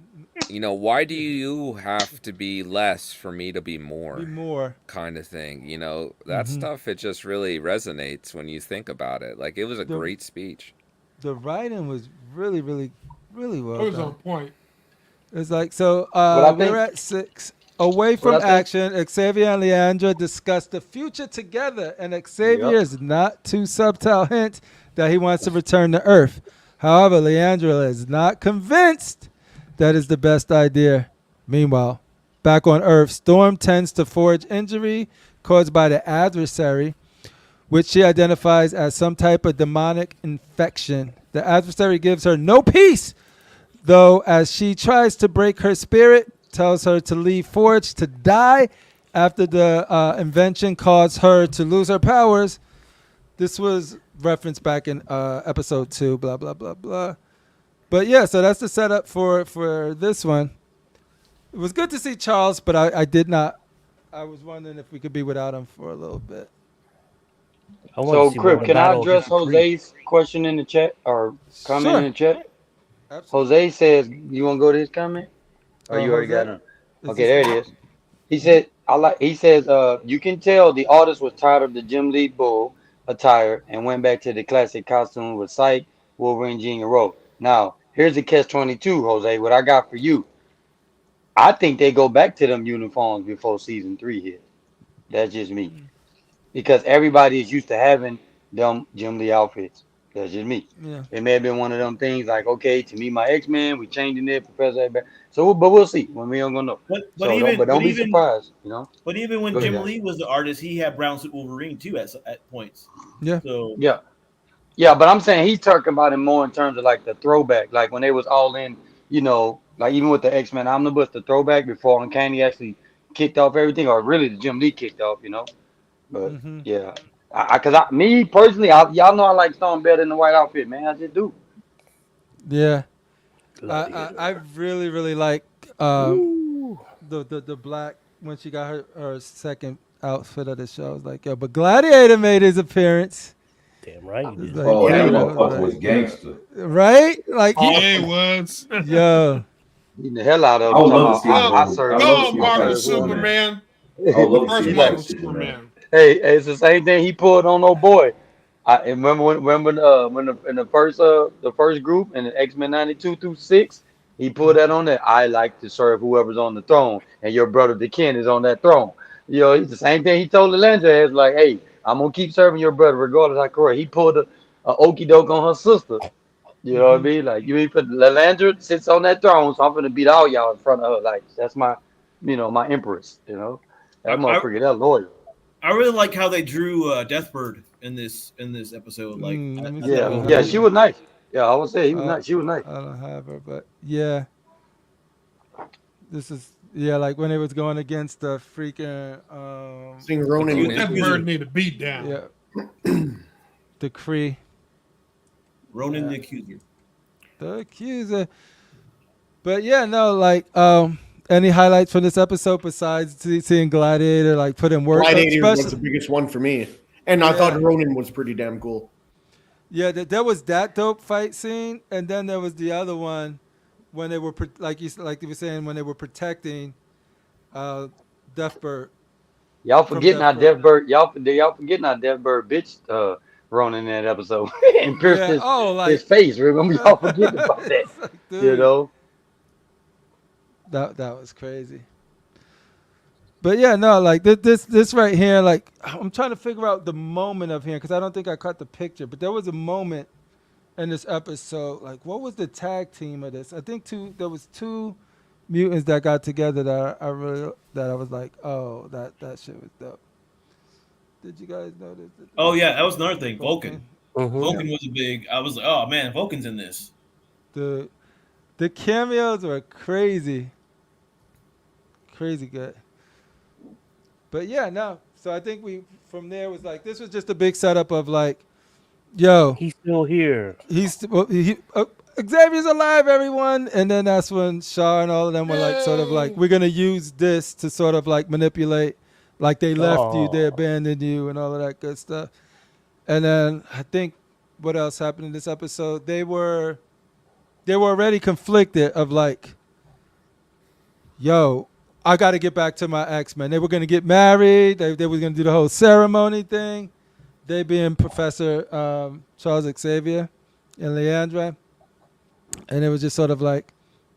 you know, why do you have to be less for me to be more? Be more. Kind of thing. You know, that stuff, it just really resonates when you think about it. Like, it was a great speech. The writing was really, really, really well It was done. on point. It's like, so I think- we're at 6. Away from What I think- action, Xavier and Leandra discuss the future together, and Xavier's not too subtle hint that he wants to return to Earth. However, Leandra is not convinced that is the best idea. Meanwhile, back on Earth, Storm tends to forge injury caused by the adversary, which she identifies as some type of demonic infection. The adversary gives her no peace, though, as she tries to break her spirit, tells her to leave Forge to die after the invention caused her to lose her powers. This was referenced back in episode 2, blah, blah, blah, blah. But yeah, so that's the setup for this one. It was good to see Charles, but I did not. I was wondering if we could be without him for a little bit. So, Crip, can I address Jose's question in the chat or comment in the chat? Absolutely. Jose says, you want to go to his comment? Or you already got him? Okay, there it is. He said, he says, you can tell the artist was tired of the Jim Lee Bull attire and went back to the classic costume with Psyche, Wolverine, Jean, and Rogue. Now, here's the catch-22, Jose. What I got for you. I think they go back to them uniforms before season 3 hit. That's just me. Because everybody is used to having them Jim Lee outfits. That's just me. Yeah. It may have been one of them things like, okay, to me, my X-Men, we changing it, Professor. So, but we'll see when we don't gonna know. But don't be surprised, you know. But even when Jim Lee was the artist, he had brown suit Wolverine too at points. Yeah. So yeah, but I'm saying he's talking about it more in terms of like the throwback, like when they was all in, you know, like even with the X-Men Omnibus, the throwback before Uncanny actually kicked off everything, or really the Jim Lee kicked off, you know. But yeah. Me personally, y'all know I like Stone better than the white outfit, man. I just do. Yeah, I really, really like the black when she got her second outfit of the show. I was like, yo, but Gladiator made his appearance. Damn right. Like, that motherfucker was gangster. Right? Like, yeah, he was. Yo. Beating the hell out of him. I would love to see Go, Marvel Superman. I would love to First see Marvel Superman. Hey, it's the same thing he pulled on old boy. I remember when in the first group in the X-Men 92 through 6, he pulled that on there. I like to serve whoever's on the throne, and your brother the Ken is on that throne. You know, it's the same thing he told Landra. It's like, hey, I'm gonna keep serving your brother regardless how correct. He pulled a okey doke on her sister. You know what I mean? Like you put Landra sits on that throne, so I'm gonna beat all y'all in front of her. Like that's my, my empress. You know, that motherfucker, that loyal. I really like how they drew Deathbird in this episode. Like, yeah, she was nice. Yeah, I would say he was nice. She was nice. I don't have her, but yeah, this is like when it was going against the freaking Seeing Ronan. Deathbird need a beat down. Yeah, the Kree. Ronan the Accuser. The Accuser. But yeah, no, like any highlights from this episode besides seeing Gladiator like put in work? Gladiator was the biggest one for me, and I thought Ronan was pretty damn cool. Yeah, there was that dope fight scene, and then there was the other one when they were like you were saying when they were protecting Deathbird. Y'all forgetting how Deathbird? Y'all forgetting how Deathbird bitched Ronan in that episode and pierced his face. Remember, y'all forgetting about that? Like, you know. That was crazy. But yeah, no, like this right here, like I'm trying to figure out the moment of here because I don't think I caught the picture. But there was a moment in this episode, like what was the tag team of this? I think there was 2 mutants that got together that I was like, oh, that shit was dope. Did you guys notice? Oh yeah, that was another thing. Vulcan. Vulcan was a big. I was like, oh man, Vulcan's in this. The cameos were crazy good. But yeah, no. So I think from there was like this was just a big setup of like, yo, he's still here. Xavier's alive, everyone. And then that's when Shaw and all of them were like, sort of like, we're gonna use this to sort of like manipulate, like they left you, they abandoned you, and all of that good stuff. And then I think what else happened in this episode? They were already conflicted of like, yo, I got to get back to my X-Men. They were going to get married. They were going to do the whole ceremony thing. They being Professor Charles Xavier and Leandra. And it was just sort of like,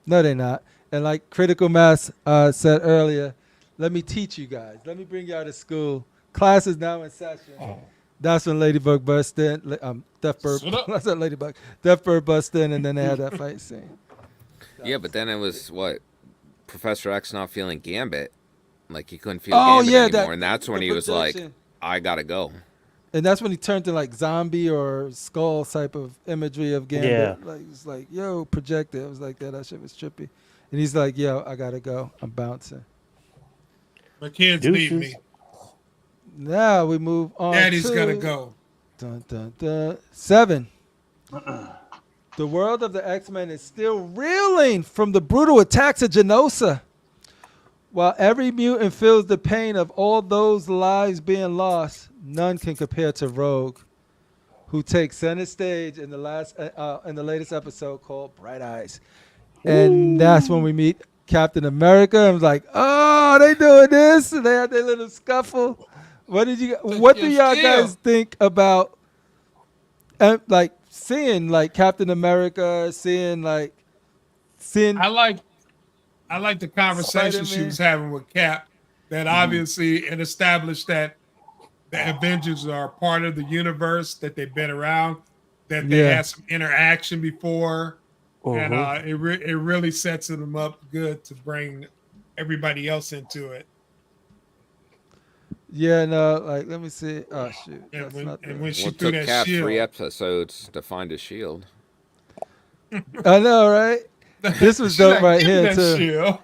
no, they're not. And like Critical Mass said earlier, let me teach you guys. Let me bring you out of school. Class is now in session. That's when Ladybug burst in. Deathbird. I said Ladybug. Deathbird burst in, and then they had that fight scene. Yeah, but then it was what? Professor X not feeling Gambit. Like he couldn't feel Gambit anymore. And that's when he was like, I gotta go. And that's when he turned to like zombie or skull type of imagery of Gambit. Yeah. Like it's like, yo, projected. It was like that. That shit was trippy. And he's like, yo, I gotta go. I'm bouncing. My kids need me. Now we move on. Daddy's gotta go. Dun, dun, dun. 7. The world of the X-Men is still reeling from the brutal attacks of Genosa. While every mutant feels the pain of all those lives being lost, none can compare to Rogue, who takes center stage in the latest episode called Bright Eyes. And that's when we meet Captain America. I was like, oh, they doing this? And they had their little scuffle. What do y'all guys think about like seeing like Captain America, seeing I like the conversation she was having with Cap, that obviously it established that the Avengers are part of the universe, that they've been around, that they had some interaction before, and it really sets them up good to bring everybody else into it. Yeah, no, like let me see. Oh shoot! And when she Well, threw it took that Cap shield, 3 episodes to find a shield. I know, right? This was dope right here too. Shield.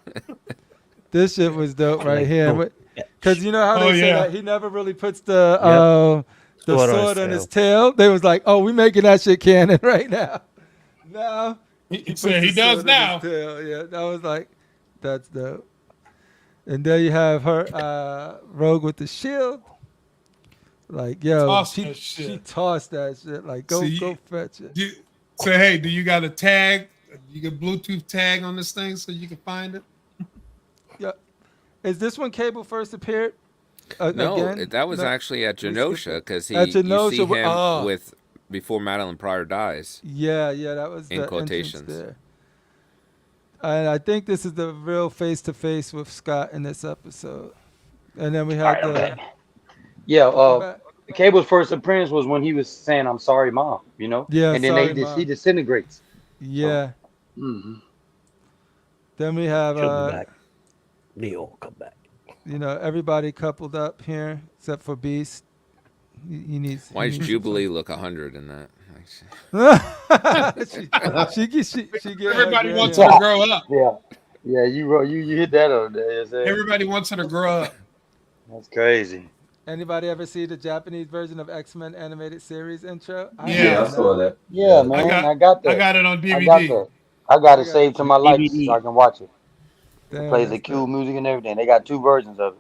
This shit was dope right here, because you know how they say that he never really puts the sword on his tail. They was like, oh, we making that shit canon right now. Now he said he does now. Yeah, that was like, that's dope. And there you have her, Rogue with the shield. Like, yo, she tossed that shit. Like, go fetch it. Say, hey, do you got a tag? You got Bluetooth tag on this thing so you can find it? Yeah. Is this when Cable first appeared? No, again? that was actually at Genosha, because you see him with before Madeline Pryor dies. Yeah, that was in the quotations there. And I think this is the real face-to-face with Scott in this episode. And then we had Cable's first appearance was when he was saying, "I'm sorry, Mom," you know? Yeah, and then he disintegrates. Yeah. So, Then we have Leo, come back. You know, everybody coupled up here except for Beast. He needs. Why does Jubilee look 100 in that? she Everybody wants her to grow up. Yeah, you hit that over there. Everybody wants her to grow up. That's crazy. Anybody ever see the Japanese version of X-Men animated series intro? I saw that. Yeah, man, I got that. I got it on DVD. I got it saved to my life so I can watch it. Damn, it plays the cool music and everything. They got 2 versions of it.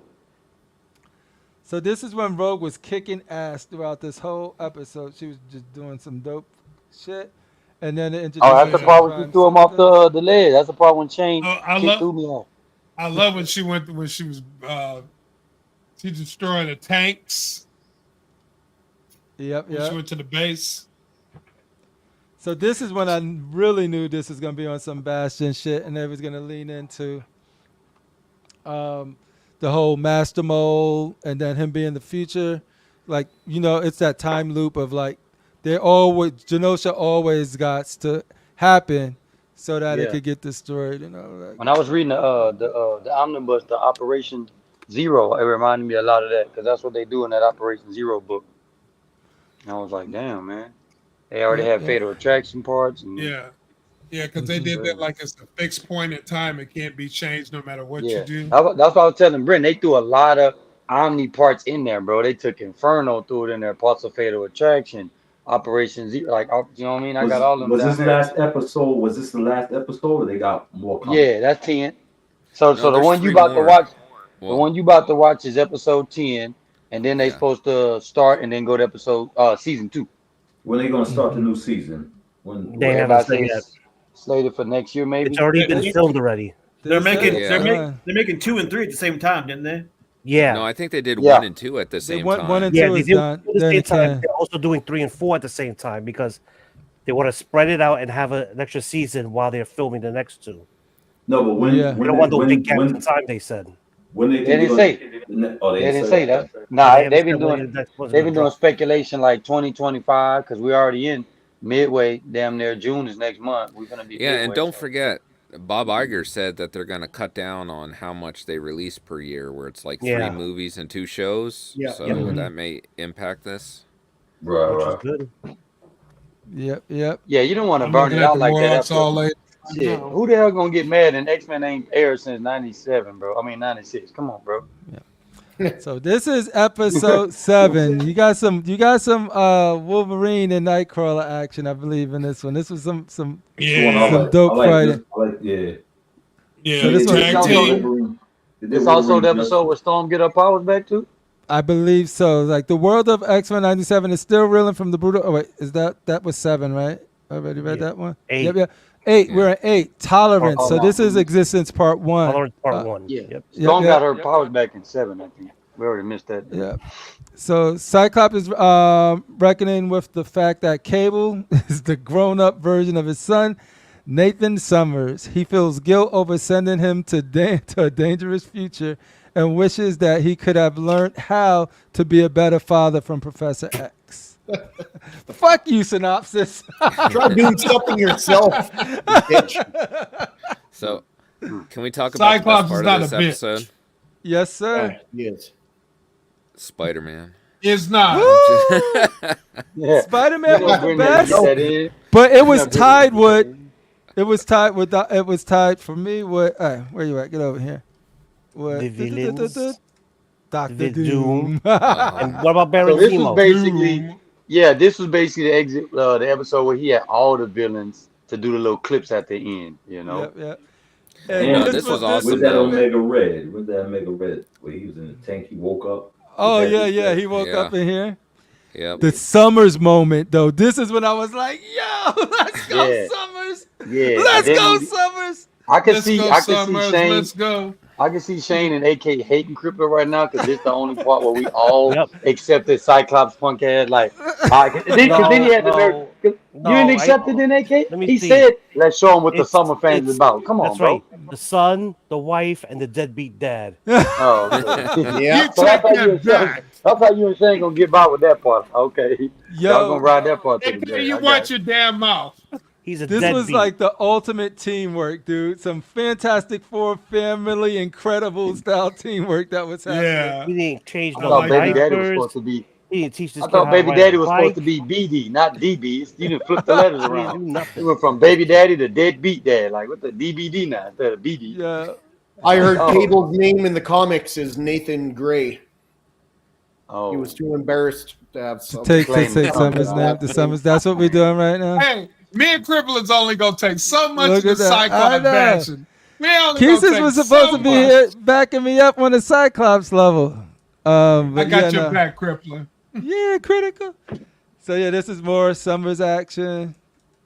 So this is when Rogue was kicking ass throughout this whole episode. She was just doing some dope shit. And then it introduced that's the part when she threw him off the ledge. That's the part when Shane threw me off. I love when she was she's destroying the tanks. Yep. She went to the base. So this is when I really knew this was gonna be on some Bastion shit, and they was gonna lean into the whole Master Mold, and then him being the future. Like, you know, it's that time loop of like Genosha always got to happen so that it could get destroyed. You know, like, when I was reading the omnibus, the Operation Zero, it reminded me a lot of that because that's what they do in that Operation Zero book. And I was like, damn, man, they already have Fatal Attraction parts. And, because they did that like it's a fixed point in time. It can't be changed no matter what you do. That's what I was telling Brenton. They threw a lot of Omni parts in there, bro. They took Inferno, threw it in there, parts of Fatal Attraction, Operation Zero, like, you know what I mean? I got all of them. Was this the last episode, or they got more coming? Yeah, that's 10. So the one you about to watch, the one you about to watch is episode 10, and then they supposed to start and then go to episode season 2. When they gonna start the new season? When they haven't said yet. Slated for next year, maybe. It's already been filmed already. They're making 2 and 3 at the same time, didn't they? Yeah. No, I think they did 1 and 2 at the same time. 1 and 2 is done. At the same time. They're also doing 3 and 4 at the same time because they want to spread it out and have an extra season while they're filming the next 2. No, but when we don't want those big gaps in time. They said. When they didn't say. They didn't say that. Nah, they've been doing speculation like 2025 because we're already in midway. Damn near June is next month. We're gonna be and don't forget, Bob Iger said that they're going to cut down on how much they release per year, where it's like 3 movies and 2 shows. So that may impact this. Right. Yep. Yeah, you don't want to burn it out like that. Shit, who the hell gonna get mad and X-Men ain't aired since '97, bro? I mean '96. Come on, bro. So this is episode 7. You got some Wolverine and Nightcrawler action, I believe, in this one. This was some dope fighting. Yeah, So this one, tag team. This also the episode where Storm get her powers back too? I believe so. Like the world of X-Men '97 is still reeling from the brutal. Oh wait, is that was 7, right? Already read that one. 8. Yep. 8. We're at 8. Tolerance. So this is Existence Part 1. Tolerance Part 1. Yeah. Yep. Storm got her powers back in 7, I think. We already missed that. Yeah. So Cyclops is reckoning with the fact that Cable is the grown-up version of his son, Nathan Summers. He feels guilt over sending him to a dangerous future and wishes that he could have learned how to be a better father from Professor X. Fuck you, Synopsis. Try doing something yourself, bitch. So, can we talk about the best part of this episode? Yes, sir. Yes. Spider-Man. It's not. Yeah. Spider-Man was the best, but it was tied with. It was tied with. It was tied for me with. Where you at? Get over here. What? The villains. Doctor The Doom. And what about Baron So this Zemo? was basically, this was basically the exit, the episode where he had all the villains to do the little clips at the end. You know. Yep. Yeah, this was awesome. Was that Omega Red? Was that Omega Red where he was in the tank? He woke up. Oh yeah. He woke up in here. Yep. The Summers moment, though. This is when I was like, "Yo, let's go, Summers! Yeah. Let's go, Summers!" I can Let's see go, Summers. Shane. Let's go. I can see Shane and AK hating Crypto right now because this is the only part where we all accepted Cyclops punk ass. Like, because then he had the nerve. You didn't accept it, then AK? He said, "Let's show him what the summer fans is about." Come on, that's bro. right. The son, the wife, and the deadbeat dad. Oh, okay. Yeah. You take that back. I thought you and Shane gonna get by with that part. Okay, y'all gonna ride that part to the Hey, day. you watch your damn mouth. He's a This deadbeat. was like the ultimate teamwork, dude. Some Fantastic Four family, incredible style teamwork that was happening. Yeah. He didn't change I no thought Baby Daddy was diapers. supposed to be. He didn't teach this I kid thought how Baby to Daddy ride was a supposed to bike. be BD, not DB. You didn't flip the letters He didn't around. do nothing. It went from Baby Daddy to Deadbeat Dad. Like, what the DBD now instead of BD? Yeah. I heard Cable's name in the comics is Nathan Gray. Oh, He was too embarrassed to have some. Take claim Summers' it. name. The Summers. That's what we're doing right now. Hey, me and Cripple is only gonna take so much Look of the at that. I Cyclops know. bashing. We only gonna Kesus take was supposed so to be much. here backing me up on the Cyclops level. I But got yeah, your back, Crippler. Yeah, critical. So yeah, this is more Summers action.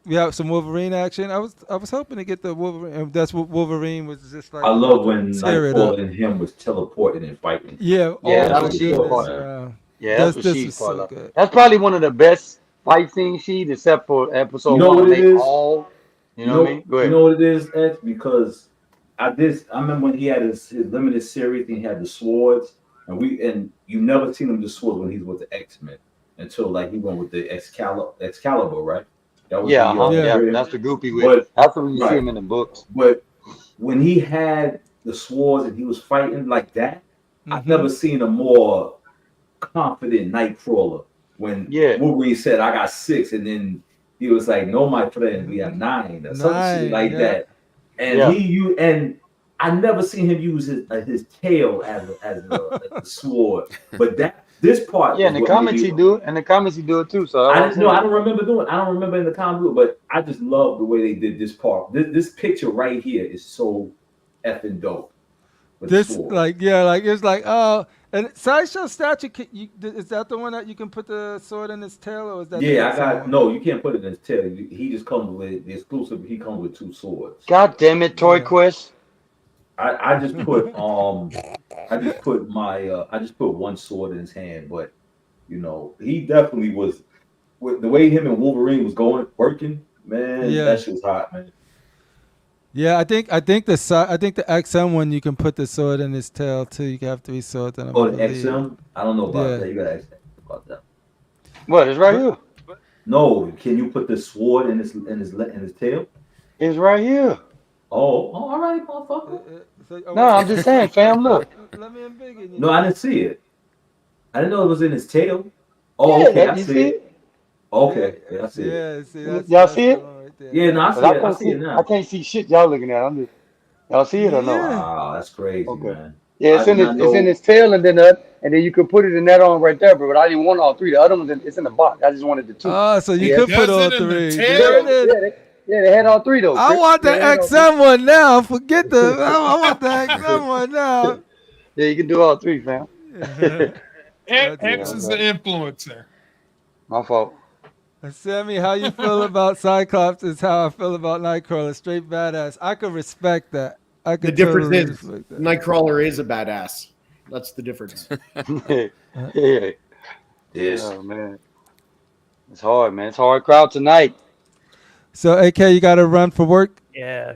We have some Wolverine action. I was hoping to get the Wolverine. That's what Wolverine was just like. I love when tear it Nightfall up. and him was teleporting and fighting. Yeah, that the was goodness, cool part. Yeah, that's what this she's was part so of. good. That's probably one of the best fight scenes she's, except for episode You know 1. what it They is? all, you know what I mean? Go ahead. You know what it is, X? Because I remember when he had his limited series and he had the swords, and you never seen him with swords when he was with the X-Men until like he went with the Excalibur, right? That was that's the group he with. That's when you see him in the books. But when he had the swords and he was fighting like that, I've never seen a more confident Nightcrawler. When Wolverine said, "I got 6," and then he was like, "No, my friend, we have 9," or some shit like that. And and I never seen him use his tail as a sword. But this part, in the comics he do it, and the comics he do it too. So I don't remember in the comic, but I just love the way they did this part. This picture right here is so effing dope. This it's like and Sideshow statue. Is that the one that you can put the sword in his tail, or is that? You can't put it in his tail. He just comes with the exclusive. He comes with 2 swords. God damn it, Toy Quest. I just put I just put 1 sword in his hand, but you know he definitely was with the way him and Wolverine was working, man. That shit was hot, man. Yeah, I think the XM one you can put the sword in his tail too. You have 3 swords in him. Oh, the XM? I don't know about that. You gotta ask about that. What? It's right here. No, can you put the sword in his tail? It's right here. Oh, all right, motherfucker. No, I'm just saying, fam. Look. Let me embiggen you. No, I didn't see it. I didn't know it was in his tail. Oh, okay, I see it. Okay, I see it. Yeah, see, y'all see it? right there. Yeah, no, I But see it. I see it I now. can't see shit y'all looking at. Y'all see it or no? Yeah. Wow, that's crazy, Okay. man. Yeah, I did not it's in know. its tail and then you could put it in that on right there, but I didn't want all three. The other ones, it's in the box. I just wanted the two. Oh, so you Yeah, could put Does all it in the three. tail? There it is. they had all three though. I Chris. want the Yeah, they had all three. XM one now. Forget the. I want the XM one now. Yeah, you can do all three, fam. X is the influencer. My fault. Sammy, how you feel about Cyclops is how I feel about Nightcrawler. Straight badass. I could respect that. I The could difference totally is respect that. Nightcrawler is a badass. That's the difference. Yeah. Yes. Oh man, it's hard, man. It's a hard crowd tonight. So, AK, you got to run for work. Yeah,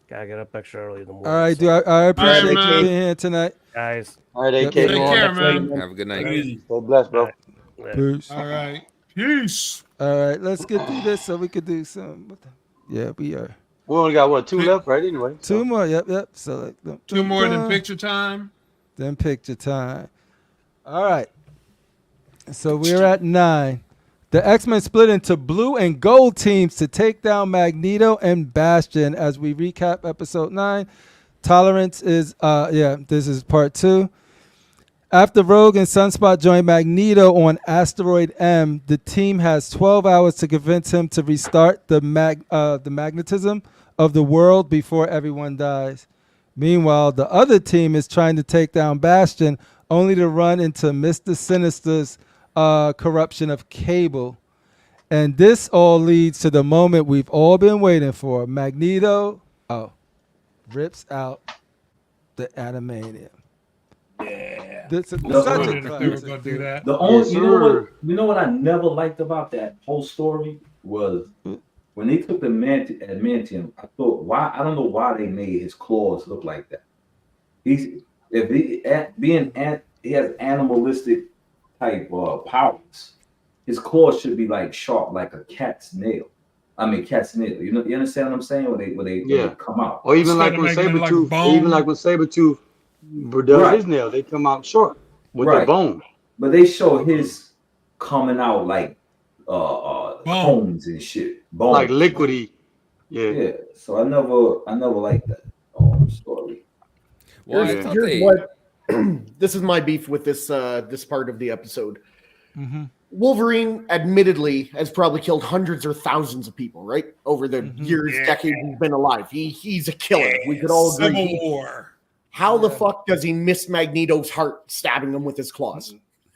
gotta get up extra early in the morning. All right, so- I appreciate All right, you man. being here tonight. guys. All right, AK. Yep. Take go on. care, man. Have a good night. Stay blessed, bro. Peace. All right. Peace. All right, let's get through this so we could do some. Yeah, we are. We only got what, 2 left, right? Anyway, Two more. Yep. So like, 2 more than picture time. Then picture time. All right. So we're at 9. The X-Men split into blue and gold teams to take down Magneto and Bastion as we recap episode 9. Tolerance is this is part 2. After Rogue and Sunspot join Magneto on Asteroid M, the team has 12 hours to convince him to restart the magnetism of the world before everyone dies. Meanwhile, the other team is trying to take down Bastion, only to run into Mr. Sinister's corruption of Cable. And this all leads to the moment we've all been waiting for. Magneto rips out the adamantium. Yeah. This is No, such I a wondered if they were classic. gonna do that. The only, Yes, you know what I never liked about that whole story was when they took the adamantium. I thought, why? I don't know why they made his claws look like that. He has animalistic type powers. His claws should be like sharp, like a cat's nail. I mean, cat's nail. You understand what I'm saying? When they come out, or even Instead like of when making it like Sabretooth, bone. even like when Sabretooth does Right. his nail, they come out short with Right. the bone. but they show his coming out like cones and shit, bones. Like liquidy. Yeah. Yeah. So I never liked that story. Well, I Here's, thought here's they. what this is my beef with this part of the episode. Mm-hmm. Wolverine, admittedly, has probably killed hundreds or thousands of people, right? Over the years, decades he's been alive. He's a killer. We could all agree. Civil War. How the fuck does he miss Magneto's heart, stabbing him with his claws?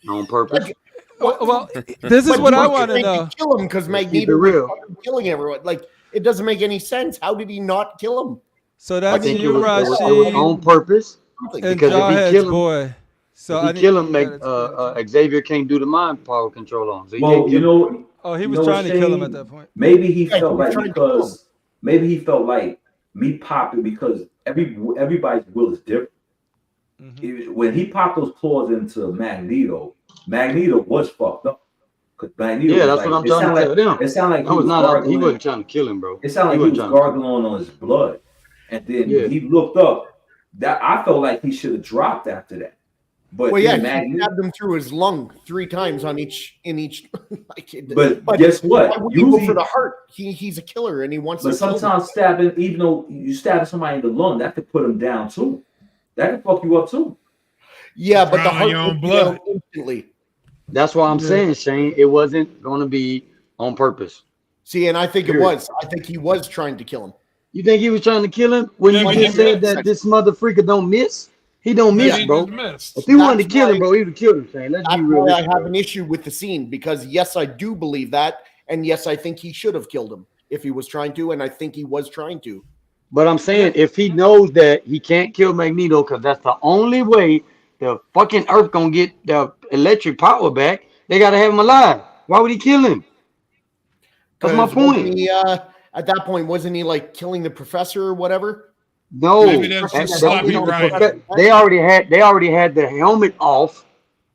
On purpose. Well, this is what I want to know. Kill him because Magneto was fucking killing everyone. Like, it doesn't make any sense. How did he not kill him? So I that's think it you, was Rashid, on purpose. and Because if he Jawhead's kill him, boy. So I if need he kill him, to- Xavier can't do the mind power control on him. So he Well, can't you kill him. know. Oh, he you was know trying to what, kill him Shane? at that point. Maybe he Yeah, felt he was like trying to kill because maybe he felt like me popping because everybody's will is different. When he popped those claws into Magneto was fucked up. Because Magneto, Yeah, was that's like, what I'm it trying to sounded tell like, them. It sounded like That was not out, he gargling. wasn't trying to kill him, bro. It sounded like he was gargling on his blood, and then he looked up. That I felt like he should have dropped after that. But Well, yeah, then he stabbed him through his lung 3 times in each. But guess what? Why would you go for the heart? He's a killer and he wants. But to kill sometimes them. stabbing, even though you stab somebody in the lung, that could put them down too. That could fuck you up too. Yeah, but the Drown in heart your own would blood. blood instantly. That's why I'm saying, Shane, it wasn't going to be on purpose. See, and I think it was. I think he was trying to kill him. You think he was trying to kill him when Yeah, he he said missed. that this mother freaker don't miss? He don't Maybe miss, he bro. just missed. If he wanted to That's kill him, why- bro, he would have killed him, Shane. Let's That's be why real. I have an issue with the scene because yes, I do believe that, and yes, I think he should have killed him if he was trying to, and I think he was trying to. But I'm saying if he knows that he can't kill Magneto because that's the only way the fucking Earth gonna get the electric power back, they gotta have him alive. Why would he kill him? That's my 'Cause wasn't point. he, at that point, wasn't he like killing the professor or whatever? No, Maybe that's just sloppy writing. They already had the helmet off,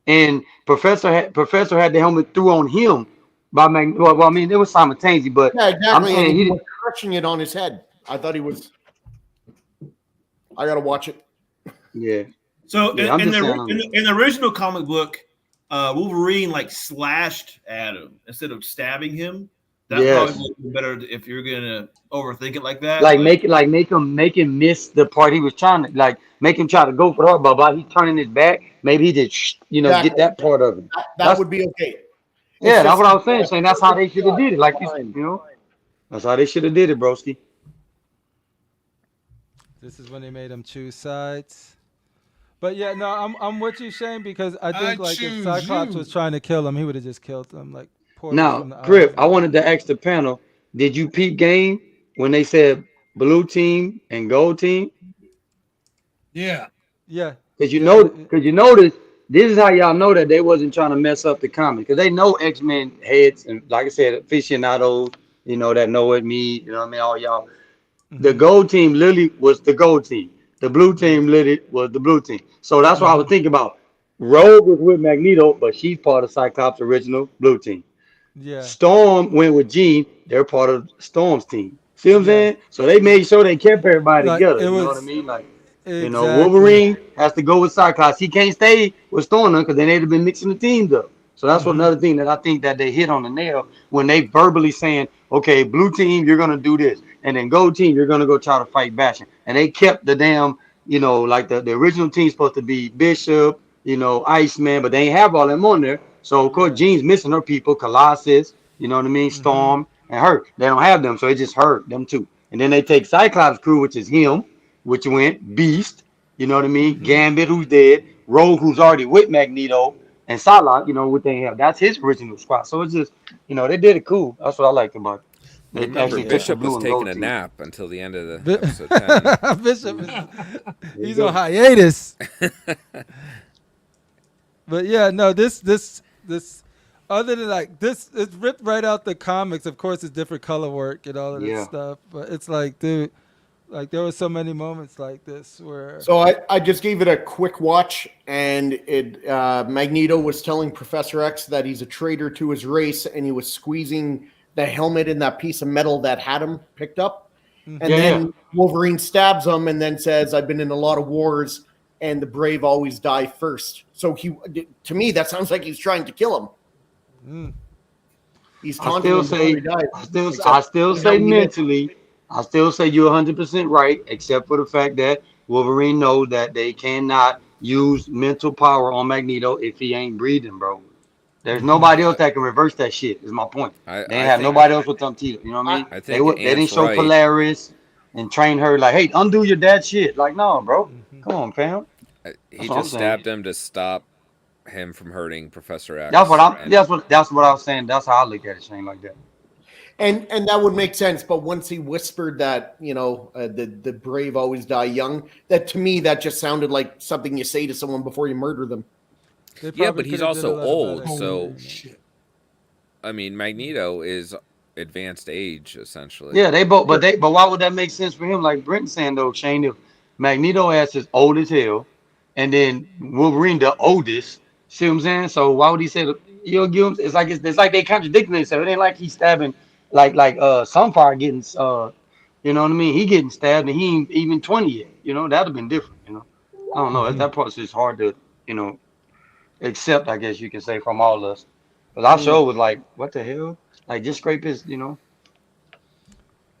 and Professor had the helmet threw on him by Magneto. Well, I mean, it was simultaneous, but Yeah, exactly. saying And he he was crushing it on his head. I thought he was. I gotta watch it. yeah. So Yeah, I'm in just the saying- in the original comic book, Wolverine like slashed at him instead of stabbing him. That Yes. probably would be better if you're gonna overthink it like that. Like make him miss the part he was trying to make him try to go for her, but while he's turning his back, maybe he did get that part of it. That would be okay. Yeah, that's what I was saying. That's how they should have did it. Like that's how they should have did it, broski. This is when they made him choose sides. But yeah, no, I'm with you, Shane, because I think like if Cyclops was trying to kill him, he would have just killed him. Like now, Crip, I wanted to ask the panel: did you peep game when they said blue team and gold team? Yeah. Yeah. Because you notice this is how y'all know that they wasn't trying to mess up the comic, because they know X-Men heads and, like I said, aficionados, that know it, me, you know what I mean, all y'all. The gold team literally was the gold team. The blue team literally was the blue team. So that's what I was thinking about. Rogue was with Magneto, but she's part of Cyclops' original blue team. Yeah. Storm went with Jean. They're part of Storm's team. See what I'm saying? So they made sure they kept everybody together. You know what I mean? Like, Wolverine has to go with Cyclops. He can't stay with Storm because then they'd have been mixing the teams up. So that's another thing that I think that they hit on the nail when they verbally saying, okay, blue team, you're going to do this. And then gold team, you're going to go try to fight Bastion. And they kept the damn, like the original team supposed to be Bishop, Iceman, but they ain't have all them on there. So, of course, Jean's missing her people, Colossus, you know what I mean, Storm, and her. They don't have them, so it just hurt them too. And then they take Cyclops' crew, which is him, which went Beast, you know what I mean, Gambit, who's dead, Rogue, who's already with Magneto, and Psylocke, what they have. That's his original squad. So it's just, they did it cool. That's what I liked about it. Remember, Bishop was taking a nap until the end of the episode 10. Bishop, he's on hiatus. But yeah, no, this, other than like this, it's ripped right out the comics. Of course, it's different color work and all of this stuff. But it's like, dude, like there were so many moments like this where. So I just gave it a quick watch, and Magneto was telling Professor X that he's a traitor to his race, and he was squeezing the helmet in that piece of metal that had him picked up. And then Wolverine stabs him and then says, I've been in a lot of wars and the brave always die first. So to me, that sounds like he's trying to kill him. He's taunting him before he dies. I still say mentally, I still say you're 100% right, except for the fact that Wolverine knows that they cannot use mental power on Magneto if he ain't breathing, bro. There's nobody else that can reverse that shit, is my point. They ain't have nobody else with them teeth. You know what I mean? They didn't show Polaris and train her like, hey, undo your dad's shit. Like, no, bro. Come on, fam. He just stabbed him to stop him from hurting Professor X. That's what I was saying. That's how I look at it, Shane, like that. And that would make sense. But once he whispered that, the brave always die young, that to me, that just sounded like something you say to someone before you murder them. Yeah, but he's also old, so I mean, Magneto is advanced age essentially. Yeah, they both, but why would that make sense for him? Like Brenton saying though, Shane, if Magneto ass is old as hell, and then Wolverine the oldest, see what I'm saying? So why would he say you'll give him? It's like they contradicting themselves. It ain't like he's stabbing like Sunfire getting you know what I mean? He getting stabbed and he ain't even 20 yet. That'd have been different. I don't know. That part's just hard to accept, I guess you can say, from all of us. But our show was like, what the hell? Like, just scrape his, Yeah.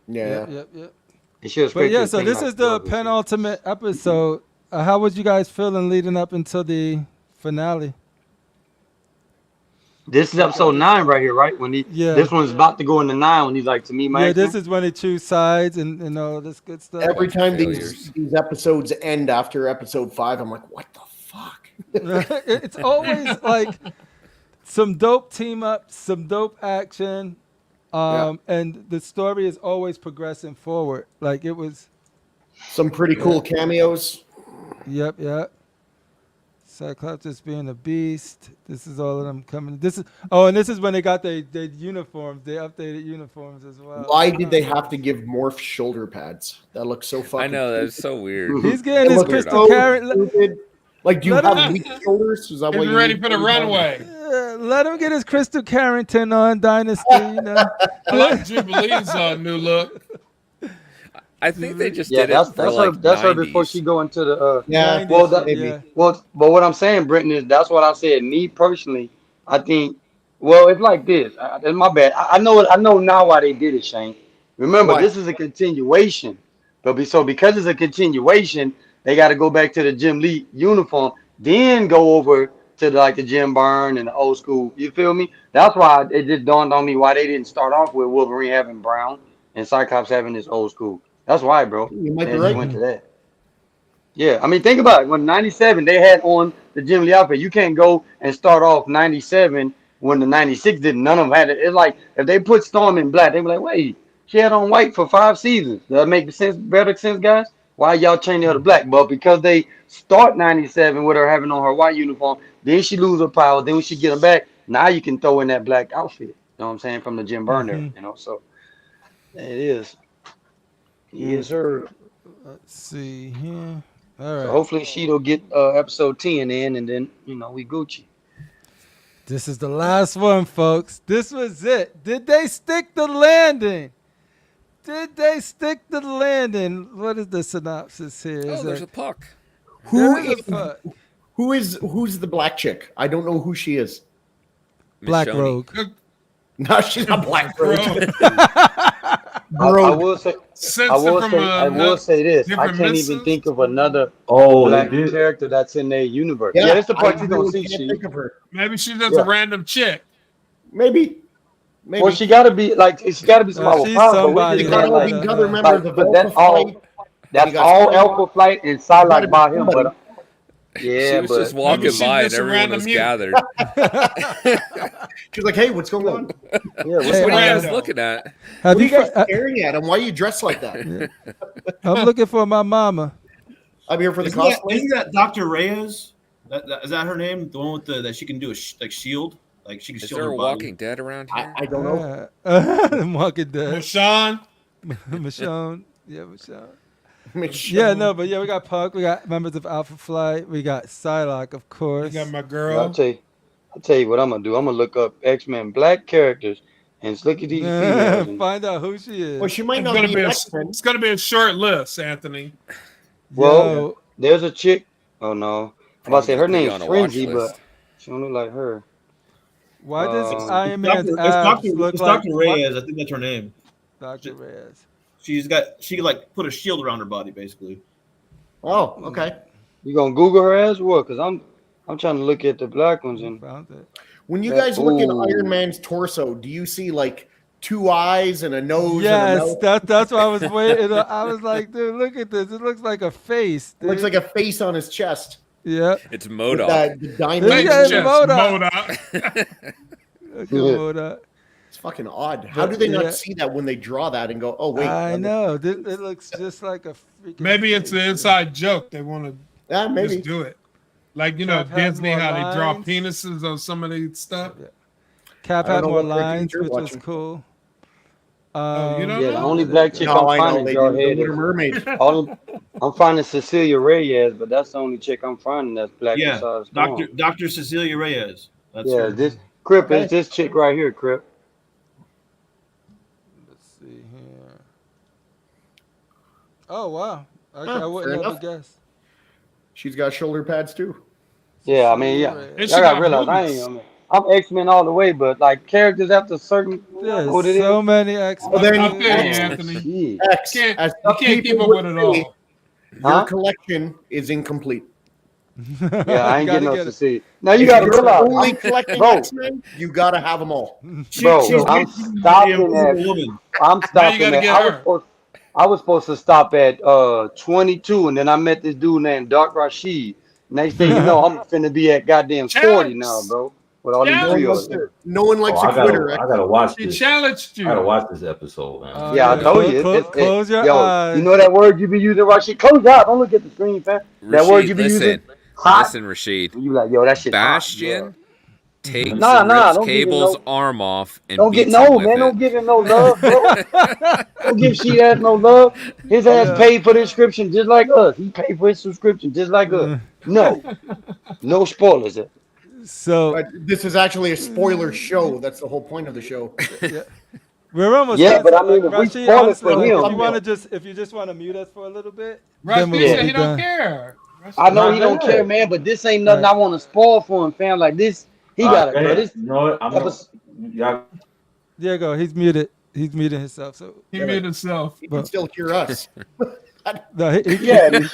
Yep. It should but yeah, so this is the penultimate episode. How was you guys feeling leading up until the finale? This is episode 9 right here, right? This one's about to go into 9 when he's like, to me, my this is when they choose sides and all this good stuff. Every time these episodes end after episode 5, I'm like, what the fuck? It's always like some dope team up, some dope action, and the story is always progressing forward. Like it was some pretty cool cameos. Yep. Cyclops just being a beast. This is all of them coming. And this is when they got their uniforms, they updated uniforms as well. Why did they have to give Morph shoulder pads? That looks so fucking. I know that's so weird. He's getting his crystal carrot. Like, do you have weak shoulders? Is that Getting ready for the runway. Let him get his Crystal Carrington on Dynasty. I like Jubilee's new look. I think they just did it for like that's 90s. her before she go into the maybe. Well, but what I'm saying, Brenton, is that's what I said. Me personally, I think Well, it's like this. That's my bad. I know. I know now why they did it, Shane. Remember, Why? this is a continuation. So because it's a continuation, they got to go back to the Jim Lee uniform, then go over to like the Jim Byrne and the old school. You feel me? That's why it just dawned on me why they didn't start off with Wolverine having brown and Cyclops having this old school. That's why, bro. You might They be just right. went to that. Yeah, I mean, think about it. When '97 they had on the Jim Lee outfit, you can't go and start off '97 when the '96 didn't. None of them had it. It's like if they put Storm in black, they were like, wait, she had on white for 5 seasons. Does that make sense? Better sense, guys? Why y'all changing her to black? But because they start '97 with her having on her white uniform, then she lose her power. Then when she get them back, now you can throw in that black outfit. You know what I'm saying? From the Jim Byrne era, you know. So it is. Yes, sir. Let's see here. All right. So hopefully she'll get episode 10 in, and then we Gucci. This is the last one, folks. This was it. Did they stick the landing? Did they stick the landing? What is the synopsis here? Oh, there's a puck. Who's Who's the black chick? I don't know who she is. Black Michonne. Rogue? No, she's not Black Rogue. I will say. Since I will from say. I will say this. I different can't even misses? think of another Oh, black they did. character that's in their universe. Yeah, that's the part I you don't really see. can't She. think of her. Maybe she's just Yeah. a random chick. Maybe. Well, she got to be like. She got to be somebody with she's power. But somebody. we You just gotta, got you like. gotta remember the But that's Volta all. fight. That's You got all somebody- Alpha Flight and gotta Psylocke be by him. somebody. But She yeah, was but just walking Maybe she's by and just a everyone random was mute. gathered. She's like, hey, what's going on? yeah. What's Hey, What are you guys random. looking at? Have What are you guys fi- staring at? And why are you dressed like that? I'm looking for my mama. I'm here for the Isn't cosplay. that Dr. Reyes? Is that her name? The one with that she can do a like shield, like she can Is shield there her a body. Walking Dead around here? I don't know. I'm Walking Dead. Sean. Michonne. Yeah, Michonne. Yeah, no, but yeah, we got Punk. We got members of Alpha Flight. We got Psylocke, of You course. got my I'll girl. tell you what I'm gonna do. I'm gonna look up X-Men black characters and look at these females. And, Find out who she is. Well, she might It's not gonna be be an a, X-Men. it's gonna be a short list, Anthony. well, Yo, there's a chick. Oh no, I'm about to say her Probably name's on a watch Frenzy, list. but she don't look like her. why does Uh, Iron Man's It's abs Dr. look it's like Dr. Reyes. I think that's her name. Dr. Reyes? She could like put a shield around her body, basically. Oh, okay. You gonna Google her as well? Cause I'm trying to look at the black ones and Found it. When you Yeah. guys look at Ooh. Iron Man's torso, do you see like two eyes and a nose and a Yes, mouth? that's why I was waiting. I was like, dude, look at this. It looks like a face. Dude. Looks like a face on his chest. yeah. It's With MODOK. the Look diamond. at Makes his sense. MODOK. Look at Yeah. MODOK. It's fucking odd. How do they Yeah. not see that when they draw that and go, oh, wait. I know. It looks just like a freaking Maybe it's face. an inside joke. They want to Yeah, maybe. just do it. Like, you know, Cap has Disney, more how they draw lines. penises on some of these stuff. Cap I don't had know more what cartoons lines, you're which was watching. cool. Oh, you know? yeah, the only black chick No, I'm I know. finding They y'all do the head Little is Mermaid. I'm finding Cecilia Reyes, but that's the only chick I'm finding that's black Yeah, besides Storm. Dr. Cecilia Reyes. That's Yeah, her. this Crip Okay. is this chick right here, Crip. Let's see here. Oh, wow. I Huh, wouldn't fair have enough. guessed. She's got shoulder pads too. Yeah, I mean, yeah. Reyes. And Y'all she gotta got realize boobies. I'm X-Men all the way, but like characters after a certain There's what it so is. many X-Men. Well, then- I feel you, Man, Anthony. shit. X. Can't- as you some can't keep people up would with it say, all. Your Huh? collection is incomplete. Yeah, I ain't Gotta getting no get it. to see. Now you If gotta you're realize, only collecting bro, X-Men, you gotta have them all. bro, She's I'm basically stopping the Invisible at Woman. I'm stopping gotta at get her. I was supposed to stop at 22, and then I met this dude named Darth Rashid. Next thing you know, I'm finna be at goddamn 40 now, Challenge. bro. With all these Yeah. No one pre-orders. likes, no one likes I a quitter. gotta watch She this. challenged I gotta you. watch this episode, man. Oh, Yeah, I told you. Close your yo, eyes. you know that word you be using, Rashid? Close your eyes. Don't look at the screen, fam. That word Rashid, you be listen. using, hot. Listen, Rashid. You like, yo, that shit hot, Bastion takes Nah, and nah, rips don't give him Cable's no- arm off and Don't get beats him no, with man. it. Don't give him no love, bro. Don't give shit ass no love. His ass paid for the subscription just like us. He paid for his subscription just like us. No, no spoilers. So But this is actually a spoiler show. That's the whole point of the show. we're almost Yeah, done. but I mean, if we Rashid, spoil it honestly, for like, him- if you want to just want to mute us for a little bit, Rashid then we'll said be he don't done. care. I know he Not don't bad. care, man, but this ain't nothing I want to spoil for him, fam. Like this, He got it, go ahead. Curtis. You know what? I'm gonna, y'all. Diego, he's muted. He's muting himself. So He muted himself. He can still hear us. no, he Yeah, give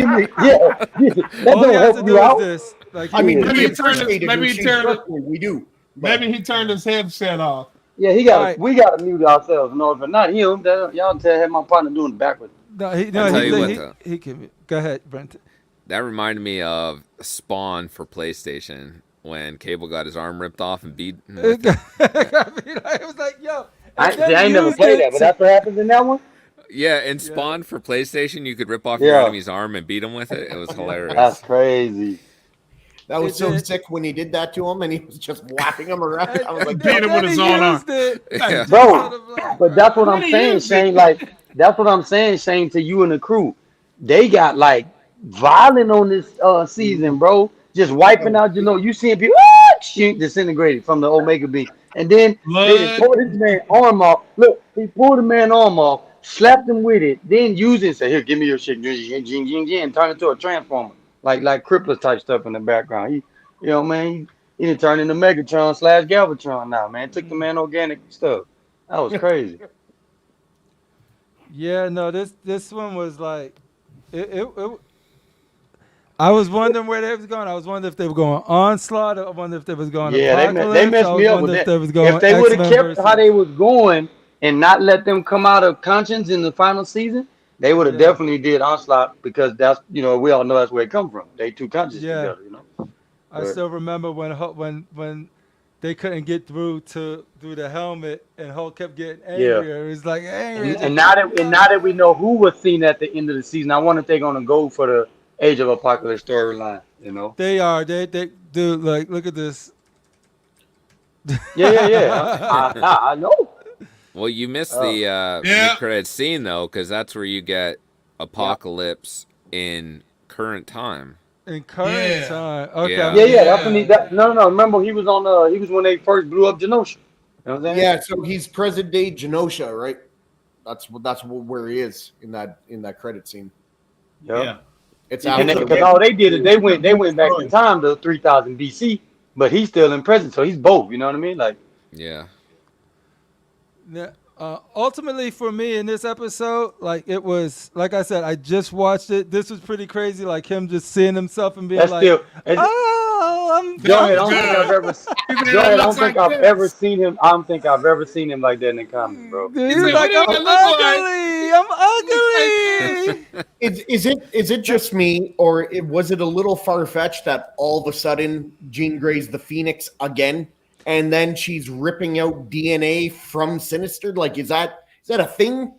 me, that all don't he has to help do you is out. this. Like, I mean, Maybe we he turned appreciate his- it. maybe he She's turned it- trustworthy, we do. But Maybe he turned his headset off. Yeah, we got to mute ourselves. No, if not him, y'all have my partner doing it backwards. no, I'll tell you what, though. he can. Go ahead, Brenton. That reminded me of Spawn for PlayStation when Cable got his arm ripped off and beat him with it. I was like, yo. I ain't never played that, but that's what happens in that one. Yeah, in Spawn for PlayStation, you could rip off Yeah. your enemy's arm and beat him with it. It was hilarious. That's crazy. that was so sick when he did that to him, and he was just whapping him around. I was like, Beat him with his own arm. Yeah. Bro, but that's what I'm saying, Shane. Like, that's what I'm saying, Shane, to you and the crew. They got like violent on this season, bro. Just wiping out, you seeing people disintegrated from the Omega beam. And then they just pulled his man arm off. Look, he pulled the man arm off, slapped him with it, then used it and said, here, give me your shit, and turn it to a transformer. Like Crippler type stuff in the background. He didn't turn into Megatron / Galvatron now, man. Took the man organic stuff. That was crazy. Yeah, no, this one was like, it I was wondering where they was going. I was wondering if they were going Onslaught. I wonder if they was going Apocalypse. They messed me up with that. If they would have kept how they was going and not let them come out of conscience in the final season, they would have definitely did Onslaught, because that's, we all know that's where it come from. They two conscious together, I still remember when they couldn't get through the helmet, and Hulk kept getting angrier. It was like angry. And now that we know who was seen at the end of the season, I wonder if they're gonna go for the Age of Apocalypse storyline. They are. They do. Like, look at this. Yeah. I know. Well, you missed the mid-credit scene, though, because that's where you get Apocalypse in current time. In current time. Okay. Yeah. That's when no. Remember, he was on. He was when they first blew up Genosha. You know what I'm saying? yeah. So he's present day Genosha, right? That's where he is in that credit scene. Yeah. It's Because all they did is they went back in time to 3000 BC, but he's still in present, so he's both. You know what I mean? Like, Yeah. Yeah. Ultimately, for me in this episode, like, it was, like I said, I just watched it. This was pretty crazy, like him just seeing himself and being that's like, still. I'm Go ahead. I don't think I've ever seen him. I don't think I've ever seen him like that in the comics, bro. He's said, like, "What do I'm I look ugly. I'm ugly. Is it just me, or was it a little far fetched that all of a sudden Jean Grey's the Phoenix again, and then she's ripping out DNA from Sinister? Like, is that a thing?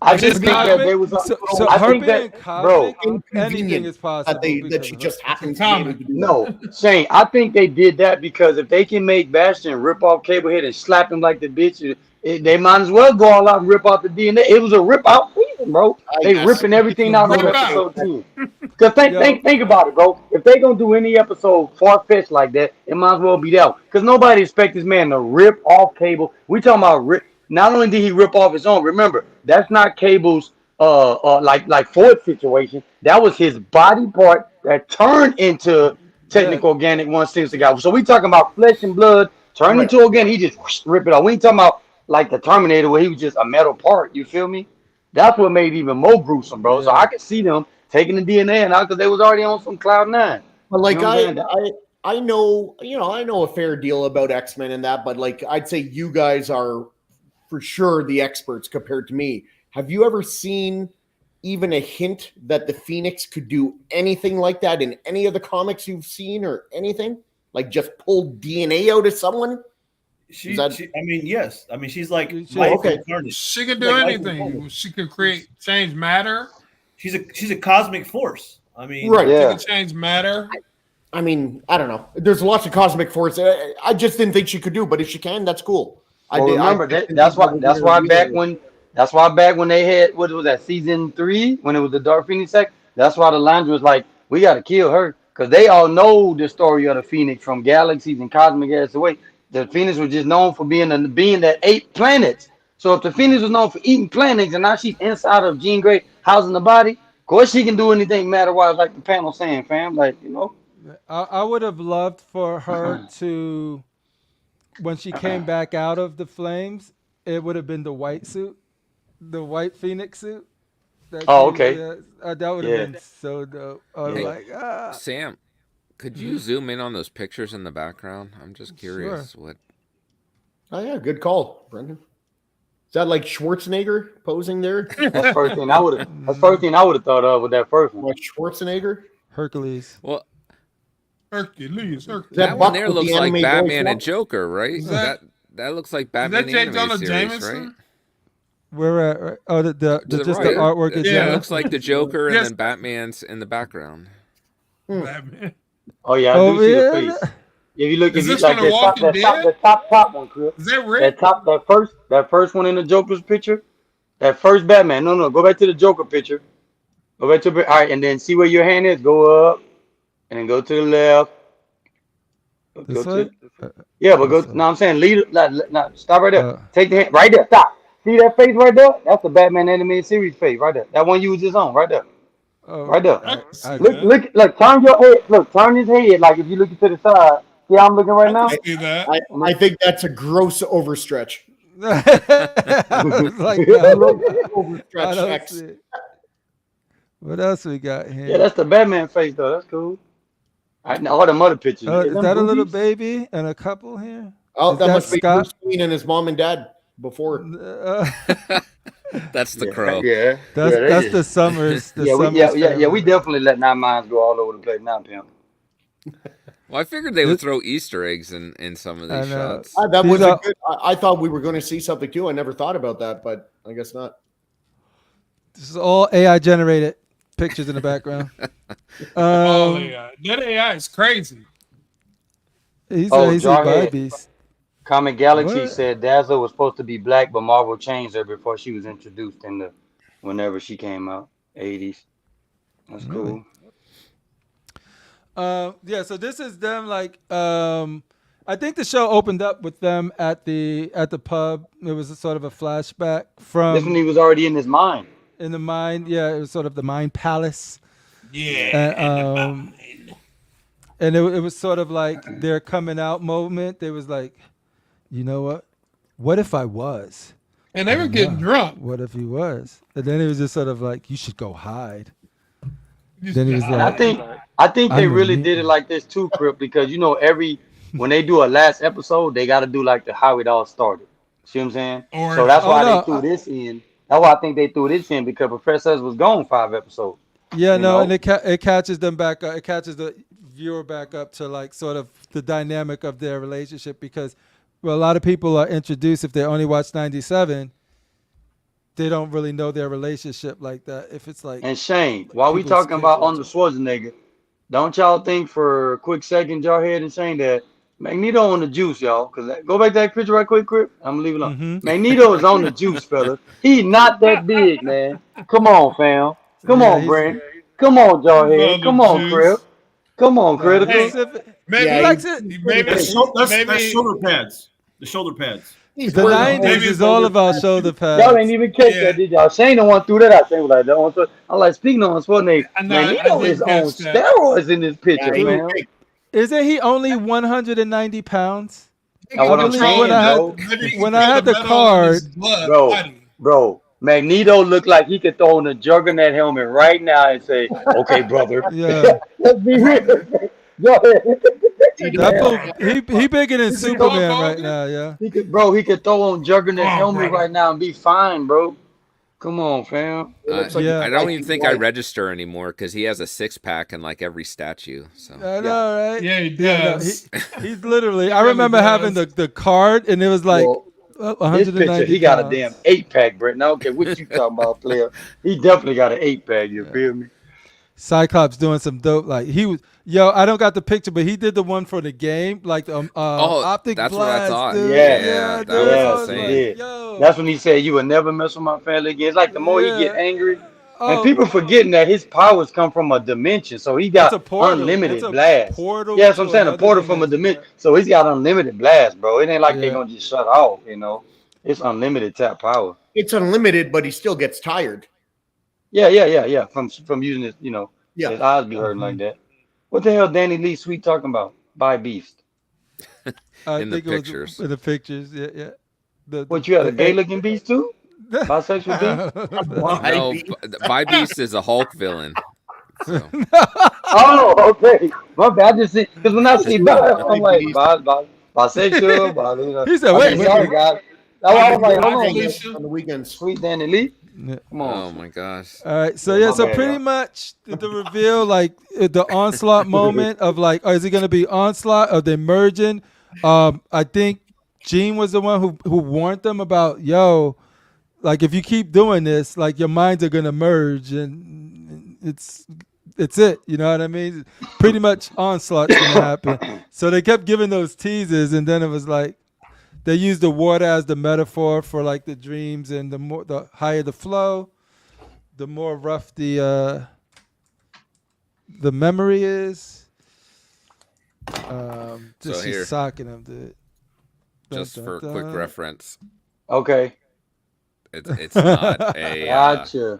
I just think that they was. So I her think being that, cosmic, bro. anything is possible. That she just happens to be able to do that. No, Shane, I think they did that because if they can make Bastion rip off Cablehead and slap him like the bitch, they might as well go all out and rip out the DNA. It was a rip out season, bro. They ripping everything out on episode 2. Because think about it, bro. If they gonna do any episode far-fetched like that, it might as well be that. Because nobody expect this man to rip off Cable. We talking about rip. Not only did he rip off his own, remember, that's not Cable's like Ford situation. That was his body part that turned into technical organic once since the guy. So we talking about flesh and blood turned into organic. He just rip it off. We ain't talking about like the Terminator where he was just a metal part. You feel me? That's what made it even more gruesome, bro. So I could see them taking the DNA and out because they was already on some cloud 9. But like, You know I know, I know a fair deal about X-Men and that, but like, I'd say you guys are for sure the experts compared to me. Have you ever seen even a hint that the Phoenix could do anything like that in any of the comics you've seen or anything? Like just pull DNA out of someone? Yes. I mean, she's like She could do anything. She could change matter. She's a cosmic force. I mean, right? She can change matter. I mean, I don't know. There's lots of cosmic force. I just didn't think she could do, but if she can, that's cool. That's why back when they had, what was that, season 3 when it was the Dark Phoenix act, that's why the lines was like, we got to kill her because they all know the story of the Phoenix from galaxies and cosmic ass away. The Phoenix was just known for being that 8 planets. So if the Phoenix was known for eating planets and now she's inside of Jean Grey housing the body, of course she can do anything matter-wise, like the panel saying, fam. Like, I would have loved for her to, when she came back out of the flames, it would have been the white suit, the white Phoenix suit. That Okay. that would have been so dope. I was Hey, like, Sam, could you zoom in on those pictures in the background? I'm just curious what. Oh yeah, good call, Brenton. Is that like Schwarzenegger posing there? That's first thing I would have. That's first thing I would have thought of with that first one. What, Schwarzenegger? Hercules. Well, Hercules. that one there with looks the like anime Batman voice and Joker, right? Is That looks like Batman J. animated Jonah series, Jameson? right? We're at right? Oh, the To just right. the artwork is Yeah, it yellow. looks like the Joker and Yes. then Batman's in the background. Batman. Oh yeah, I Oh, do see yeah. the face. If you look, Is if you this like from The Walking Dead? the top one, Chris. Is that Rick? That first one in the Joker's picture, that first Batman. No, go back to the Joker picture. Go back to all right, and then see where your hand is. Go up, and then go to the left. This way? Yeah, but go. No, I'm saying lead. No, stop right there. Uh. Take the hand right there. Stop. See that face right there? That's the Batman animated series face right there. That one you was just on right there. Oh, Right there. I can see Look, that. turn your head. Look, turn his head. Like if you looking to the side. See how I'm looking right I now? can see that. I think that's a gross overstretch. I was like, no, I Overstretch don't X. see it. What else we got here? Yeah, that's the Batman face though. That's cool. All them other pictures. Is them that a little boobies? baby and a couple here? Oh, Is that that must be Scott? Bruce Wayne and his mom and dad before. That's the crow. Yeah. That's the Summers. The Summers Yeah. family. We definitely let our minds go all over the place now, pimp. Well, I figured they would throw Easter eggs in some of I these know. shots. That These was are- good. I thought we were going to see something too. I never thought about that, but I guess not. This is all AI generated pictures in the background. Oh, yeah. That AI is crazy. He's Jarhead. Barbies. Comic Galaxy What? said Dazzle was supposed to be black, but Marvel changed her before she was introduced in the whenever she came out, 80s. That's cool. Yeah, so this is them like I think the show opened up with them at the pub. It was a sort of a flashback from This one he was already in his mind. in the mind. Yeah, it was sort of the mind palace. Yeah. And it was sort of like their coming out moment. They was like, you know what? What if I was? And they were getting drunk. What if he was? And then it was just sort of like, you should go hide. Then he was And like, I think they I'm a really mutant. did it like this too, Crip, because you know when they do a last episode, they got to do like how it all started. See what I'm saying? Or- So that's why Oh, no, they threw this in. That's why I think they threw this in because Professor X was gone 5 episodes. yeah, You no, know? and it catches them back up. It catches the viewer back up to like sort of the dynamic of their relationship because a lot of people are introduced if they only watch 97. They don't really know their relationship like that. If it's like And Shane, while we people's talking about kids Arnold Schwarzenegger, don't y'all think for a quick second, Jarhead and Shane, that Magneto on the juice, y'all? Because go back to that picture right quick, Crip. I'm gonna leave it alone. Mhm. Magneto is on the juice, fellas. He not that big, man. Come on, fam. Come Yeah, on, he's- Brent. Come on, He's on Jarhead. the Come on, juice. Crip. Come on, Critical. Hey, Pacific- Maybe, Yeah, he likes it. maybe, That's maybe shoulder pads. The shoulder pads. He's The wearing 90s Maybe is all about shoulder Y'all pads. ain't even catch Yeah. that, did y'all? Shane the one threw that out. Shane was like, that one. I'm like, speaking on Schwarzenegger, I know, I Magneto did is on catch that. steroids in this picture, Yeah, man. Isn't he only 190 pounds? That's what I I'm believe saying, when I had- bro. Maybe when I had the metal in his card- blood, Bro, body. bro, Magneto looked like he could throw on a juggernaut helmet right now and say, "Okay, brother." Yeah. Let's be real. That fool, he bigger than Is he Superman Hulk right Hogan? now, yeah. He could throw on juggernaut Oh, helmet brother. right now and be fine, bro. Come on, fam. Yeah. I don't even think I register anymore because he has a 6-pack in like every statue. So I know, right? Yeah, he no, does. he's literally. I really remember having does. the card, and it was like Well, this 190 picture, he got a pounds. damn 8-pack, Brett. I don't care what you talking about, player. He definitely got an 8-pack. You feel me? Cyclops doing some dope. Like he was, I don't got the picture, but he did the one for the game, like the optic that's what I blast. thought. Dude. Yeah, dude. that was I was insane. like, He did. yo. That's when he said, "You will never mess with my family again." It's like the more he get Yeah. angry, Oh, and people forgetting that his powers come from a dimension, so he got it's a portal. unlimited It's a blast. portal Yeah, that's what I'm to saying. A another portal from a dimension, so he's got unlimited blast, bro. It ain't like Yeah. they're gonna just shut off, you know. It's unlimited tap power. It's unlimited, but he still gets tired. Yeah. From using it, you know. Yeah. His eyes be hurting like that. What the hell Danny Lee Sweet talking about? By Beast. I In the think it was pictures. in the pictures, yeah. What, you had a gay looking beast too? Bisexual beast? No, By Beast is a Hulk villain. So. Oh, okay. My bad. I just see, because when I see that, I'm like, bisexual, you know. He said, I wait. sorry, guys. I was like, hold on, Felicia. On the weekends. Sweet Danny Lee. Yeah. Come on. Oh my gosh. All right, so Yeah, yeah, my so bad, pretty y'all. much the reveal, like the onslaught moment of like, is it gonna be onslaught? Are they merging? I think Gene was the one who warned them about, yo, like if you keep doing this, like your minds are gonna merge, and it's it. You know what I mean? Pretty much onslaught's gonna happen. So they kept giving those teases, and then it was like they used the water as the metaphor for like the dreams, and the higher the flow, the more rough the memory is. Just here. she's socking him, dude. Just for a quick reference, Okay. it's not a. Gotcha.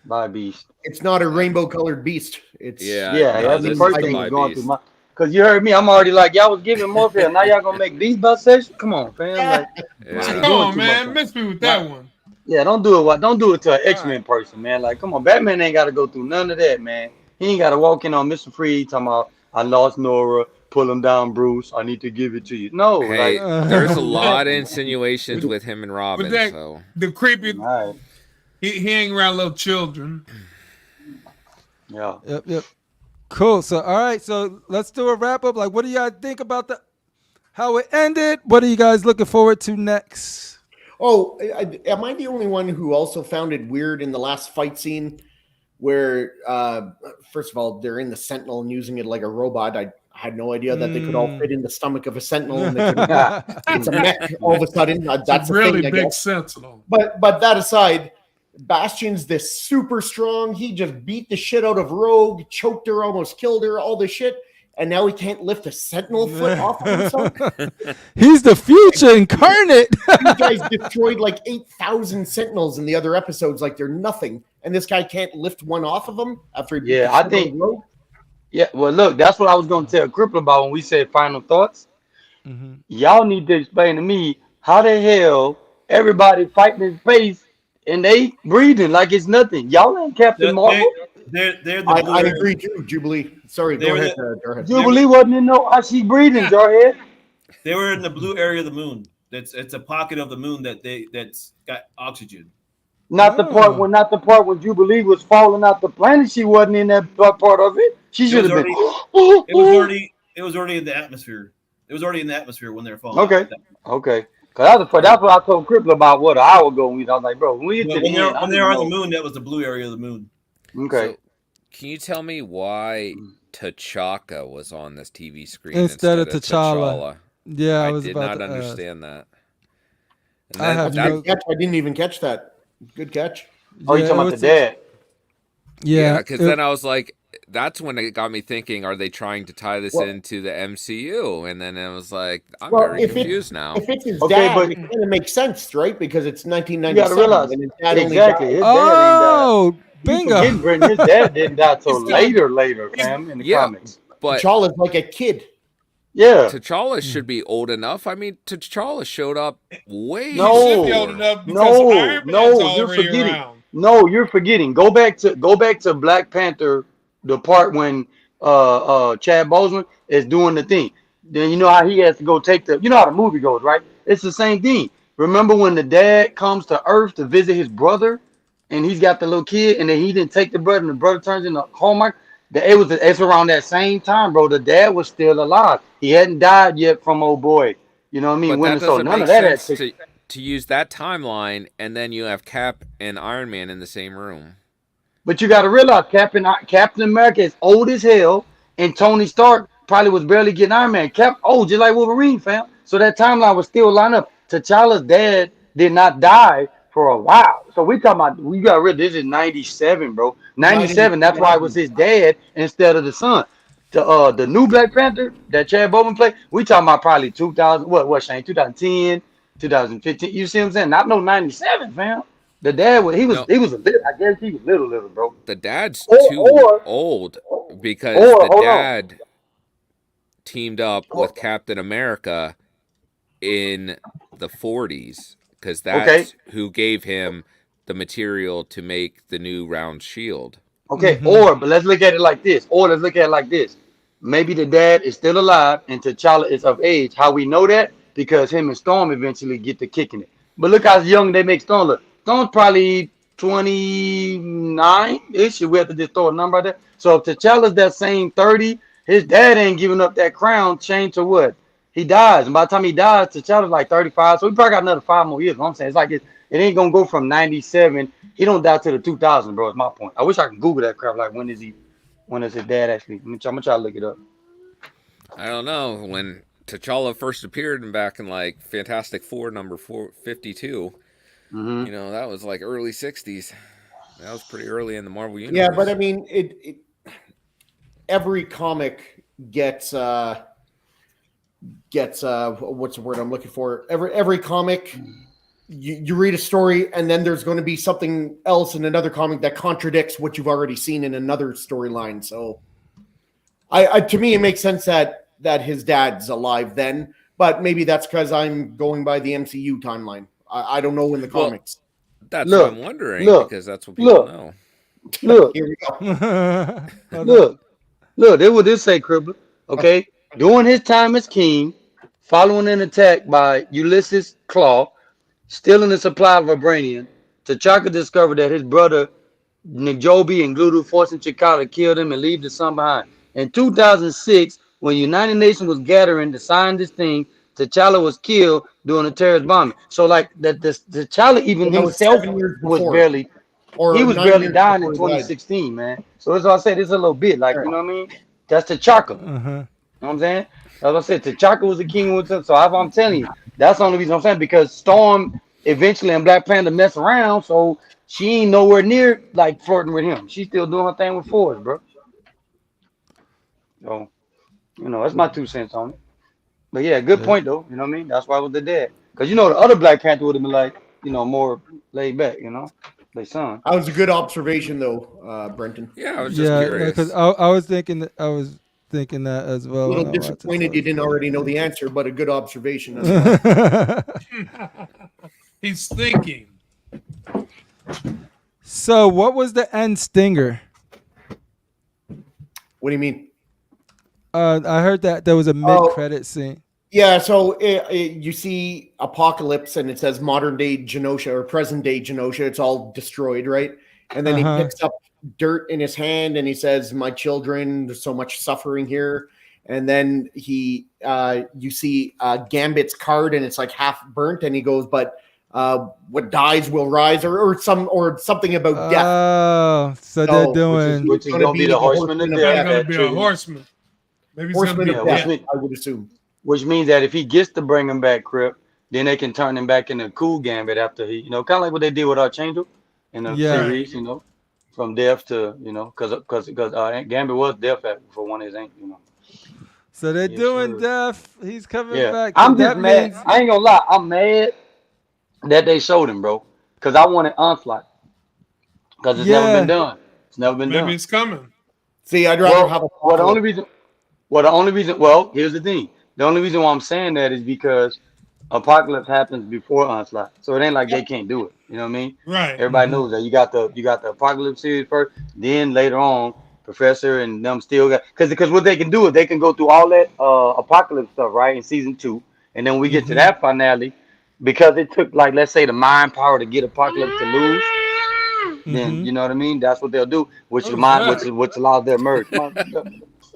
By Beast. It's not a rainbow colored beast. It's Yeah, Yeah, no, that's this the is first the thing By was going Beast. through my. Because you heard me, I'm already like, y'all was giving Morpheus. Now y'all gonna make Beast bisexual? Come on, fam. Like, Yeah. Come on, too man. much. Miss me with that one. yeah, don't do it to an X-Men person, man. Like, come on, Batman ain't gotta go through none of that, man. He ain't gotta walk in on Mr. Freeze talking about I lost Nora, pull him down, Bruce. I need to give it to you. No, Hey, like, there's a lot of insinuations with him and Robin. But that, So the creepy, all right, he hang around little children. yeah. Yep. Cool. So all right. So let's do a wrap up. Like, what do y'all think about how it ended? What are you guys looking forward to next? Oh, am I the only one who also found it weird in the last fight scene where, first of all, they're in the Sentinel and using it like a robot? I had no idea that they could all fit in the stomach of a Sentinel, and they could, it's a mech all of a sudden. That's It's a a really thing, I big guess. sentinel. But that aside, Bastion's this super strong. He just beat the shit out of Rogue, choked her, almost killed her, all this shit. And now he can't lift a Sentinel foot off of himself. He's the future incarnate. You guys destroyed like 8,000 Sentinels in the other episodes like they're nothing. And this guy can't lift one off of them after he beat Yeah, the I shit think- out of Rogue. Yeah, well, look, that's what I was going to tell Cripple about when we said final thoughts. Mm-hmm. Y'all need to explain to me how the hell everybody fighting in space and they breathing like it's nothing. Y'all ain't Captain Marvel. They're the I blue area. agree too, Jubilee. Sorry, They go were ahead, Darth. Jubilee wasn't in no how she breathing, Yeah. Jarhead. They were in the blue area of the moon. It's a pocket of the moon that's got oxygen. Not the part when Jubilee was falling out the planet. She wasn't in that part of it. She It should was have been. It was already in the atmosphere. It was already in the atmosphere when they were falling. Okay. out. Okay. Cause that's what I told Cripple about what an hour ago. When I was like, bro, when we get to When the end, I they were on the know. moon, that was the blue area of the moon. Okay. So, can you tell me why T'Chaka was on this TV screen Instead of T'Challa? Yeah, I was did about not to understand that. And I then have that- no- I didn't even catch that. Good catch. Oh, you Yeah, talking it about the was- dad? Yeah, because then I was like, that's when it got me thinking, are they trying to tie this into the MCU? And then it was like, I'm very confused now. If it's his Okay, dad, but- it kind of makes sense, right? Because it's You 1997. gotta realize and his dad only exactly. died. His dad ain't died. Oh, You bingo. forgetting, Brenton, his dad didn't die till It's not- later, fam, in the Yeah. comics. But T'Challa's like a kid. Yeah. T'Challa should be old enough. I mean, T'Challa showed up way No. He should be old enough because Iron Man's you're already forgetting. around. No, you're forgetting. Go back to Black Panther, the part when Chad Boseman is doing the thing. Then you know how he has to go take you know how the movie goes, right? It's the same thing. Remember when the dad comes to Earth to visit his brother, and he's got the little kid, and then he didn't take the brother, and the brother turns into Hallmark. It's around that same time, bro. The dad was still alive. He hadn't died yet from old boy. You know what I mean? But Winter that Soldier. doesn't None make of that had sense to use that timeline, and then you have Cap and Iron Man in the same room. But you got to realize Captain America is old as hell, and Tony Stark probably was barely getting Iron Man. Cap old, just like Wolverine, fam. So that timeline was still lined up. T'Challa's dad did not die for a while. So we talking about, we got rid. This is 97, bro. 97. That's why it was his dad instead of the son. The new Black Panther that Chad Boseman played, we talking about probably 2000. What Shane? 2010, 2015. You see what I'm saying? Not no 97, fam. The dad was he was No. he was a little. I guess he was little, bro. The dad's Or- too or- old because or, the hold on. dad teamed up with Captain America in the 40s because that's who gave him the material to make the new round shield. Okay, but let's look at it like this. Or let's look at it like this. Maybe the dad is still alive and T'Challa is of age. How we know that? Because him and Storm eventually get to kicking it. But look how young they make Storm look. Storm's probably 29-ish. We have to just throw a number out there. So if T'Challa's that same 30, his dad ain't giving up that crown, change to what? He dies. And by the time he dies, T'Challa's like 35. So we probably got another 5 more years. You know what I'm saying? It's like it ain't going to go from 97. He don't die to the 2000, bro. Is my point. I wish I could Google that crap. Like, when is his dad actually? I'm going to try to look it up. I don't know. When T'Challa first appeared back in like Fantastic Four number 452, you know, that was like early 60s. That was pretty early in the Marvel universe. Yeah, but I mean, it every comic gets what's the word I'm looking for? Every comic, you read a story and then there's going to be something else in another comic that contradicts what you've already seen in another storyline. So, I to me it makes sense that his dad's alive then, but maybe that's because I'm going by the MCU timeline. I don't know in the comics. That's what I'm wondering because that's what people know. Look, here we go. Look, they would just say, Cribbler. Okay, during his time as king, following an attack by Ulysses Claw, stealing a supply of vibranium, T'Chaka discovered that his brother N'Jobi and Gludu forcing T'Chaka to kill him and leave the son behind. In 2006, when United Nations was gathering to sign this thing, T'Challa was killed during a terrorist bombing. So, like that, T'Challa even himself was barely. He was barely dying in 2016, man. So that's why I said it's a little bit like, you know what I mean? That's T'Chaka. You know what I'm saying? As I said, T'Chaka was the king with him. So I'm telling you, that's the only reason I'm saying, because Storm eventually and Black Panther mess around, so she ain't nowhere near like flirting with him. She's still doing her thing with Forrest, bro. So, you know, that's my 2 cents on it. But yeah, good point though. You know what I mean? That's why I was the dad. Because you know the other Black Panther would have been like, you know, more laid back, you know. Their son. That was a good observation though, Brenton. Yeah, I was just curious. Because I was thinking that as well. A little disappointed you didn't already know the answer, but a good observation as well. He's thinking. So, what was the end stinger? What do you mean? I heard that there was a mid-credit scene. Yeah, so you see Apocalypse, and it says modern day Genosha or present day Genosha. It's all destroyed, right? And then he picks up dirt in his hand, and he says, "My children, there's so much suffering here." And then you see Gambit's card, and it's like half burnt, and he goes, "But what dies will rise," or something about death. Oh, so they're doing which is going to be the horseman of death. Going to be a horseman. Maybe horseman it's of going to death, I would assume. Which means that if he gets to bring him back, Crip, then they can turn him back into a cool Gambit after he, you know, kind of like what they did with Archangel in the series, you know, from death to, you know, because Gambit was death for one of his, you know. So they're doing death. He's coming back. I'm just mad. I ain't gonna lie. I'm mad that they showed him, bro, because I wanted Onslaught, because it's never been done. It's never been done. Maybe it's coming. See, I'd rather have a. The only reason. Here's the thing. The only reason why I'm saying that is because Apocalypse happens before Onslaught, so it ain't like they can't do it. You know what I mean? Right. Everybody knows that. You got the Apocalypse series first, then later on, Professor and them still got because what they can do is they can go through all that Apocalypse stuff right in season 2, and then when we get to that finale, because it took like let's say the mind power to get Apocalypse to lose. Then you know what I mean. That's what they'll do, which allows their merge.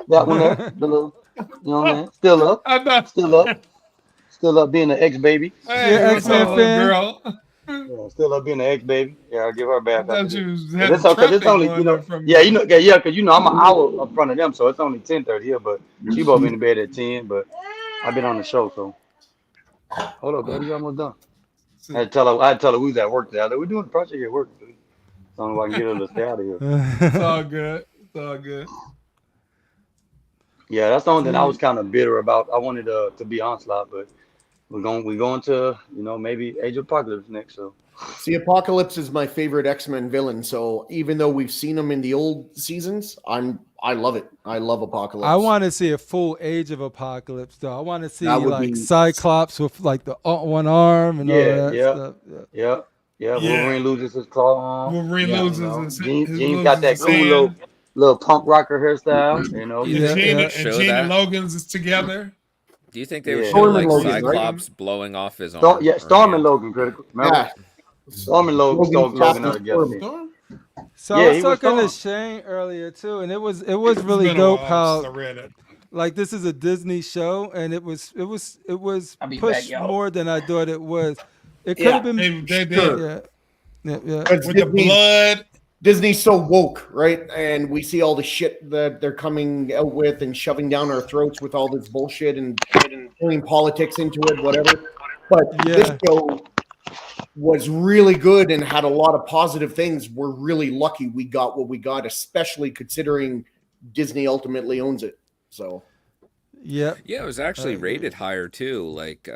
That one there, the little, you know what I mean? Still up being an ex baby. Hey, X-Men fan. Girl. Yeah, still up being an ex baby. Yeah, I'll give her a bad. Because it's only because you know I'm an hour up front of them, so it's only 10:30 here. But she brought me in bed at 10. But I've been on the show, so hold up, baby, you almost done. I had to tell her we was at work today. We're doing the project at work, dude. So I can get her to stay out of here. It's all good. It's all good. Yeah, that's the only thing I was kind of bitter about. I wanted to be Onslaught, but we're going to maybe Age of Apocalypse next. So See, Apocalypse is my favorite X-Men villain. So even though we've seen him in the old seasons, I love it. I love Apocalypse. I want to see a full Age of Apocalypse though. I want to see That would like be- Cyclops with like the one arm and all that stuff. yeah. Wolverine loses his claw arm. Wolverine loses his Gene got that his cool hand. little punk rocker hairstyle. And Gene and Logan's is together. Do you think they would Yeah. show Storm like and Logan, right? Cyclops blowing off his arm? Storm and Logan, critical. Remember? Storm and Logan are together. Storm? So Yeah, I was he was talking to Storm. Shane earlier too, and it was really been a dope while since I how read it. like this is a Disney show, and it was I'll be pushed back, yo. more than I thought it was. It could Yeah. have been They did. Sure. yeah. Because With the blood. Disney's so woke, right? And we see all the shit that they're coming out with and shoving down our throats with all this bullshit and putting politics into it, whatever. But this show was really good and had a lot of positive things. We're really lucky we got what we got, especially considering Disney ultimately owns it. So, Yeah, it was actually rated higher too. Like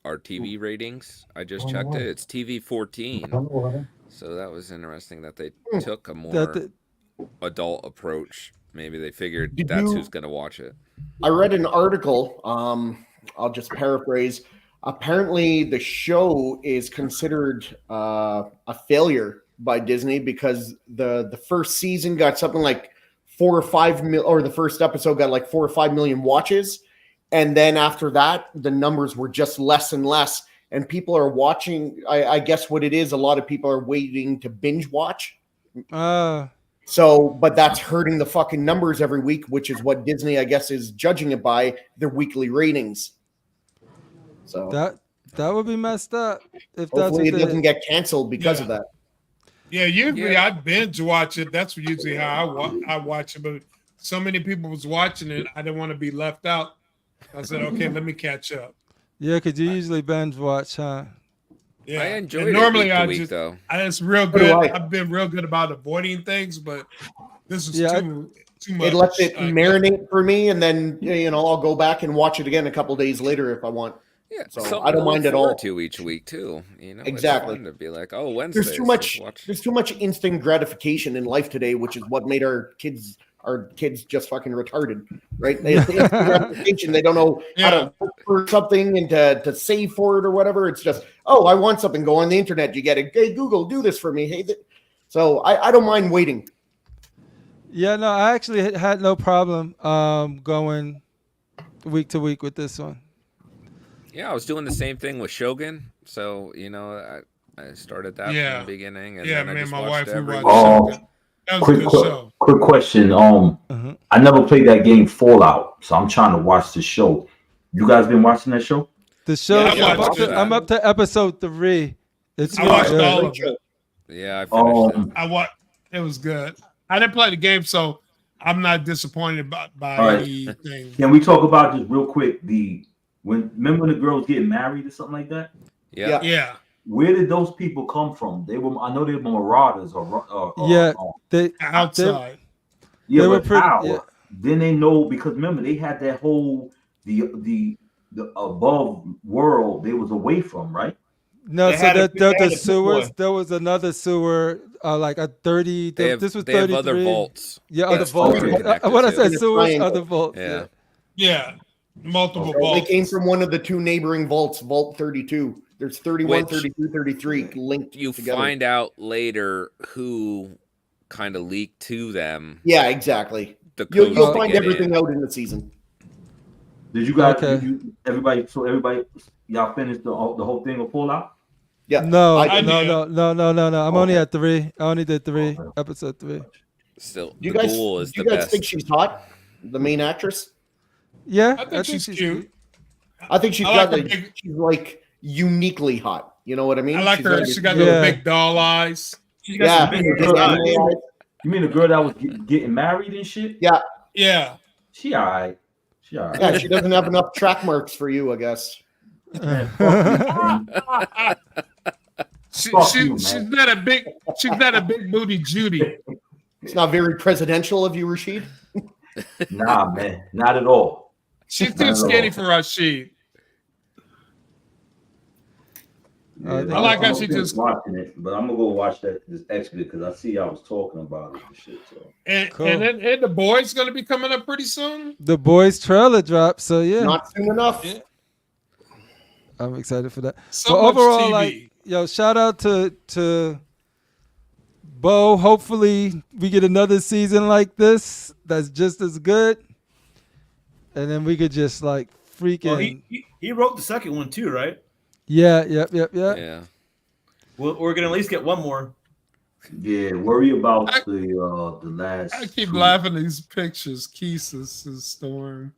our TV ratings, I just checked it. It's TV 14. So that was interesting that they took a more adult approach. Maybe they figured that's who's going to watch it. I read an article. I'll just paraphrase. Apparently, the show is considered a failure by Disney because the first season got something like 4 or 5 million, or the first episode got like 4 or 5 million watches, and then after that, the numbers were just less and less. And people are watching. I guess what it is, a lot of people are waiting to binge watch. So, but that's hurting the fucking numbers every week, which is what Disney, I guess, is judging it by their weekly ratings. So that would be messed up if hopefully that's it doesn't get canceled because of that. Yeah, usually I binge watch it. That's usually how I watch it. But so many people was watching it, I didn't want to be left out. I said, okay, let me catch up. Yeah, because you usually binge watch, huh? Yeah, I enjoyed it normally week to I week, just though. it's real good. I've been real good about avoiding things, but this is too much. It lets it marinate for me, and then I'll go back and watch it again a couple days later if I want. Yeah, so I don't mind at all. To each week too, Exactly. It's fun to be like, oh, Wednesday. There's too much instant gratification in life today, which is what made our kids just fucking retarded, right? They don't know how to look for something and to save for it or whatever. It's just, oh, I want something. Go on the internet. You get it. Hey, Google, do this for me. Hey, so I don't mind waiting. Yeah, no, I actually had no problem going week to week with this one. Yeah, I was doing the same thing with Shogun. So, I started that from the beginning. And then I just watched every week. Quick question. I never played that game Fallout, so I'm trying to watch the show. You guys been watching that show? The show. I'm up to episode 3. I watched all of it. Yeah, I finished it. It was good. I didn't play the game, so I'm not disappointed by anything. Can we talk about just real quick remember when the girls getting married or something like that? Yeah. Where did those people come from? I know they were marauders they outside. They were pretty. Then they know, because remember they had that whole the above world they was away from, right? No, so the sewers. There was another sewer, like a 30. This was 33. They have other vaults. Yeah, other vaults. When I said sewers, other vaults. Yeah. Multiple They vaults. came from one of the 2 neighboring vaults, Vault 32. There's 31, 32, 33 linked You together. find out later who kind of leaked to them. Yeah, exactly. You'll find everything out in the season. Did you guys? Everybody, y'all finished the whole thing of Fallout? Yeah. No. I'm only at 3. I only did 3. Episode 3. Still, you the guys, ghoul is you the guys best. think she's hot? The main actress? Yeah, I think she's cute. I think she's she's like uniquely hot. You know what I mean? I like her. She got those big doll eyes. She got some big eyes. You mean the girl that was getting married and shit? Yeah. Yeah. She all right. Yeah, she doesn't have enough track marks for you, I guess. She's not a big booty Judy. It's not very presidential of you, Rashid. Nah, man, not at all. She's too skinny for Rashid. I like how she I'm just watching it, but I'm gonna go watch this X-Men because I see y'all was talking about it and shit. So and Cool. and the boy's gonna be coming up pretty soon. The boys trailer dropped, so yeah. Not soon enough. Yeah. I'm excited for that. So but much overall, TV. like, yo, shout out to Bo. Hopefully, we get another season like this that's just as good, and then we could just like freaking. Well, he wrote the second one too, right? Yeah, yep. Yeah. Well, we're gonna at least get one more. yeah, worry about the last. I keep two. laughing at these pictures. Kesus is Storm.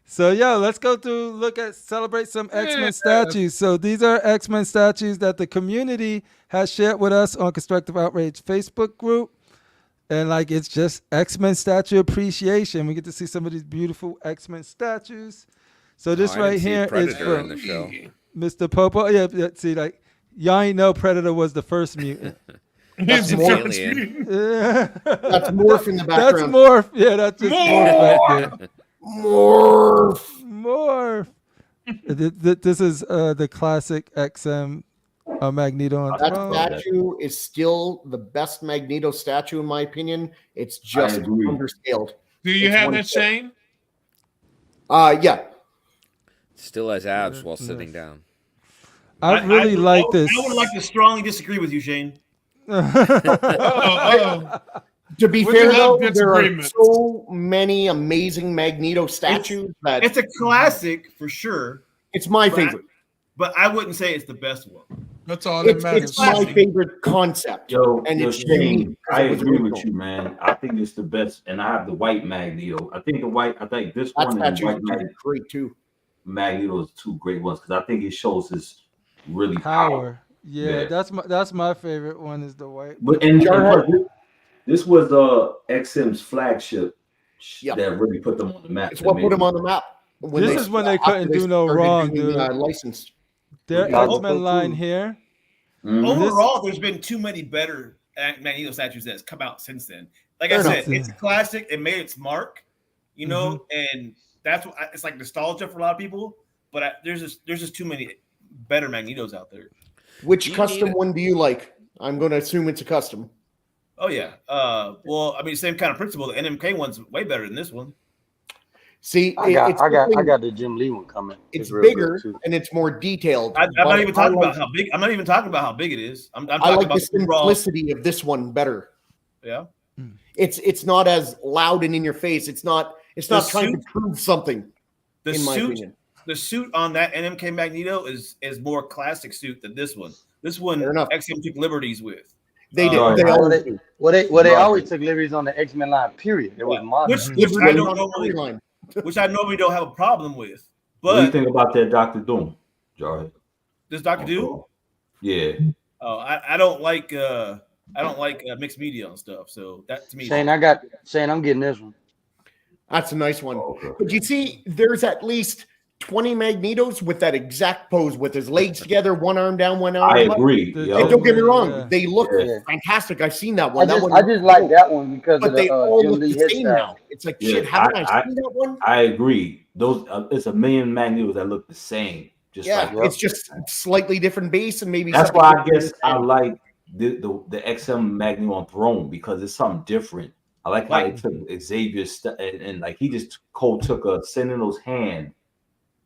So yo, let's go through, celebrate some X-Men statues. So these are X-Men statues that the community has shared with us on Constructive Outrage Facebook group. And like, it's just X-Men statue appreciation. We get to see some of these beautiful X-Men statues. So this I right didn't see here is Predator in from the show. Mr. Popo. Yeah, see, like, y'all ain't know Predator was the first mutant. That's He's more. Alien. Yeah. That's Morph in the That's background. Morph. Yeah, that's just Morph back there. Morph. This is the classic XM Magneto on That throne. statue is still the best Magneto statue in my opinion. It's just agree. underscaled. Do you It's have one that, step. Shane? Yeah. Still has abs while sitting down. I really like this. I would like to strongly disagree with you, Shane. To be We fair, can have though, there are disagreements. so many amazing Magneto statues that It's a classic for sure, it's my favorite. but I wouldn't say it's the best one. That's all that It's matters. my favorite concept. Yo, And yo, it's Shane, unique 'cause I it was agree with original. you, man. I think it's the best, and I have the white Magneto. I think this That one and statue white is great too. Magneto is two great ones because I think it shows his really power. Power. Yeah, Yeah. that's my favorite one is the white. But and Jarhead. this was XM's flagship Yep. that really put them on the map. It's what put him on the map. This is when they couldn't do no wrong, dude. Licensed. Their Yeah. X-Men line here. Mhm. Overall, there's been too many better Magneto statues that's come out since then. Like Fair I said, enough. it's a classic. It made its mark, you know, and that's what it's like nostalgia for a lot of people. But there's just too many better Magnetos out there. Which You custom need- one do you like? I'm going to assume it's a custom. Oh yeah. Well, I mean, same kind of principle. The NMK one's way better than this one. See, I got the Jim Lee one coming. It's real bigger good, too. and it's more detailed. I'm but not even talking I like, about how big. I'm not even talking about how big it is. I'm I talking like about the overall. simplicity of this one better. Yeah. It's not as loud and in your face. It's not trying to prove something. The in my suit, opinion. the suit on that NMK Magneto is more classic suit than this one. This one, Fair enough. XM took liberties with. They did. Right. They Well, always they, do. they always took liberties on the X-Men line, period. It was Yeah. modern. Which I Liberty don't on the normally, storyline. which I normally don't have a problem with. What do you But think about that Dr. Doom, Jarhead? this Doctor Doom, Yeah. I don't like mixed media and stuff. So that to me, Shane, I'm getting this one. That's a nice one. Okay. But you see, there's at least 20 Magnetos with that exact pose with his legs together, one arm down, one arm I up. agree. The- yo. And don't get me wrong, Yeah. they look Yeah. fantastic. I've seen that I one. That just, one, I just like that one because but of they the all Jim look Lee the same hairstyle. now. It's like, Yeah, shit, haven't I I- seen that one? I agree. Those it's a million Magnetos that look the same. Just Yeah, like it's just slightly different base and maybe that's something why I different guess in the I head. like the XM Magneto on Throne because it's something different. I like how they took Xavier's and like he just cold took a Sentinel's hand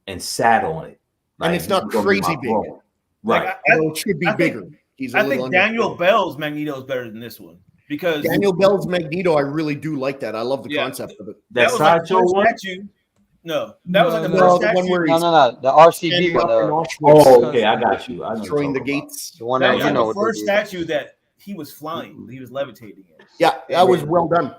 and sat on it. Like, it's not this is gonna be my crazy big. throne. Right. Like, Although it should be I think- bigger. He's a I little think Daniel understated. Bell's Magneto is better than this one because Daniel Bell's Magneto, I really do like that. I love the Yeah. concept of it. that was like the sideshow first one. statue. No, that was like the No, first the statue. one where No, he's no, the RCB standing one, up in the Auschwitz, Oh, okay, I got you. I know what destroying the you're talking about. gates. one That that was you like know the what first they did. statue that he was flying. He was levitating in. Yeah, that was well done.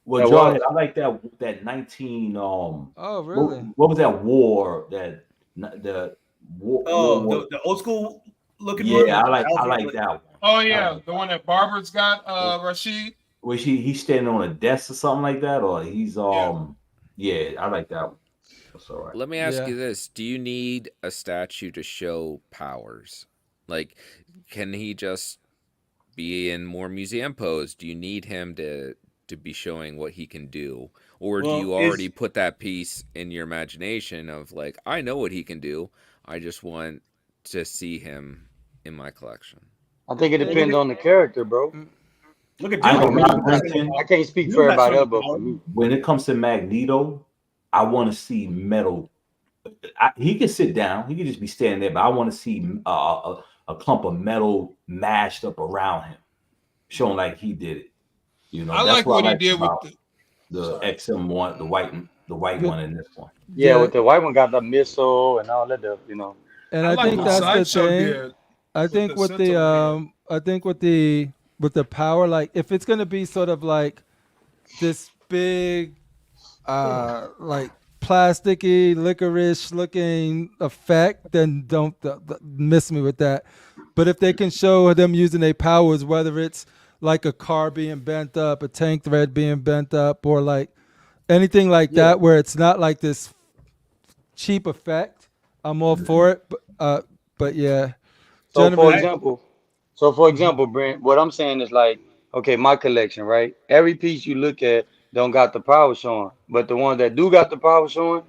Well, Yeah, John, well- I like that 19 Oh, really? what was that war that the war? Oh, war- the old school looking one. yeah, I like Alfred- that one. Oh yeah, the one that Barber's got, Rashid. Was he's standing on a desk or something like that, or he's yeah, I like that one. That's all right. Let me ask Yeah. you this: do you need a statue to show powers? Like, can he just be in more museum pose? Do you need him to be showing what he can do, or Well, do you already put that piece in your imagination of like, I know what he can do. I just want to see him in my collection. I think it depends on the character, bro. Look at I Doom. ain't gonna lie, Brenton. I can't speak Doom for got everybody some else, but power. for me, When it comes to Magneto, I want to see metal. He can sit down. He can just be standing there, but I want to see a clump of metal mashed up around him, showing like he did it. You know, I that's like what what I he like did with about the XM one, the white Good. one in this one. yeah, with the white one got the missile and all that stuff, you know. And I I like think what that's the Sideshow thing. did. I think with the power, like if it's gonna be sort of like this big like plasticky licorice looking effect, then don't miss me with that. But if they can show them using their powers, whether it's like a car being bent up, a tank thread being bent up, or like anything like that, where it's not like this cheap effect, I'm all for it. But yeah, So for gentlemen. example, Brent, what I'm saying is like, okay, my collection, right? Every piece you look at don't got the power showing, but the ones that do got the power showing,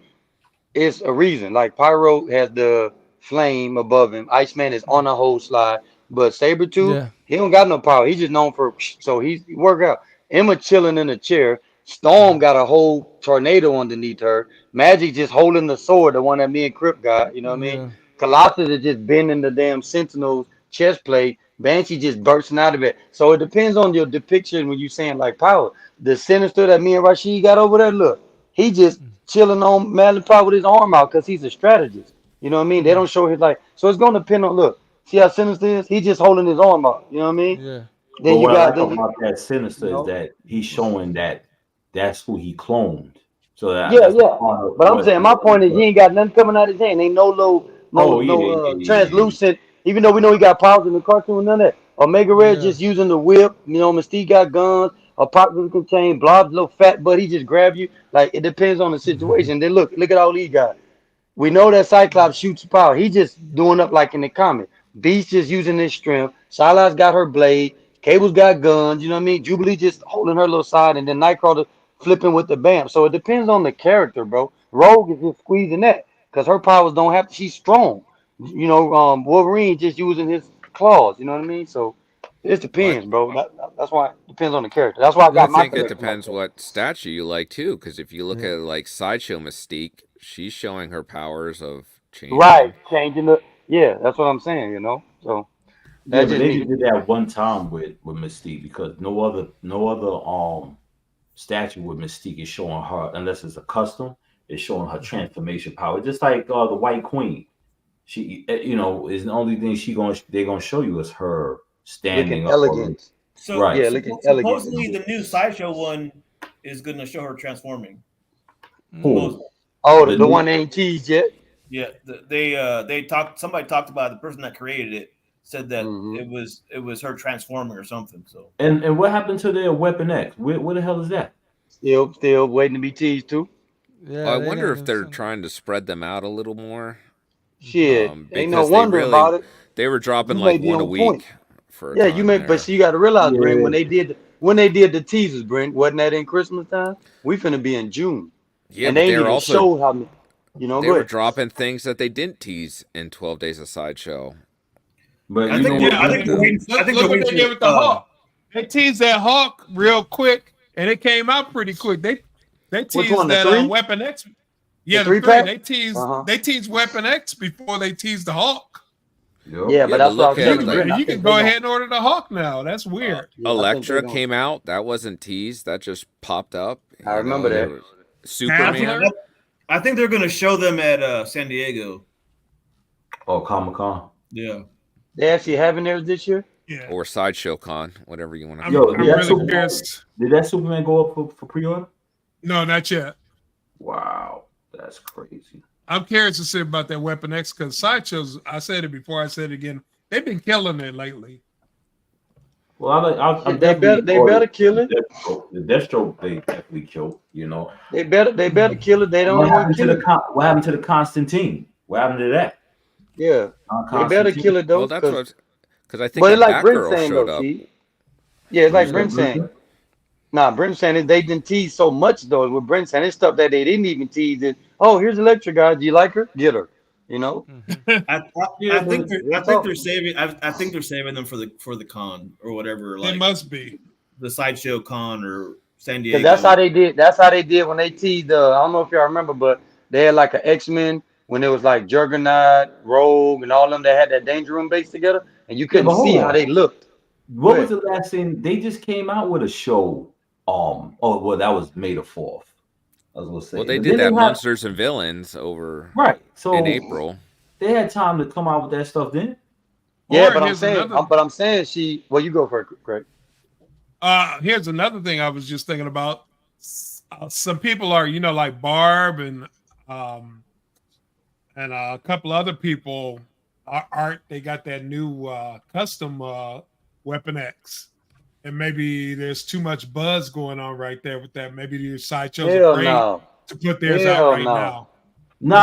it's a reason. Like Pyro has the flame above him. Iceman is on a whole slide, but Sabretooth, Yeah. he don't got no power. He's just known for so he work out. Emma chilling in a chair. Storm got a whole tornado underneath her. Magic just holding the sword, the one that me and Crip got. You know what I mean? Yeah. Colossus is just bending the damn Sentinel's chest plate. Banshee just bursting out of it. So it depends on your depiction when you saying like power. The Sinister that me and Rashid got over there, look, he just chilling on Malachi with his arm out because he's a strategist. You know what I mean? They don't show his like, so it's gonna depend on look. See how Sinister is? He just holding his arm out. You know what I mean? Yeah. But Then you what I got like about that Sinister is that he's showing that that's who he cloned. So that's part of But I'm what. saying my point is he ain't got nothing coming out his hand. Ain't no low, translucent. Even though we know he got powers in the cartoon and none of that. Omega Red just using the whip. You know, Mystique got guns. Apocalypse can chain. Blob's little fat butt. He just grab you. Like it depends on the situation. Then look at all these guys. We know that Cyclops shoots power. He just doing up like in the comic. Beast just using his strength. Shylock's got her blade. Cable's got guns. You know what I mean? Jubilee just holding her little side, and then Nightcrawler flipping with the bam. So it depends on the character, bro. Rogue is just squeezing that because her powers don't have. She's strong. You know, Wolverine just using his claws. You know what I mean? So it depends, bro. That's why it depends on the character. That's why I got I my think it collection. depends what statue you like too, because if you look at like Sideshow Mystique, she's showing her powers of changing. Right, changing the. Yeah, that's what I'm saying. You know, so. Yeah, but they just did that one time with Mystique because no other statue with Mystique is showing her unless it's a custom. It's showing her transformation power, just like the White Queen. She, is the only thing they're gonna show you is her standing looking up. Elegant. So right. Yeah, looking elegant. Supposedly the new Sideshow one is gonna show her transforming. Cool. Oh, the one ain't teased yet. Yeah, somebody talked about it. The person that created it said that it was her transforming or something. So and what happened to their Weapon X? Where the hell is that? Still waiting to be teased too. Yeah, I wonder if they're trying to spread them out a little more. Shit, ain't no Because wonder about it. They were dropping You like may be one a on week point. for a Yeah, time you may, there. but see, you got to realize, Brent, when they did the teasers, Brent, wasn't that in Christmas time? We finna be in June. Yeah, and but they they're ain't even also show how many. You know, they go were ahead. dropping things that they didn't tease in 12 Days of Sideshow. But I think Look what they did with the Hawk. They teased that Hawk real quick, and it came out pretty quick. They teased one, the that three? Weapon X. Yeah, The the three three. pack? They teased Weapon X before they teased the Hawk. Yeah, but that's what I was telling like, Brent. You can go ahead and order the Hawk now. That's weird. Elektra came out. That wasn't teased. That just popped up. I remember that. Superman. I think they're gonna show them at San Diego. Oh, Comic-Con. Yeah. They actually having theirs this year? Yeah. Or Sideshow Con, whatever you want to Yo, Did that Superman go up for pre-order? No, not yet. Wow, that's crazy. I'm curious to see about that Weapon X because Sideshow's, I said it before, I said it again, they've been killing it lately. Well, they better kill it. The Deathstroke they definitely killed. You know, they better kill it. They don't want to kill it. What happened to the Constantine? What happened to that? Yeah, they better kill it though. Well, that's what, because I think but that like Brent Batgirl saying showed though, up. see? Yeah, it's like Brent saying. Nah, Brent saying it, they didn't tease so much though. With Brent saying it's stuff that they didn't even tease. It. Oh, here's Elektra, guys. Do you like her? Get her. You know. I think they're saving. I think they're saving them for the con or whatever. Like It must be the sideshow con or San Diego. Because that's how they did. That's how they did when they teased. I don't know if y'all remember, but they had like an X-Men when it was like Juggernaut, Rogue, and all of them that had that Danger Room base together, and you couldn't see how they looked. What was the last thing they just came out with a show? Oh, well, that was May the 4th. I was gonna say. Well, they did that Monsters and Villains over so in April. They had time to come out with that stuff then. Yeah, but I'm saying she. Well, you go for it, Craig. Here's another thing I was just thinking about. Some people are, like Barb and a couple other people they got that new custom Weapon X. And maybe there's too much buzz going on right there with that. Maybe your sideshow's afraid to put theirs out right now. No,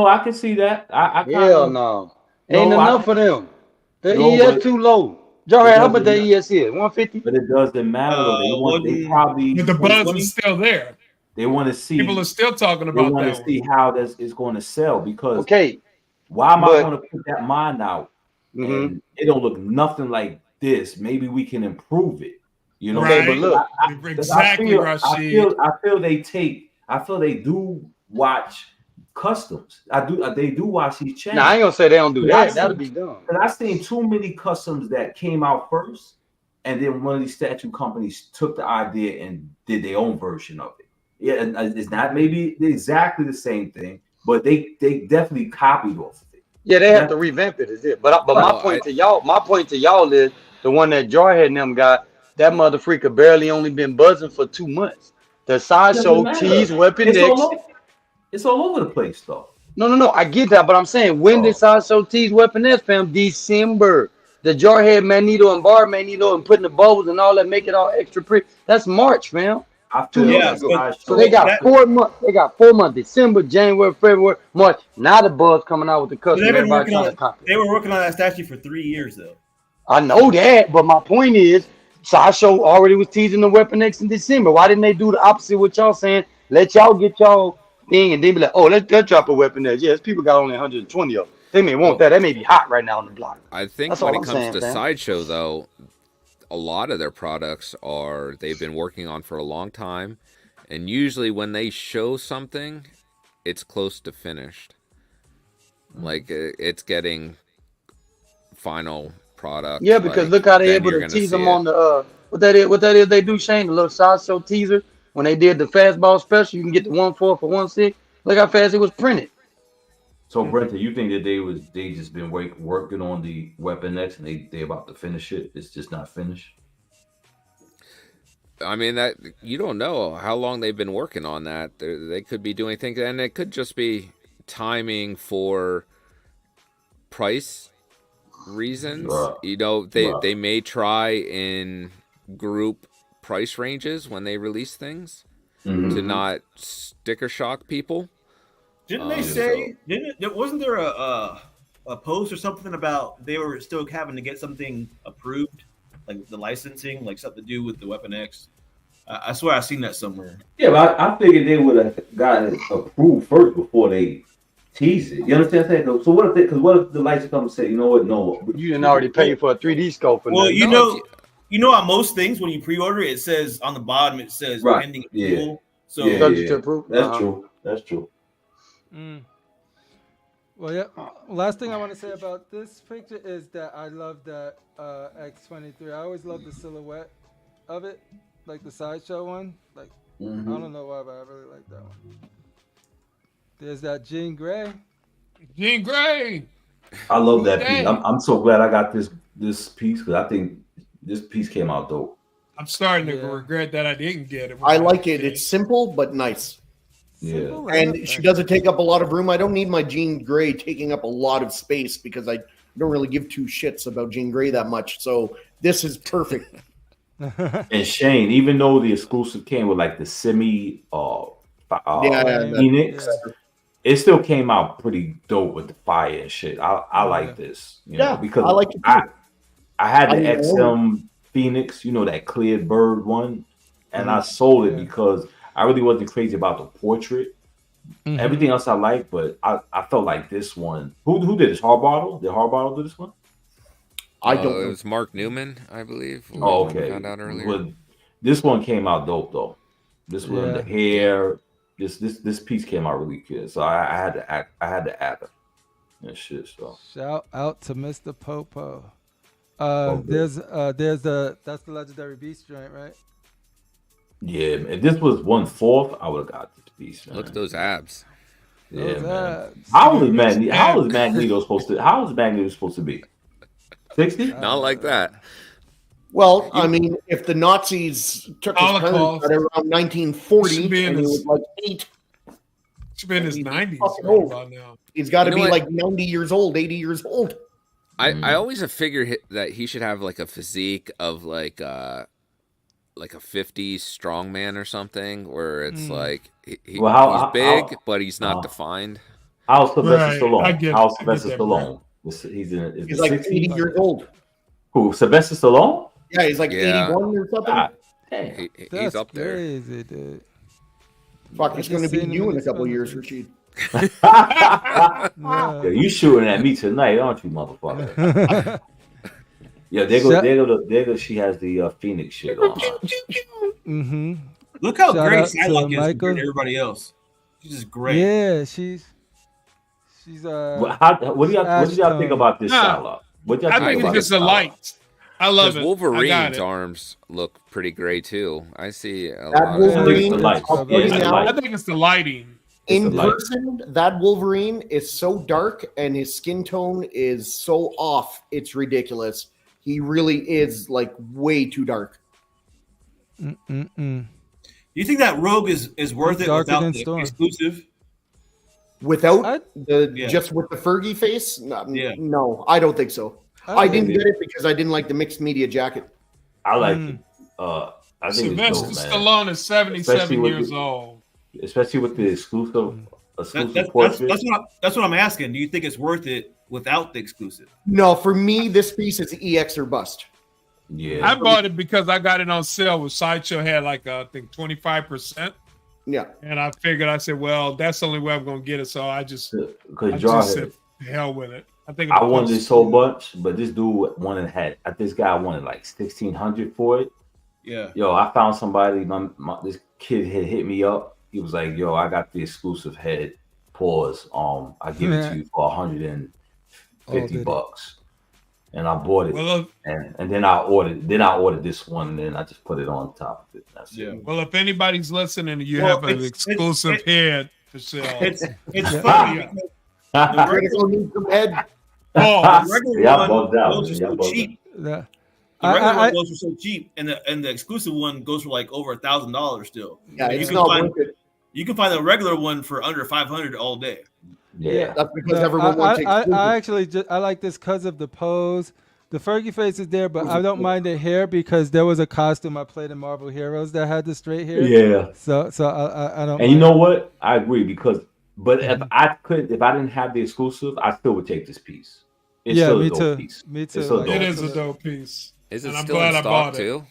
I can see that. No. Ain't enough for them. The ES too low. Jarhead, how about the ES is? 150? But it doesn't matter though. They probably but the buzz is still there. They want to see people are still talking about that. They want to see how this is going to sell because why am I going to put that mine out? And it don't look nothing like this. Maybe we can improve it. You know, right. But look, exactly, Rashid. I feel they do watch customs. They do watch these channels. Now I ain't gonna say they don't do that. That'll be dumb. But I've seen too many customs that came out first, and then one of these statue companies took the idea and did their own version of it. Yeah, it's not maybe exactly the same thing, but they definitely copied off of it. Yeah, they have to revamp it, is it? But my point to y'all is the one that Jarhead and them got. That mother freaker barely only been buzzing for 2 months. The sideshow tease Weapon X. It's all over the place, though. No. I get that, but I'm saying when did sideshow tease Weapon X, fam? December. The Jarhead Magneto and Barb Magneto and putting the bubbles and all that, make it all extra pretty. That's March, fam. So they got 4 months. They got 4 months: December, January, February, March. Now the buzz coming out with the custom. They were working on that statue for 3 years, though. I know that, but my point is, sideshow already was teasing the Weapon X in December. Why didn't they do the opposite? What y'all saying? Let y'all get y'all thing and then be like, oh, let's drop a Weapon X. Yes, people got only 120 of them. They may want that. That may be hot right now on the block. I think when it comes to sideshow, though, a lot of their products they've been working on for a long time, and usually when they show something, it's close to finished. Like it's getting final product. Yeah, because look how they able to tease them on the what that is they do, Shane, the little sideshow teaser when they did the fastball special. You can get the 1.4 for 1.6. Look how fast it was printed. So Brenton, you think that they just been working on the Weapon X and they about to finish it? It's just not finished. I mean, that you don't know how long they've been working on that. They could be doing things, and it could just be timing for price reasons. They may try in group price ranges when they release things to not sticker shock people. Didn't they say? Wasn't there a post or something about they were still having to get something approved, like the licensing, like something to do with the Weapon X? I swear I've seen that somewhere. Yeah, but I figured they would have gotten it approved first before they tease it. You understand what I'm saying? So what if the license company say, you know what? No, you didn't already pay for a 3D scope. Well, you know, on most things when you pre-order, it says on the bottom it says pending approval. So That's true. Well, yeah. Last thing I want to say about this picture is that I love that X23. I always love the silhouette of it, like the sideshow one. Like I don't know why, but I really like that one. There's that Jean Grey. Jean Grey. I love that piece. I'm so glad I got this piece because I think this piece came out dope. I'm starting to regret that I didn't get it. I like it. It's simple but nice. Yeah, and she doesn't take up a lot of room. I don't need my Jean Grey taking up a lot of space because I don't really give two shits about Jean Grey that much. So this is perfect. And Shane, even though the exclusive came with like the semi Phoenix, it still came out pretty dope with the fire and shit. I like this, you know, because I like it too. I had the XM Phoenix, you know, that cleared bird one, and I sold it because I really wasn't crazy about the portrait, Everything else I like, but I felt like this one. Who did this? Harbottle? Did Harbottle do this one? I don't It know. was Mark Newman, I believe. Oh, we okay. Found out earlier. Well, this one came out dope though. This one, the hair, this piece came out really good. So I had to add it and shit. So shout out to Mr. Popo. good. That's the Legendary Beast joint, right? Yeah, man. If this was 1/4, I would have got this piece, man. Look at those abs. Yeah, Those man. abs. How is Magneto supposed to be? 60? Not like that. Well, I mean, if the Nazis took his Holocaust. president around 1940 Should be in and he his- was like 8, Should be in his 90s fucking right old. about now. he's got to You know be what? like 90 years old, 80 years old. I always have figured that he should have like a physique of like a 50s strongman or something, where it's like he's big, but he's not defined. How's Sylvester Right, I Stallone? get- How's I get Sylvester that, Stallone? Is He's it like 60? 80 years old. Who? Sylvester Stallone? Yeah, he's like Yeah. 81 or something. God damn. He's That's up there. crazy, dude. Fuck, I he's just going to be seen him you in in a his couple of photo. years, Rashid. Yeah. Yeah, you shooting at me tonight, aren't you, motherfucker? Yeah, there go. She has the Phoenix shit on. Mm-hmm. Look how Shout great out to Psylocke is Michael. compared to everybody else. She's just great. Yeah, she's What do y'all think about this Psylocke? What do y'all I think think about it's this just a Psylocke? light. I love Because it. I got Wolverine's it. arms look pretty gray too. I see a That lot of Wolverine, the lights. I'll tell you Yeah, it's the now, lights. I think it's the lighting. in the lights. person, that Wolverine is so dark and his skin tone is so off, it's ridiculous. He really is like way too dark. Mm-mm-mm. Do you think that Rogue is worth it Darker without than the Storm. exclusive? Without Yeah. just with the Fergie face, Yeah. no, I don't think so. I didn't get it because I didn't like the mixed media jacket. I like it. I think it's Sylvester dope, man. Stallone is 77 Especially with years the- old. Especially with the exclusive That's portrait. what I'm asking. Do you think it's worth it without the exclusive? No, for me, this piece is EX or bust. Yeah. I bought it because I got it on sale with Sideshow had like I think 25%. Yeah. And I figured, I said, well, that's the only way I'm gonna get it. So I just Because said, "To hell with it. I think I wanted this so much, but this dude wanted this guy wanted like 1,600 for it. Yeah. Yo, I found somebody. This kid had hit me up. He was like, "Yo, I got the exclusive head. Pause. I give it to you for $150." And I bought it, Well, and then I ordered. This one, and then I just put it on top of it. That's it. well, if anybody's listening, you Well, have an exclusive head for sale. It's funny. The Critical needs some head. Oh, the regular Yeah, I one bugged out. goes for Yeah, I so bugged cheap. Yeah. The regular one goes for so cheap, and the exclusive one goes for like over $1,000 still. Yeah, You it's can not find- worth it. You can find the regular one for under 500 all day. Yeah. That's because No, everyone wants I exclusive. actually I like this because of the pose. The Fergie face is there, but I don't mind the hair because there was a costume I played in Marvel Heroes that had the straight hair. Yeah. So I don't. And you mind. know what? I agree but if I didn't have the exclusive, I still would take this piece. It's Yeah, still a me dope too. piece. Me It's too. still Like, it dope. is a dope piece. Is it And I'm still glad in I stock bought it. too?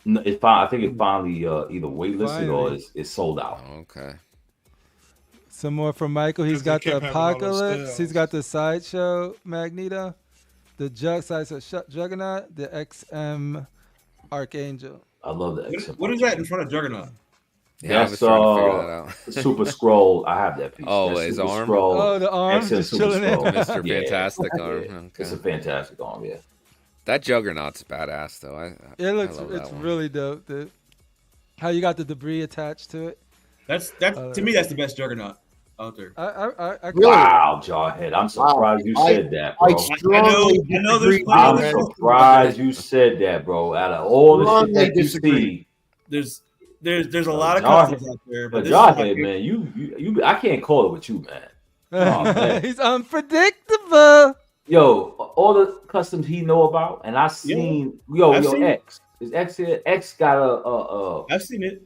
No, I think it finally either waitlisted or Finally. it's sold out. Okay. Some more from Michael. He's Because they got the kept having all those Apocalypse. He's sales. got the Sideshow Magneto, the Sideshow Juggernaut, the XM Archangel. I love that. What is that in front of Juggernaut? Yeah, I was That's trying to figure that out. Super Scroll. I have that piece. Oh, That's his Super arm? Scroll, Oh, the arm XM just Super chilling there. Scroll. Mr. Yeah. Fantastic arm. Yeah. Okay. It's a fantastic arm. Yeah. That Juggernaut's badass though. It looks. I love that It's one. really dope, dude. How you got the debris attached to it? That's to me. That's the best Juggernaut out there. I Really? Wow, Jawhead. I'm surprised you said that, bro. I strongly I know there's disagree. plenty I'm of them. surprised you said that, bro. Out of all the shit Strongly that you disagree. see, There's a lot of Jawhead- customs out there, but but this is my Jawhead, favorite. man, you, I can't call it with you, man. Oh, man. He's unpredictable. Yo, all the customs he know about, and I seen I've seen it. X. Is X here? X got a I've seen it.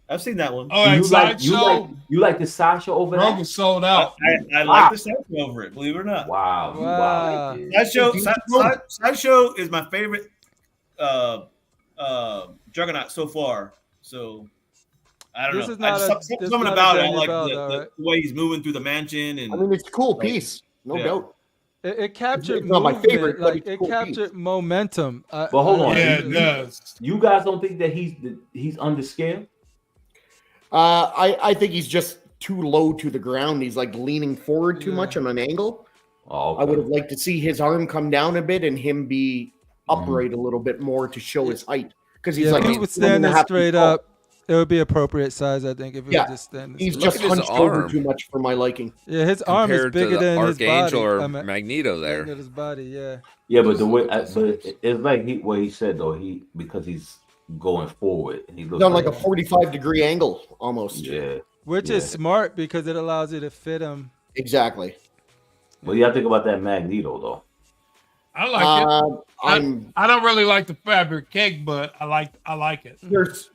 I've seen that one. Oh, and you Sideshow. like the Sasha over Rogue there? is sold out. I like the Sideshow over it. Believe it or not. Wow, Wow. Sideshow is my favorite Juggernaut so far. So I don't This know. is not Something this about not it. a I Daniel like Bell, the though, right? way he's moving through the mansion, and I mean, it's a cool piece, no Yeah. doubt. It captured It's not my movement, favorite, but like it's a it cool captured piece. momentum. But hold on, Yeah, it does. you guys don't think that he's under scale? I think he's just too low to the ground. He's like leaning forward too much on an angle. Oh, I would have liked to see his arm come down a bit and him be upright a little bit more to show his height. Because he's like if he was standing straight up, it would be appropriate size, I think. If he was just standing, he's straight just up. hunched over too much for my liking. Yeah, his arm is Compared to bigger the than his body. Archangel or I mean, Magneto there. His body, yeah. Yeah, but the way, but it's like what he said though. Because he's going forward and he looks Done like a 45-degree angle almost. Yeah, Which is smart because it allows you to fit him. Exactly. What do y'all think about that Magneto though? I like it. I don't really like the fabric cake, but I like it.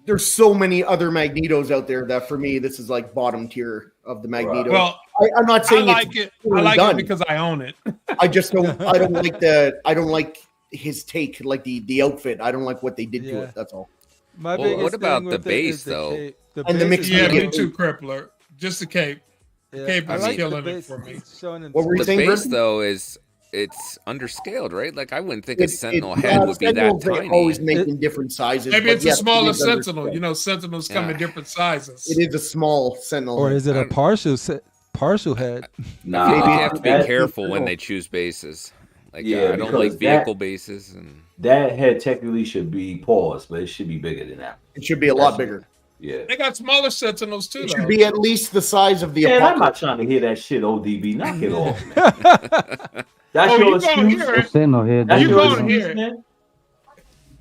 There's so many other Magnetos out there that for me this is like bottom tier of the Magneto. Well, I'm not saying I like it's it. I like done. it because I own it. I don't like his take, like the outfit. I don't like what they did to it. That's all. What about the base though? And the mixed Yeah, media. me too, Crippler. Just the cape. The cape is killing it for me. What were you The saying, base Brenton? though it's underscaled, right? Like I wouldn't think a Sentinel head would be that Sentinels, they tiny. always make in different sizes. Maybe but it's yes, a smaller it is Sentinel. underscaled. You know, Sentinels come in different sizes. It is a small Sentinel. Or is it a partial head? Nah, I feel like you have to be that's- careful when they choose bases. Like Yeah, I don't because like vehicle bases and that head technically should be paused, but it should be bigger than that. It should be a lot bigger. Yeah. They got smaller Sentinels too. It though. should be at least the size of the Man, I'm not Apocalypse. trying to hear that shit, ODB. Knock it off, man. That's Oh, your you gonna excuse. hear it? Sentinel head. That's You your gonna excuse, hear it? man.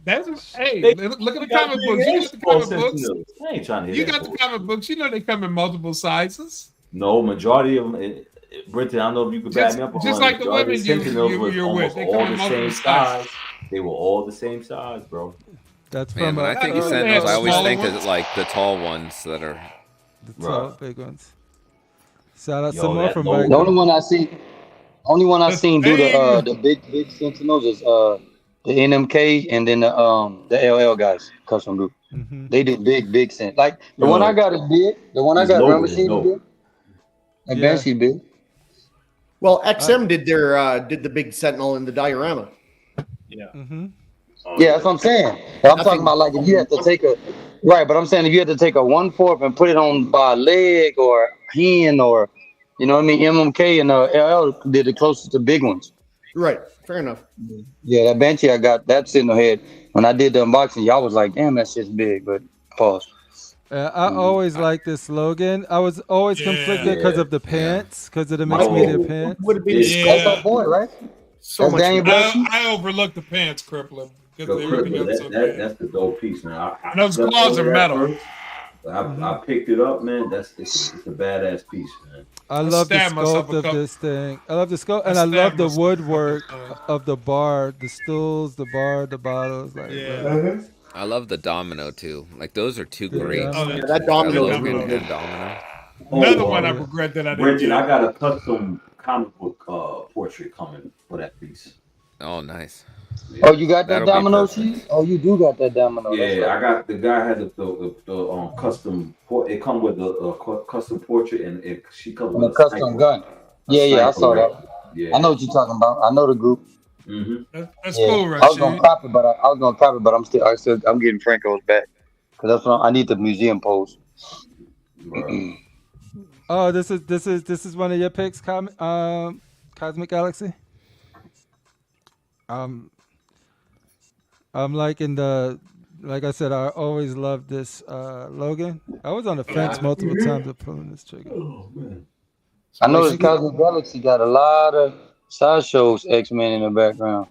That's hey. They- Look at the You got comic big books. You ass got the comic small books. Sentinels. I ain't trying to hear You that got the bullshit. comic books. You know they come in multiple sizes. No, majority of them, Brenton, I don't know if you could back Just- me up on just it. like the Majority women of you- Sentinels you- was you're with. almost They all come in the multiple same sizes. size. They were all the same size, bro. That's man, from when I think of they Sentinels, have I always smaller think ones. of like the tall ones that are the tall, big ones. Shout out Yo, some more that from logo. The Michael. only one I seen do thing- the big Sentinels is the NMK and then the LL guys custom group. Mhm. They do big Sent. Like the Yo, one I got is big. The one I his got, logo remember, is she's dope. big. And Yeah. Banshee's big. Well, XM did the big Sentinel in the diorama. Mhm. Yeah, that's what I'm saying. But I'm I talking think- about like if you had to take but I'm saying if you had to take a 1/4 and put it on by a leg or hand or you know what I mean, MMK and LL did the closest to big ones. Right. Fair enough. Yeah, that Banshee I got that sitting ahead. When I did the unboxing, y'all was like, damn, that shit's big, but pause. I always like this slogan. I was always conflicted because of the pants, because of the mixed media pants. Would have been That's our boy, right? so That's much. Daniel Banshee. I overlooked the pants, Crippler, because Yo, they really Crippler, got so that, bad. that's the dope piece, man. I Those slept claws over are that metal. first. I picked it up, man. It's a badass piece, man. I love the stabbed myself sculpt a of couple- this thing. I love the sculpt, and I I love stabbed the myself woodwork a couple times. of the bar, the stools, the bar, the bottles. Like, Yeah. I love the domino too. Like those are two great. domino. Yeah, that domino is Logan really and good. domino. Another Oh, one I regret that I didn't Brenton, get. I got a custom comic book portrait coming for that piece. Oh, nice. Oh, you got that That'll be domino perfect. sheet? Oh, you do got that domino. That's Yeah, right. I got the guy has the custom. It come with a custom portrait and she comes And a with custom sniper. gun. A Yeah, I saw sniper. that. Yeah. I know what you're talking about. I know the group. Mm-hmm. That's Yeah. cool, I was gonna Rashid. cop it, but I'm getting Franco's back because that's what I need the museum pose. oh, this is one of your picks, Cosmic Galaxy. I'm liking like I said, I always loved this Logan. I was on the fence multiple times of pulling this trigger. Oh man. I know this Cosmic Galaxy got a lot of sideshows X-Men in the background.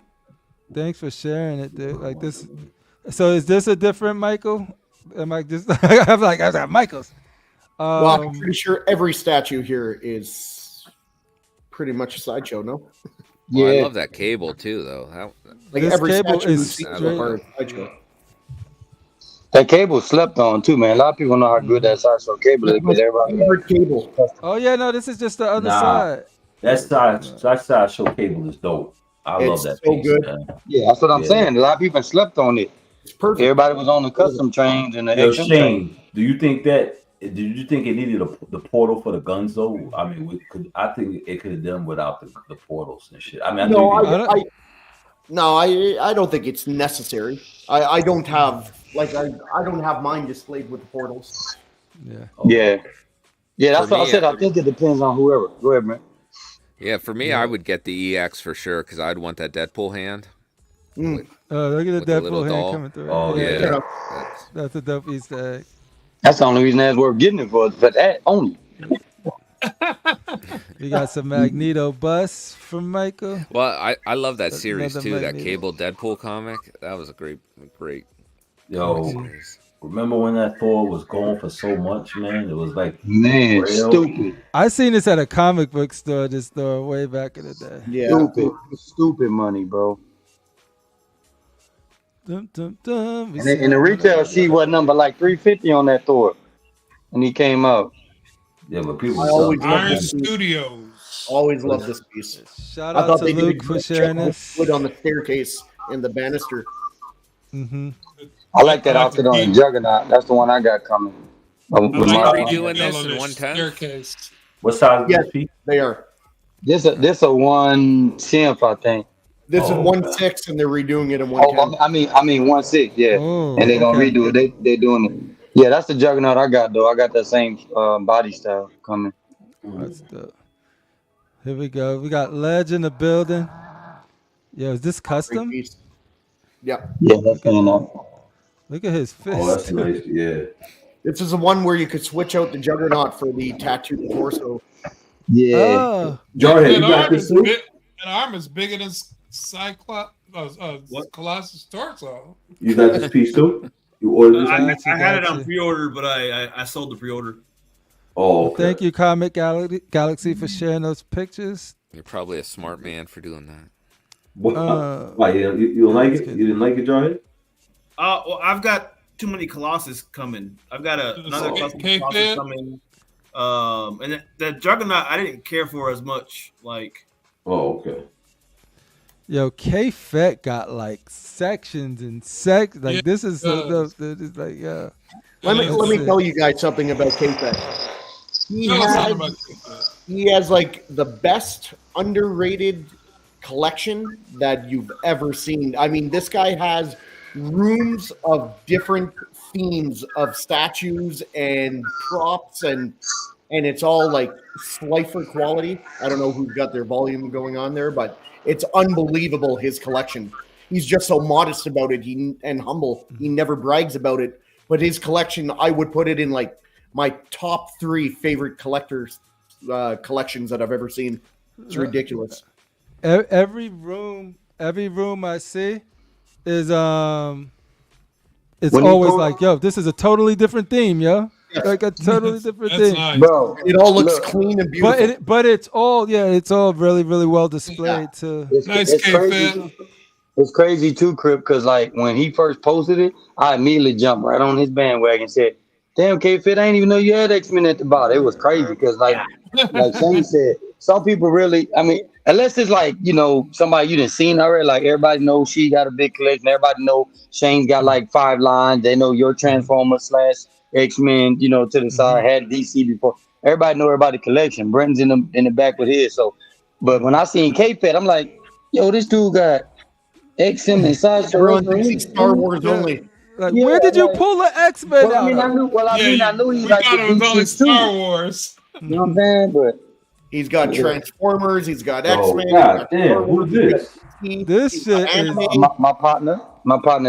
Thanks for sharing it, dude. Like this. So is this a different Michael? Am I just? I was like Michael's. Well, I'm pretty sure every statue here is pretty much a sideshow. No, Well, I Yeah. love that cable too, though. like This every cable statue is you see is a straight- part of a sideshow. That cable slept on too, man. A lot of people know how good that sideshow cable is, because everybody. Favorite cable. Oh yeah, no, this is just the other Nah. side. That sideshow cable is dope. I love It's that so piece, good. man. Yeah, that's what I'm Yeah. saying. A lot of people slept on it. It's perfect. Everybody was on the custom trains and the Yo, XM train. Shane, do you think it needed the portal for the guns though? I mean, I think it could have done without the portals and shit. I mean, I don't think it's necessary. I don't have mine displayed with the portals. Yeah. That's what I said. I think it depends on whoever. Go ahead, man. Yeah, for me, I would get the EX for sure because I'd want that Deadpool hand. Look at the Deadpool hand coming through. Oh yeah, that's a dope Easter egg. That's the only reason that's worth getting it for that only. We got some Magneto bus from Michael. Well, I love that series another too. That Magneto. Cable Deadpool comic. That was a great. Yo, series. remember when that Thor was going for so much, man? It was like Man, stupid. I seen this at a comic book store. This store way back in the day. Yeah. Stupid money, bro. Dum, dum, dum. And the retail sheet was number like 350 on that Thor, and he came out. Yeah, but people. I always love Iron this piece. Studios. Always love this piece. Shout I out thought to they did a Luke good for job sharing with this. wood on the staircase and the banister. Mm-hmm. I like that outfit on the Juggernaut. That's the one I got coming. Are they redoing this in 110? Staircase. What size is Yes, this piece? they are. This a 110, I think. This is 1.6, and they're redoing it in 110. I mean 1.6, yeah. Oh, And they're gonna okay. redo it. They're doing it. Yeah, that's the Juggernaut I got though. I got that same body style coming. That's dope. Here we go. We got Ledge in the building. Yo, is this custom? Yeah. Yeah, that's coming up. Look at his fist. Oh, that's nice. Yeah. This is the one where you could switch out the Juggernaut for the tattooed torso. Yeah. Oh. Jarhead, you That got arm this is too? big. That arm is bigger than Cyclops. Colossus torso. You got this piece too? You ordered this? I had it on pre-order, but I sold the pre-order. Oh, okay. Thank you, Comic Galaxy, for sharing those pictures. You're probably a smart man for doing that. Why, you don't like it? You didn't like it, Jarhead? Well, I've got too many Colossus coming. I've got another custom Colossus coming. And the Juggernaut I didn't care for as much. Like, oh, okay. Yo, KFETT got like sections and like this is so dope. It's like Let me tell you guys something about KFETT. He has like the best underrated collection that you've ever seen. I mean, this guy has rooms of different themes of statues and props and it's all like Slifer quality. I don't know who's got their volume going on there, but it's unbelievable, his collection. He's just so modest about it and humble. He never brags about it. But his collection, I would put it in like my top 3 favorite collectors collections that I've ever seen. It's ridiculous. Every room I see is it's always like, yo, this is a totally different theme, yo. Like a totally different theme. Nice. Bro, it all looks clean and beautiful. But it's all really, really well displayed too. It's crazy too, Crip, because like when he first posted it, I immediately jumped right on his bandwagon and said, damn, KFETT, I didn't even know you had X-Men at the bottom. It was crazy because like Shane said, some people really, I mean, unless it's like, you know, somebody you didn't seen already, like everybody knows she got a big collection. Everybody know Shane's got like 5 lines. They know your Transformers / X-Men, you know, to the side, had DC before. Everybody know everybody collection. Brenton's in the back with his. So, but when I seen KFETT, I'm like, yo, this dude got X-Men and Star Wars only. Like, where did you pull the X-Men out? I knew he like thought it was only Star Wars. You know what I'm saying? But he's got Transformers, he's got X-Men. God damn, who's this? This shit is my partner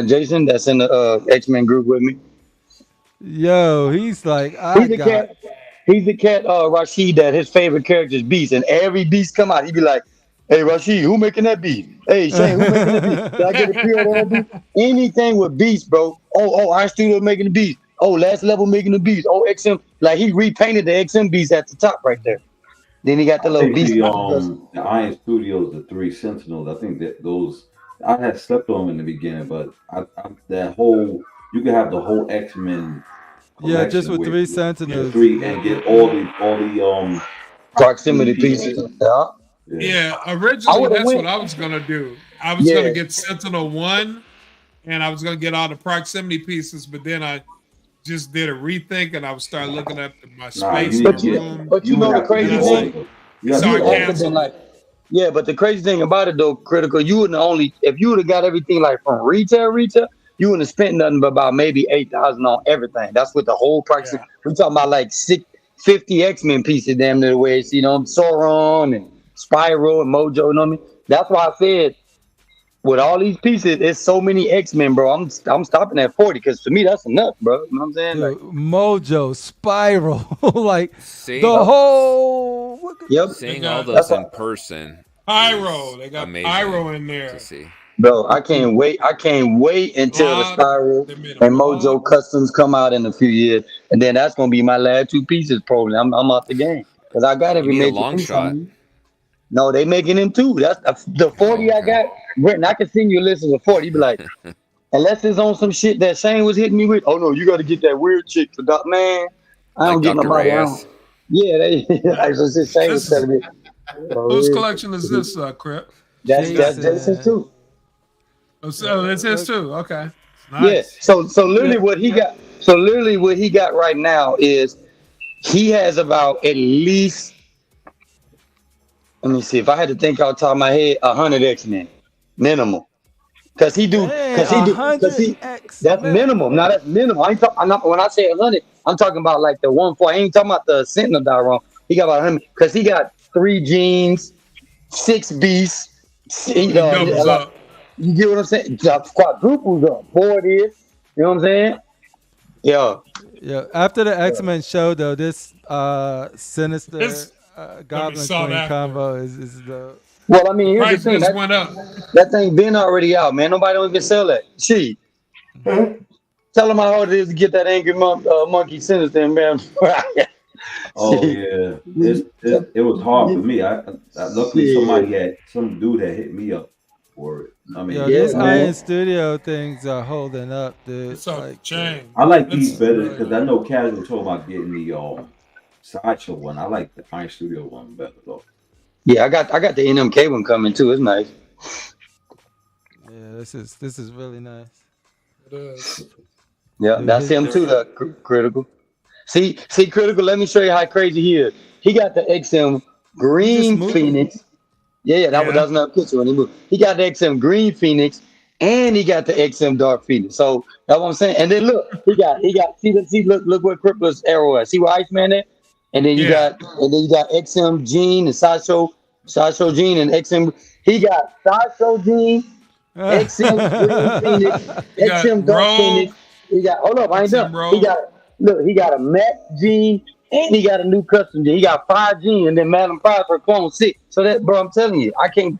Jason, that's in the X-Men group with me. Yo, he's like, He's the cat, Rashid, that his favorite character is Beast, and every Beast come out, he be like, hey, Rashid, who making that Beast? Hey, Shane, who making that Beast? Did I get a pre-order on that Beast? Anything with Beast, bro. Oh, our studio making the Beast. Oh, Last Level making the Beast. Oh, XM, like he repainted the XM Beast at the top right there. Then he got the little Beast. The Iron Studios, the 3 Sentinels, I think that those, I had slept on them in the beginning, but that whole, you can have the whole X-Men. Yeah, just with 3 Sentinels. 3 and get all the proximity pieces. Yeah, originally that's what I was gonna do. I was gonna get Sentinel 1 and I was gonna get all the proximity pieces, but then I just did a rethink, and I was started looking up my space. But you know the crazy thing. Yeah, but the crazy thing about it though, critical, you wouldn't only if you would have got everything like from retail, you wouldn't have spent nothing but about maybe $8,000 on everything. That's what the whole price. Yeah. We're talking about like 50 X-Men pieces, damn near the way. You know, Sauron and Spyro and Mojo. You know what I mean? That's why I said with all these pieces, there's so many X-Men, bro. I'm stopping at 40 because to me that's enough, bro. You know what I'm saying? Dude, like, Mojo, Spyro, like seeing, the whole. Yep. Seeing all those in person. Pyro, they got Pyro in there. To see. Bro, I can't wait. I can't wait until the Spyro and Mojo customs come out in a few years, and then that's gonna be my last two pieces. Probably, I'm out the game because I got every major long piece shot. No, they making them too. That's the 40 I got. Brenton, I can send you a list of the 40. You be like, unless it's on some shit that Shane was hitting me with. Oh no, you got to get that weird chick for Doc. Man, I don't get nobody on. Yeah, Shane was telling me. Whose collection is this, Crip? That's Jason's too. Oh, so it's his too. Okay. Nice. Yeah. So literally what he got. So literally what he got right now is he has about at least. Let me see. If I had to think off the top of my head, 100 X-Men minimum. Because that's minimum. Now that's minimum. When I say 100, I'm talking about like the 1-4. I ain't talking about the Sentinel die wrong. He got about 100 because he got 3 Genes, 6 Beasts. You get what I'm saying? Quadruples up. 4 is. You know what I'm saying? Yeah. Yeah. After the X-Men show, though, this Sinister Goblin Queen combo is the. Well, I mean, here's the thing. That thing been already out, man. Nobody don't even sell that. Tell them how hard it is to get that angry monkey Sinister, man. Oh yeah, it was hard for me. I luckily some dude had hit me up for it. I mean, these Iron Studio things are holding up, dude. It's like, I like these better because I know Casual told about getting the Sideshow one. I like the Iron Studio one better though. Yeah, I got the NMK one coming too. It's nice. Yeah, this is really nice. It is. Yeah, that's him too. The Critical. See, Critical. Let me show you how crazy he is. He got the XM Green Phoenix. Yeah, that was another picture when he moved. He got the XM Green Phoenix, and he got the XM Dark Phoenix. So that's what I'm saying. And then look, he got. Look where Crippler's arrow is. See where Iceman at? And then you got XM Gene and Sideshow Gene and XM. He got Sideshow Gene, XM Green Phoenix, XM Dark Phoenix. He got I ain't done. He got a Matt Gene and he got a new custom Gene. He got 5 Gene and then Madam 5 for Clone 6. So that, bro, I'm telling you, I can't.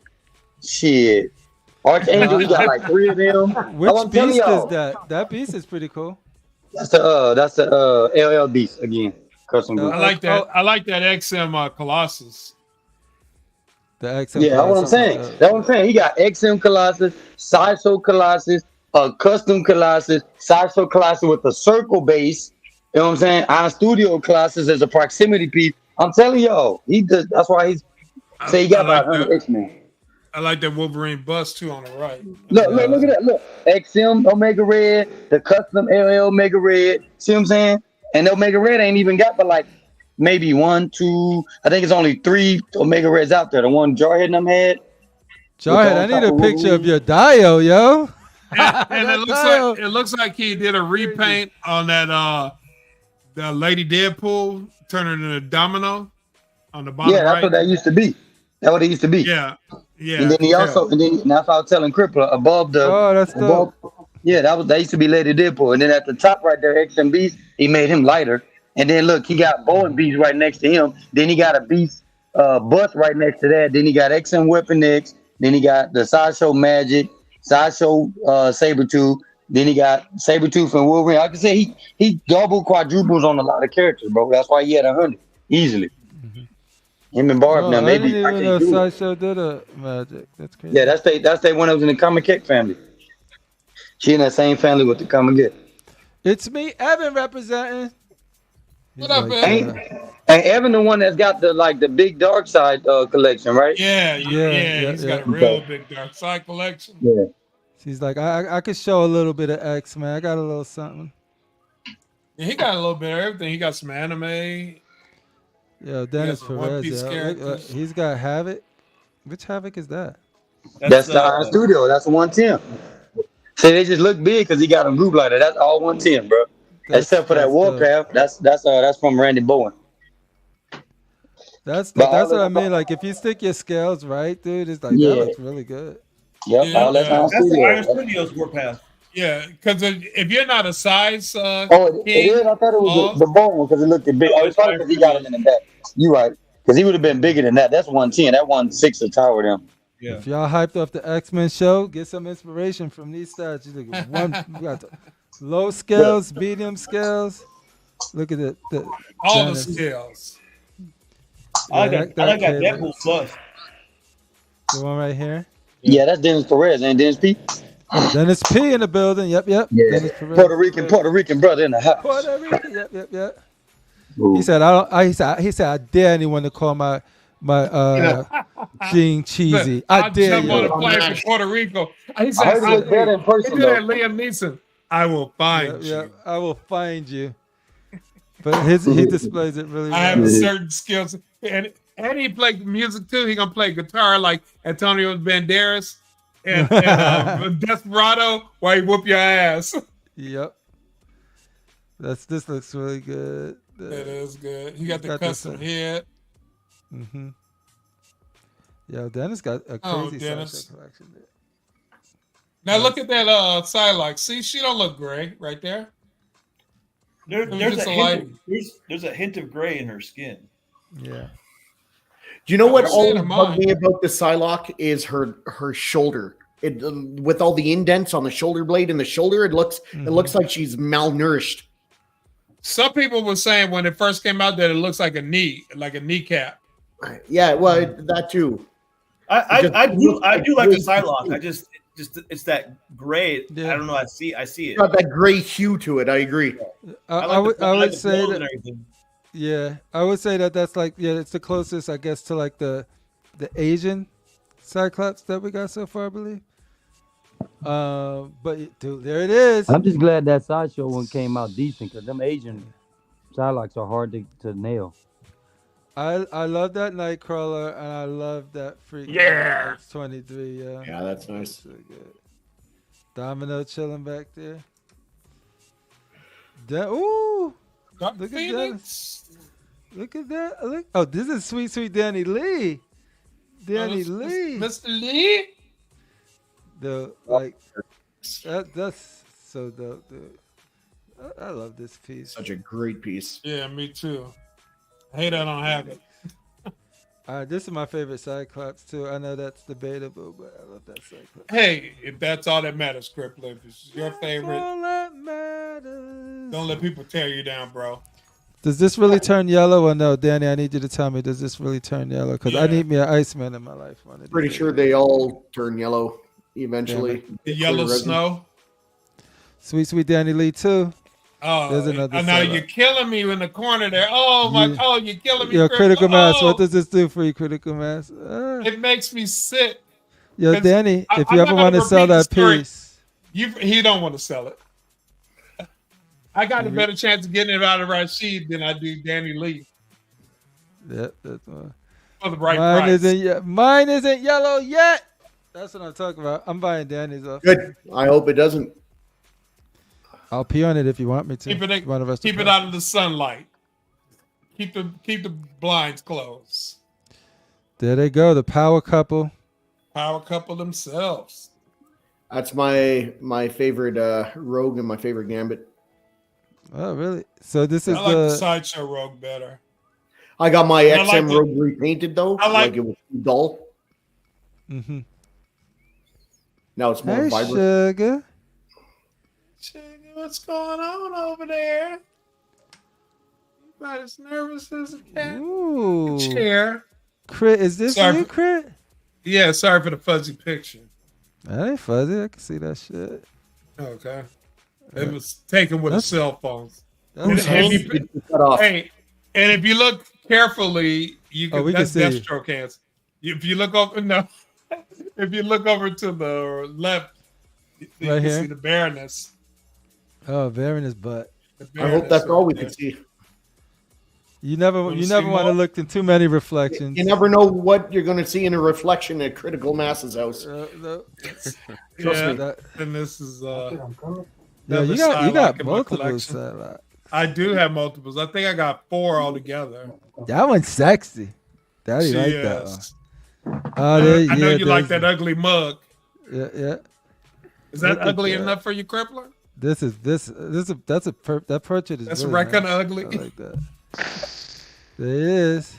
Shit. Archangel, he got like 3 of them. Which beast is that? That beast is pretty cool. That's the LL beast again. Custom. I like that. I like that XM Colossus. The XM. Yeah, that's what I'm saying. That's what I'm saying. He got XM Colossus, Sideshow Colossus, custom Colossus, Sideshow Colossus with a circle base. You know what I'm saying? Iron Studio Colossus as a proximity piece. I'm telling y'all, he does. That's why he got about 100 X-Men. I like that Wolverine bust too on the right. Look at that. Look, XM Omega Red, the custom LL Omega Red. See what I'm saying? And Omega Red ain't even got but like maybe 1, 2. I think it's only 3 Omega Reds out there. The one Jarhead and them had. Jarhead, I need a picture of your Dio, yo. And it looks like he did a repaint on that the Lady Deadpool, turn her into a domino on the bottom. Yeah, that's what that used to be. That's what it used to be. Yeah. And then that's what I was telling Crippler above the. Oh, that's dope. Yeah, that used to be Lady Deadpool, and then at the top right there, XM Beast, he made him lighter. And then look, he got Bowen Beast right next to him. Then he got a Beast Bust right next to that. Then he got XM Weapon X. Then he got the Sideshow Magic, Sideshow Sabretooth. Then he got Sabretooth and Wolverine. I can say he double quadruples on a lot of characters, bro. That's why he had 100 easily. Him and Barb now maybe. I didn't even know Sideshow did a Magic. That's crazy. Yeah, that's they one that was in the Comic Kick family. She in that same family with the Comic Kick. It's me, Evan, representing. What up, Evan? And Evan, the one that's got the big Dark Side collection, right? Yeah. He's got a real big Dark Side collection. Yeah. She's like, I could show a little bit of X-Men. I got a little something. Yeah, he got a little bit of everything. He got some anime. Yeah, Dennis some One Perez. Piece Yeah, characters. he's got Havoc. Which Havoc is that? That's the Iron Studio. That's 110. See, they just look big because he got a group like that. That's all 110, bro. Except for that Warcraft. That's from Randy Bowen. That's what I mean. Like, if you stick your scales right, dude, it's like that looks really good. Yep, all that's Iron That's the Studio. Iron Studios Warpath. Yeah, because if you're not a size it is. I thought it was the bone because it looked big. Oh, it's probably because he got him in the back. You right. Because he would have been bigger than that. That's 110. That 1.6 a tower them. Yeah. If y'all hyped up the X-Men show, get some inspiration from these stats. You look at we got the low scales, medium scales. Look at all the scales. I like that Deadpool plus. The one right here. Yeah, that's Dennis Perez and Dennis P. Dennis P in the building. Yep. Yeah. Dennis Perez. Puerto Rican brother in the house. Puerto Rican. Yep. Ooh. He said, he said, I dare anyone to call my Gene cheesy. I dare jump you. on a plane for Puerto Rico. He said, I heard he looked better in person, he did that though. Liam Neeson. I will find you. Yep, I will find you. But he displays it really well. I have certain skills. And he played music too. He gonna play guitar like Antonio Banderas and Desperado while he whoop your ass. Yep. This looks really good. It is good. He got the custom head. Mm-hmm. Yeah, Dennis got a crazy Dennis collection there. Now look at that Psylocke. See, she don't look gray right there. There's a hint of gray in her skin. Yeah. Do you know what always bugged me about the Psylocke is her shoulder. It with all the indents on the shoulder blade and the shoulder, it looks like she's malnourished. Some people were saying when it first came out that it looks like a knee, like a kneecap. Yeah, well, that too. I do like the Psylocke. It's that gray. Yeah. I don't know. I see it. Got that gray hue to it. I agree. I would say that. Yeah, I would say that's like it's the closest, I guess, to like the Asian Cyclops that we got so far, I believe. But dude, there it is. I'm just glad that Sideshow one came out decent because them Asian Psylocks are hard to nail. I love that Nightcrawler and I love that freak. 23. Yeah, that's nice. That's really good. Domino chilling back there. Ooh. Look at that. Look at that. Oh, this is sweet Danny Lee. Danny Lee. Mr. Lee. That's so dope, dude. I love this piece. Such a great piece. Yeah, me too. I hate I don't have it. This is my favorite Cyclops too. I know that's debatable, but I love that Cyclops. Hey, if that's all that matters, Crippler, if it's your favorite, all that matters. Don't let people tear you down, bro. Does this really turn yellow or no? Danny, I need you to tell me, does this really turn yellow? Because I need me an Iceman in my life. Pretty sure they all turn yellow eventually. The yellow snow. Sweet Danny Lee too. Oh, there's another. Now you're killing me in the corner there. Oh my! Oh, you're killing me. Yo, Critical Mass. What does this do for you, Critical Mass? It makes me sick. Yo, Danny, if you ever want to sell that piece, he don't want to sell it. I got a better chance of getting it out of Rashid than I do Danny Lee. Yep, that's one. For the right price. Mine isn't yellow yet. That's what I'm talking about. I'm buying Danny's off. Good. I hope it doesn't. I'll pee on it if you want me to. Keep it out of the sunlight. Keep the blinds closed. There they go, the power couple. Power couple themselves. That's my favorite Rogue and my favorite Gambit. Oh, really? So this is I like the Sideshow Rogue better. I got my XM Rogue repainted though. I like it was dull. Mm-hmm. Now it's more vibrant. Sugar. What's going on over there? You about as nervous as a cat. Ooh. Chair. Crit, is this you, Crit? Yeah, sorry for the fuzzy picture. That ain't fuzzy. I can see that shit. Okay. It was taken with a cell phone. Hey, and if you look carefully, you can. That's Deathstroke hands. If you look over, if you look over to the left, You Right can here? see the bareness. Oh, very in his butt. I hope that's all we can see. You never Wanna want see to more? look in too many reflections. You never know what you're going to see in a reflection at Critical Mass's house. No. Trust Yeah, me. and this is Yeah, another you Psylocke got in my multiple collection. Psylocke. I do have multiples. I think I got 4 altogether. That one's sexy. Daddy She like that one. is. Oh, there, I know yeah, you like there's- that ugly mug. Yeah. Is that Look at ugly that. enough for you, Crippler? That portrait is That's really right kind nice. of ugly. I like that. There it is.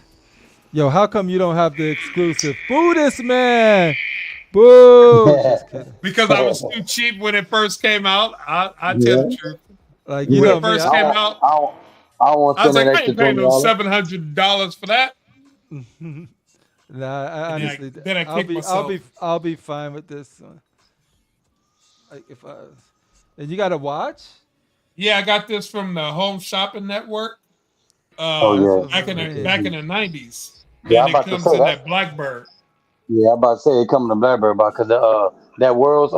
Yo, how come you don't have the exclusive? Boo this man. Boo. Just kidding. Because I was too cheap when it first came out. I tell the truth. Like, you When know it me, first I- came out, I don't want I to was spend like, that I extra ain't paying no $20. $700 for that. Nah, I And honestly, then I kicked myself. I'll be fine with this one. Like and you got to watch. Yeah, I got this from the Home Shopping Network. Oh, yeah. back in the 90s. Yeah, I'm And it about to comes say in that. that Blackbird. Yeah, I'm about to say it coming to Blackbird because that world's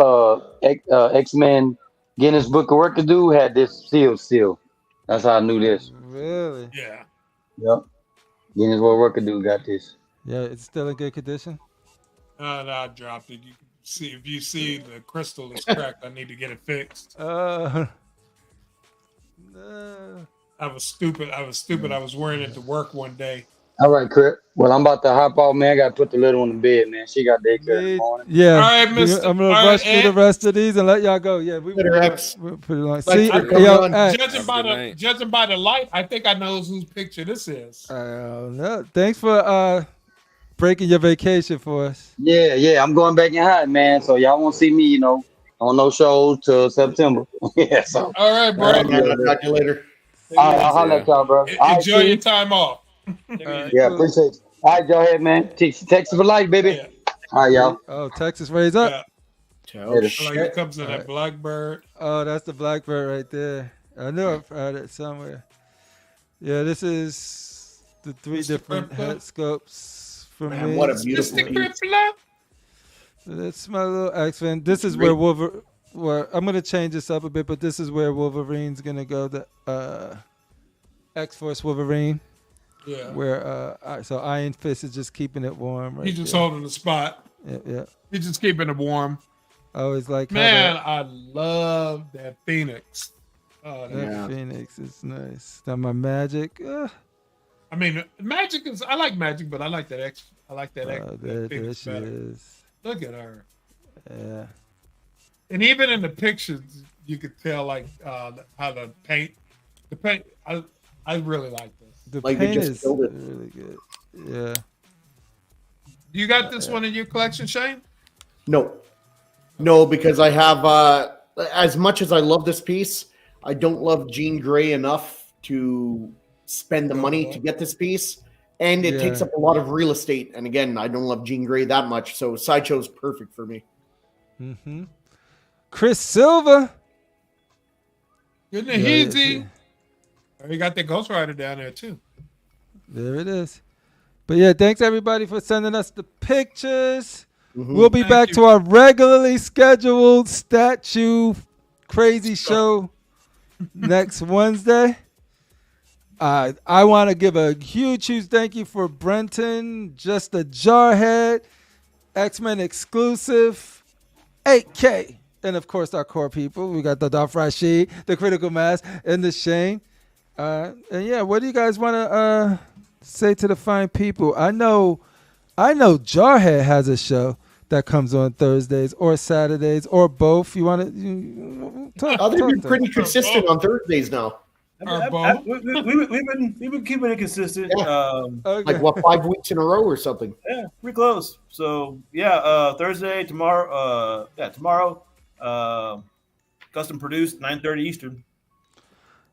X-Men Guinness Book of Record dude had this seal. That's how I knew this. Really? Yeah. Yep. Guinness World Record dude got this. Yeah, it's still in good condition. No, I dropped it. You can see if you see the crystal is cracked. I need to get it fixed. No. I was stupid. I was wearing it to work one day. All right, Crip. Well, I'm about to hop off, man. I got to put the little one to bed, man. She got daycare in the morning. Yeah. All right, Mr. I'm gonna All rush right, through the Ed. rest of these and let y'all go. Yeah, Later, X. we're pretty long. Thanks See, for coming yo, on. X. Judging by the light, I think I know whose picture this is. No, thanks for breaking your vacation for us. Yeah. I'm going back in hot, man. So y'all won't see me, on no shows till September. Yeah, so. All right, bro. All right, man. I'll talk to you later. All right, I'll holler at y'all, bro. All right, Enjoy your see? time off. Yeah, appreciate it. All right, go ahead, man. Texas for life, baby. Yeah. All right, y'all. Oh, Texas raise up. Yeah. Oh, Later. Like it comes in that Blackbird. Oh, that's the Blackbird right there. I knew I've heard it somewhere. Yeah, this is the 3 Mr. different Crippler? head scopes for Man, me. what a beautiful Mr. piece. Crippler. So that's my little X-Men. This is where where I'm gonna change this up a bit, but this is where Wolverine's gonna go. The X-Force Wolverine, Yeah. where so Iron Fist is just keeping it warm. Right He's just there. holding the spot. Yeah. He's just keeping it warm. I always like how Man, I love that Phoenix. Oh, that Yeah. Phoenix is nice. That my magic. I mean, Magic is. I like Magic, but I like that X. I like that X. There that Phoenix she better. is. Look at her. Yeah. And even in the pictures, you could tell like how the paint. I really like this. The Like they paint just is killed it. really good. Yeah. You got this one in your collection, Shane? No, because I have as much as I love this piece, I don't love Jean Grey enough to spend the money to get this piece, and it takes up a lot of real estate. And again, I don't love Jean Grey that much, so Sideshow's perfect for me. Mm-hmm. Chris Silva. Good and easy. You got the Ghost Rider down there too. There it is. But yeah, thanks everybody for sending us the pictures. Mm-hmm. We'll be Thank back you. to our regularly scheduled statue crazy show next Wednesday. I want to give a huge thank you for Brenton, Just a Jarhead, Xmen Xclusive, 8K, and of course our core people. We got the Darth RASHEEEEEEED, the Critical Mass, and the Shane. And yeah, what do you guys want to say to the fine people? I know Jarhead has a show that comes on Thursdays or Saturdays or both. You want to talk? They've been to pretty us. consistent on Thursdays now. We've been keeping it consistent. Okay. Like what, 5 weeks in a row or something? Yeah, pretty close. So yeah, Thursday, tomorrow. Tomorrow. Custom produced, 9:30 Eastern.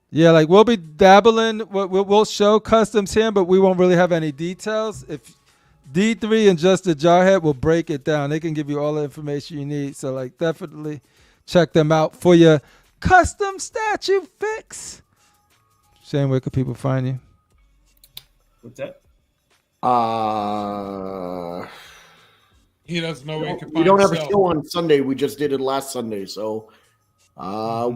Yeah, like we'll be dabbling. We'll show customs here, but we won't really have any details. If D3 and Just a Jarhead will break it down, they can give you all the information you need. So like, definitely check them out for your custom statue fix. Shane, where can people find you? What's that? He doesn't know where he can We find don't have a himself. show on Sunday. We just did it last Sunday. So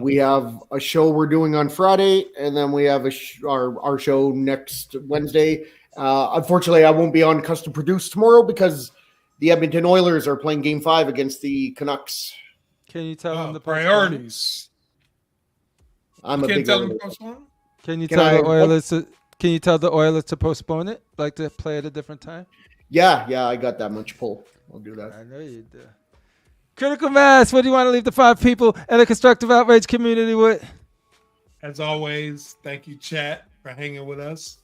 we have a show we're doing on Friday, and then we have our show next Wednesday. Unfortunately, I won't be on Custom Produced tomorrow because the Edmonton Oilers are playing Game 5 against the Canucks. Can you tell them the priorities? I'm You a can't big tell them Oilers. to postpone? Can you Can tell I- the Oilers to? Can you tell the Oilers to postpone it, like to play at a different time? Yeah, I got that much pull. I'll do that. I know you do. Critical Mass, what do you want to leave the 5 people and the Constructive Outrage community with? As always, thank you, chat, for hanging with us.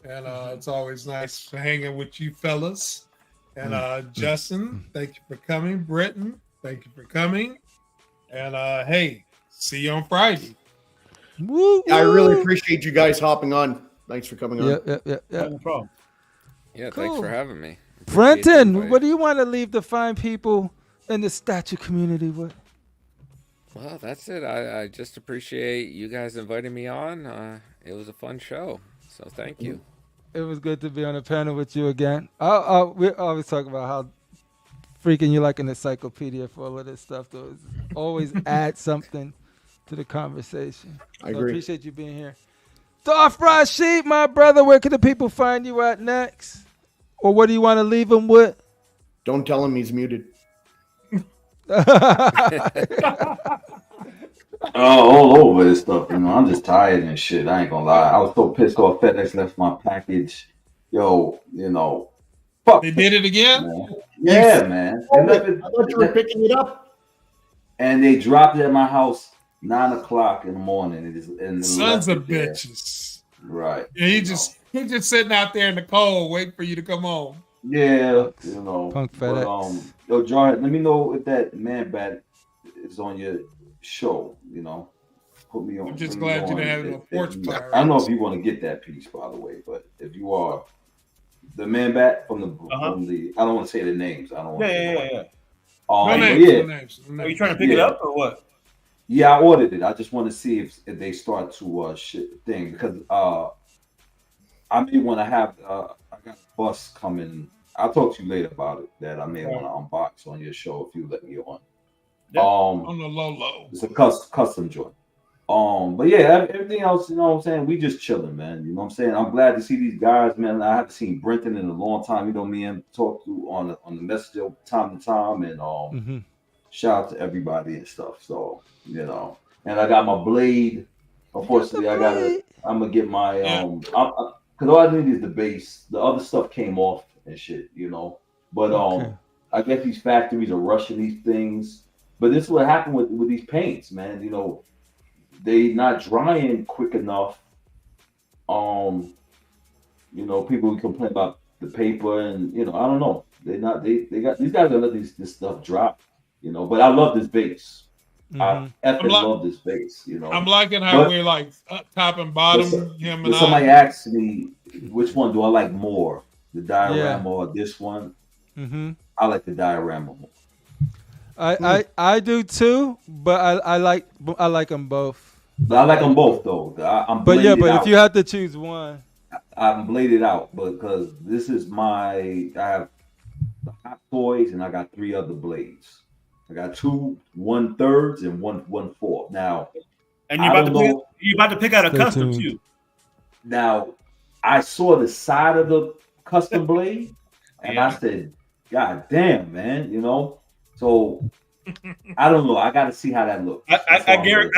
And it's always nice for hanging with you fellas. And Justin, thank you for coming. Brenton, thank you for coming. And hey, see you on Friday. Woo, I really appreciate you guys hopping on. Thanks for coming on. Yeah. No problem. Yeah, Cool. thanks for having me. Brenton, what do you want to leave the fine people in the statue community with? Well, that's it. I just appreciate you guys inviting me on. It was a fun show, so thank you. It was good to be on a panel with you again. We always talk about how freaking you like an encyclopedia for all of this stuff. Though, always add something to the conversation. I agree. Appreciate you being here. Darth Rashid, my brother, where can the people find you at next? Or what do you want to leave them with? Don't tell him he's muted. All over this stuff, you know. I'm just tired and shit. I ain't gonna lie. I was so pissed off. FedEx left my package. Yo, you know, fuck. They did it again? Man. Yeah, man. They left it, I thought you were picking it up. and they dropped it at my house 9 o'clock in the morning. And Sons left of it there. bitches. Right. Yeah, he just sitting out there in the cold waiting for you to come home. Yeah, you know. Punk But, FedEx. yo, Jarhead, let me know if that man bat is on your show, you know. Put me on. I'm just put me glad you on didn't have if- no if porch you- fire. I don't know if you want to get that piece, by the way, but if you are the man bat from the I don't want to say the names. I don't want to say Yeah. No but names, yeah. no names, no Are you names. trying to pick it Yeah. up or what? Yeah, I ordered it. I just want to see if they start to shit thing because I may want to have I got a bus coming. I'll talk to you later about it that I may want to unbox on your show if you let me on. Yeah. On the low. It's a custom joint. But yeah, everything else, you know what I'm saying? We just chilling, man. You know what I'm saying? I'm glad to see these guys, man. I haven't seen Brenton in a long time. You know, me and talk to on the messenger time to time, and shout out to everybody and stuff. So, you know, and I got my blade. Unfortunately, I'm gonna get my because all I need is the base. The other stuff came off and shit, you know. But I guess these factories are rushing these things. But this is what happened with these paints, man. You know, they not drying quick enough. You know, people complain about the paper, and you know, I don't know. They got these guys gotta let this stuff drop, you know. But I love this base. I effing love this base, you know. I'm liking how we're like up top and bottom. Him and somebody I. asked me which one do I like more, the diorama or this one. I like the diorama more. I do too, but I like them both. But I like them both though. I'm but out. If you had to choose one, I'm bladed out because this is I have the Hot Toys and I got 3 other blades. I got 2 1/3 and 1 1/4. Now, and you're about to pick out a custom too. Now, I saw the side of the custom blade, and I said, "God damn, man!" You know. So I don't know. I got to see how that looks. I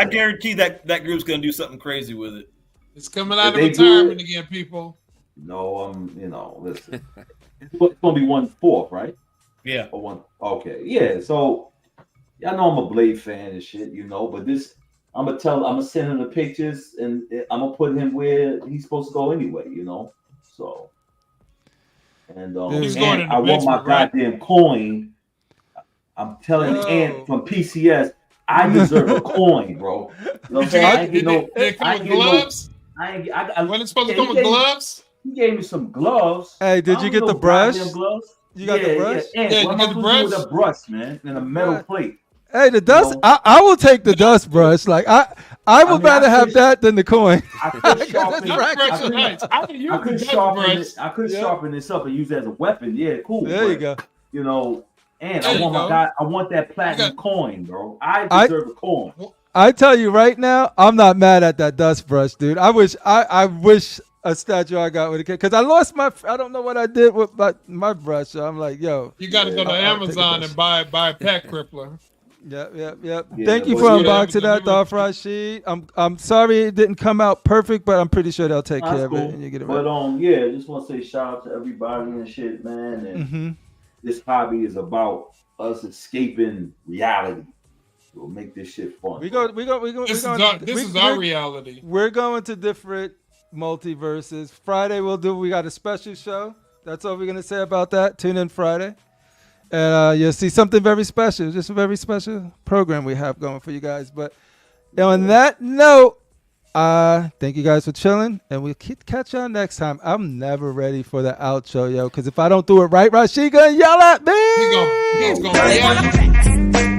guarantee that group's gonna do something crazy with it. It's coming out of retirement again, people. No, you know, listen. It's gonna be 1/4, right? Yeah. Or 1. Okay, yeah. So y'all know I'm a Blade fan and shit, you know. But this, I'm gonna send him the pictures, and I'm gonna put him where he's supposed to go anyway, you know. So, and He's going in the I want my basement, right? goddamn coin. I'm telling Ant from PCS, I deserve a coin, bro. You know what I'm saying? I ain't get no. They come with gloves? When it's supposed to come with gloves? He gave me some gloves. Hey, did you get the brush? Gloves. You got the brush? Yeah, what am I supposed to do with a brush, man? And a metal plate. Hey, the dust. I will take the dust brush. Like I would rather have that than the coin. I could sharpen brush. it. I could sharpen this up and use it as a weapon. Yeah, cool. There you go. You know, And There I you want my go. guy. I want that platinum coin, bro. I deserve a coin. I tell you right now, I'm not mad at that dust brush, dude. I wish a statue I got with it, because I lost I don't know what I did with my brush. So I'm like, yo. You got to go to Amazon and buy a pet crippler. Yep. Yeah, Thank you but for yeah. unboxing that, Darth Rashid. I'm sorry it didn't come out perfect, but I'm pretty sure they'll take care That's of cool. it and you get it But right. yeah, just want to say shout out to everybody and shit, man. And this hobby is about us escaping reality. We'll make this shit fun. This is our reality. We're going to different multiverses. Friday we got a special show. That's all we're gonna say about that. Tune in Friday. And you'll see something very special. Just a very special program we have going for you guys. But on that note, thank you guys for chilling. And we'll catch y'all next time. I'm never ready for the outro, yo. Because if I don't do it right, Rashid gonna yell at me. He's gonna yell.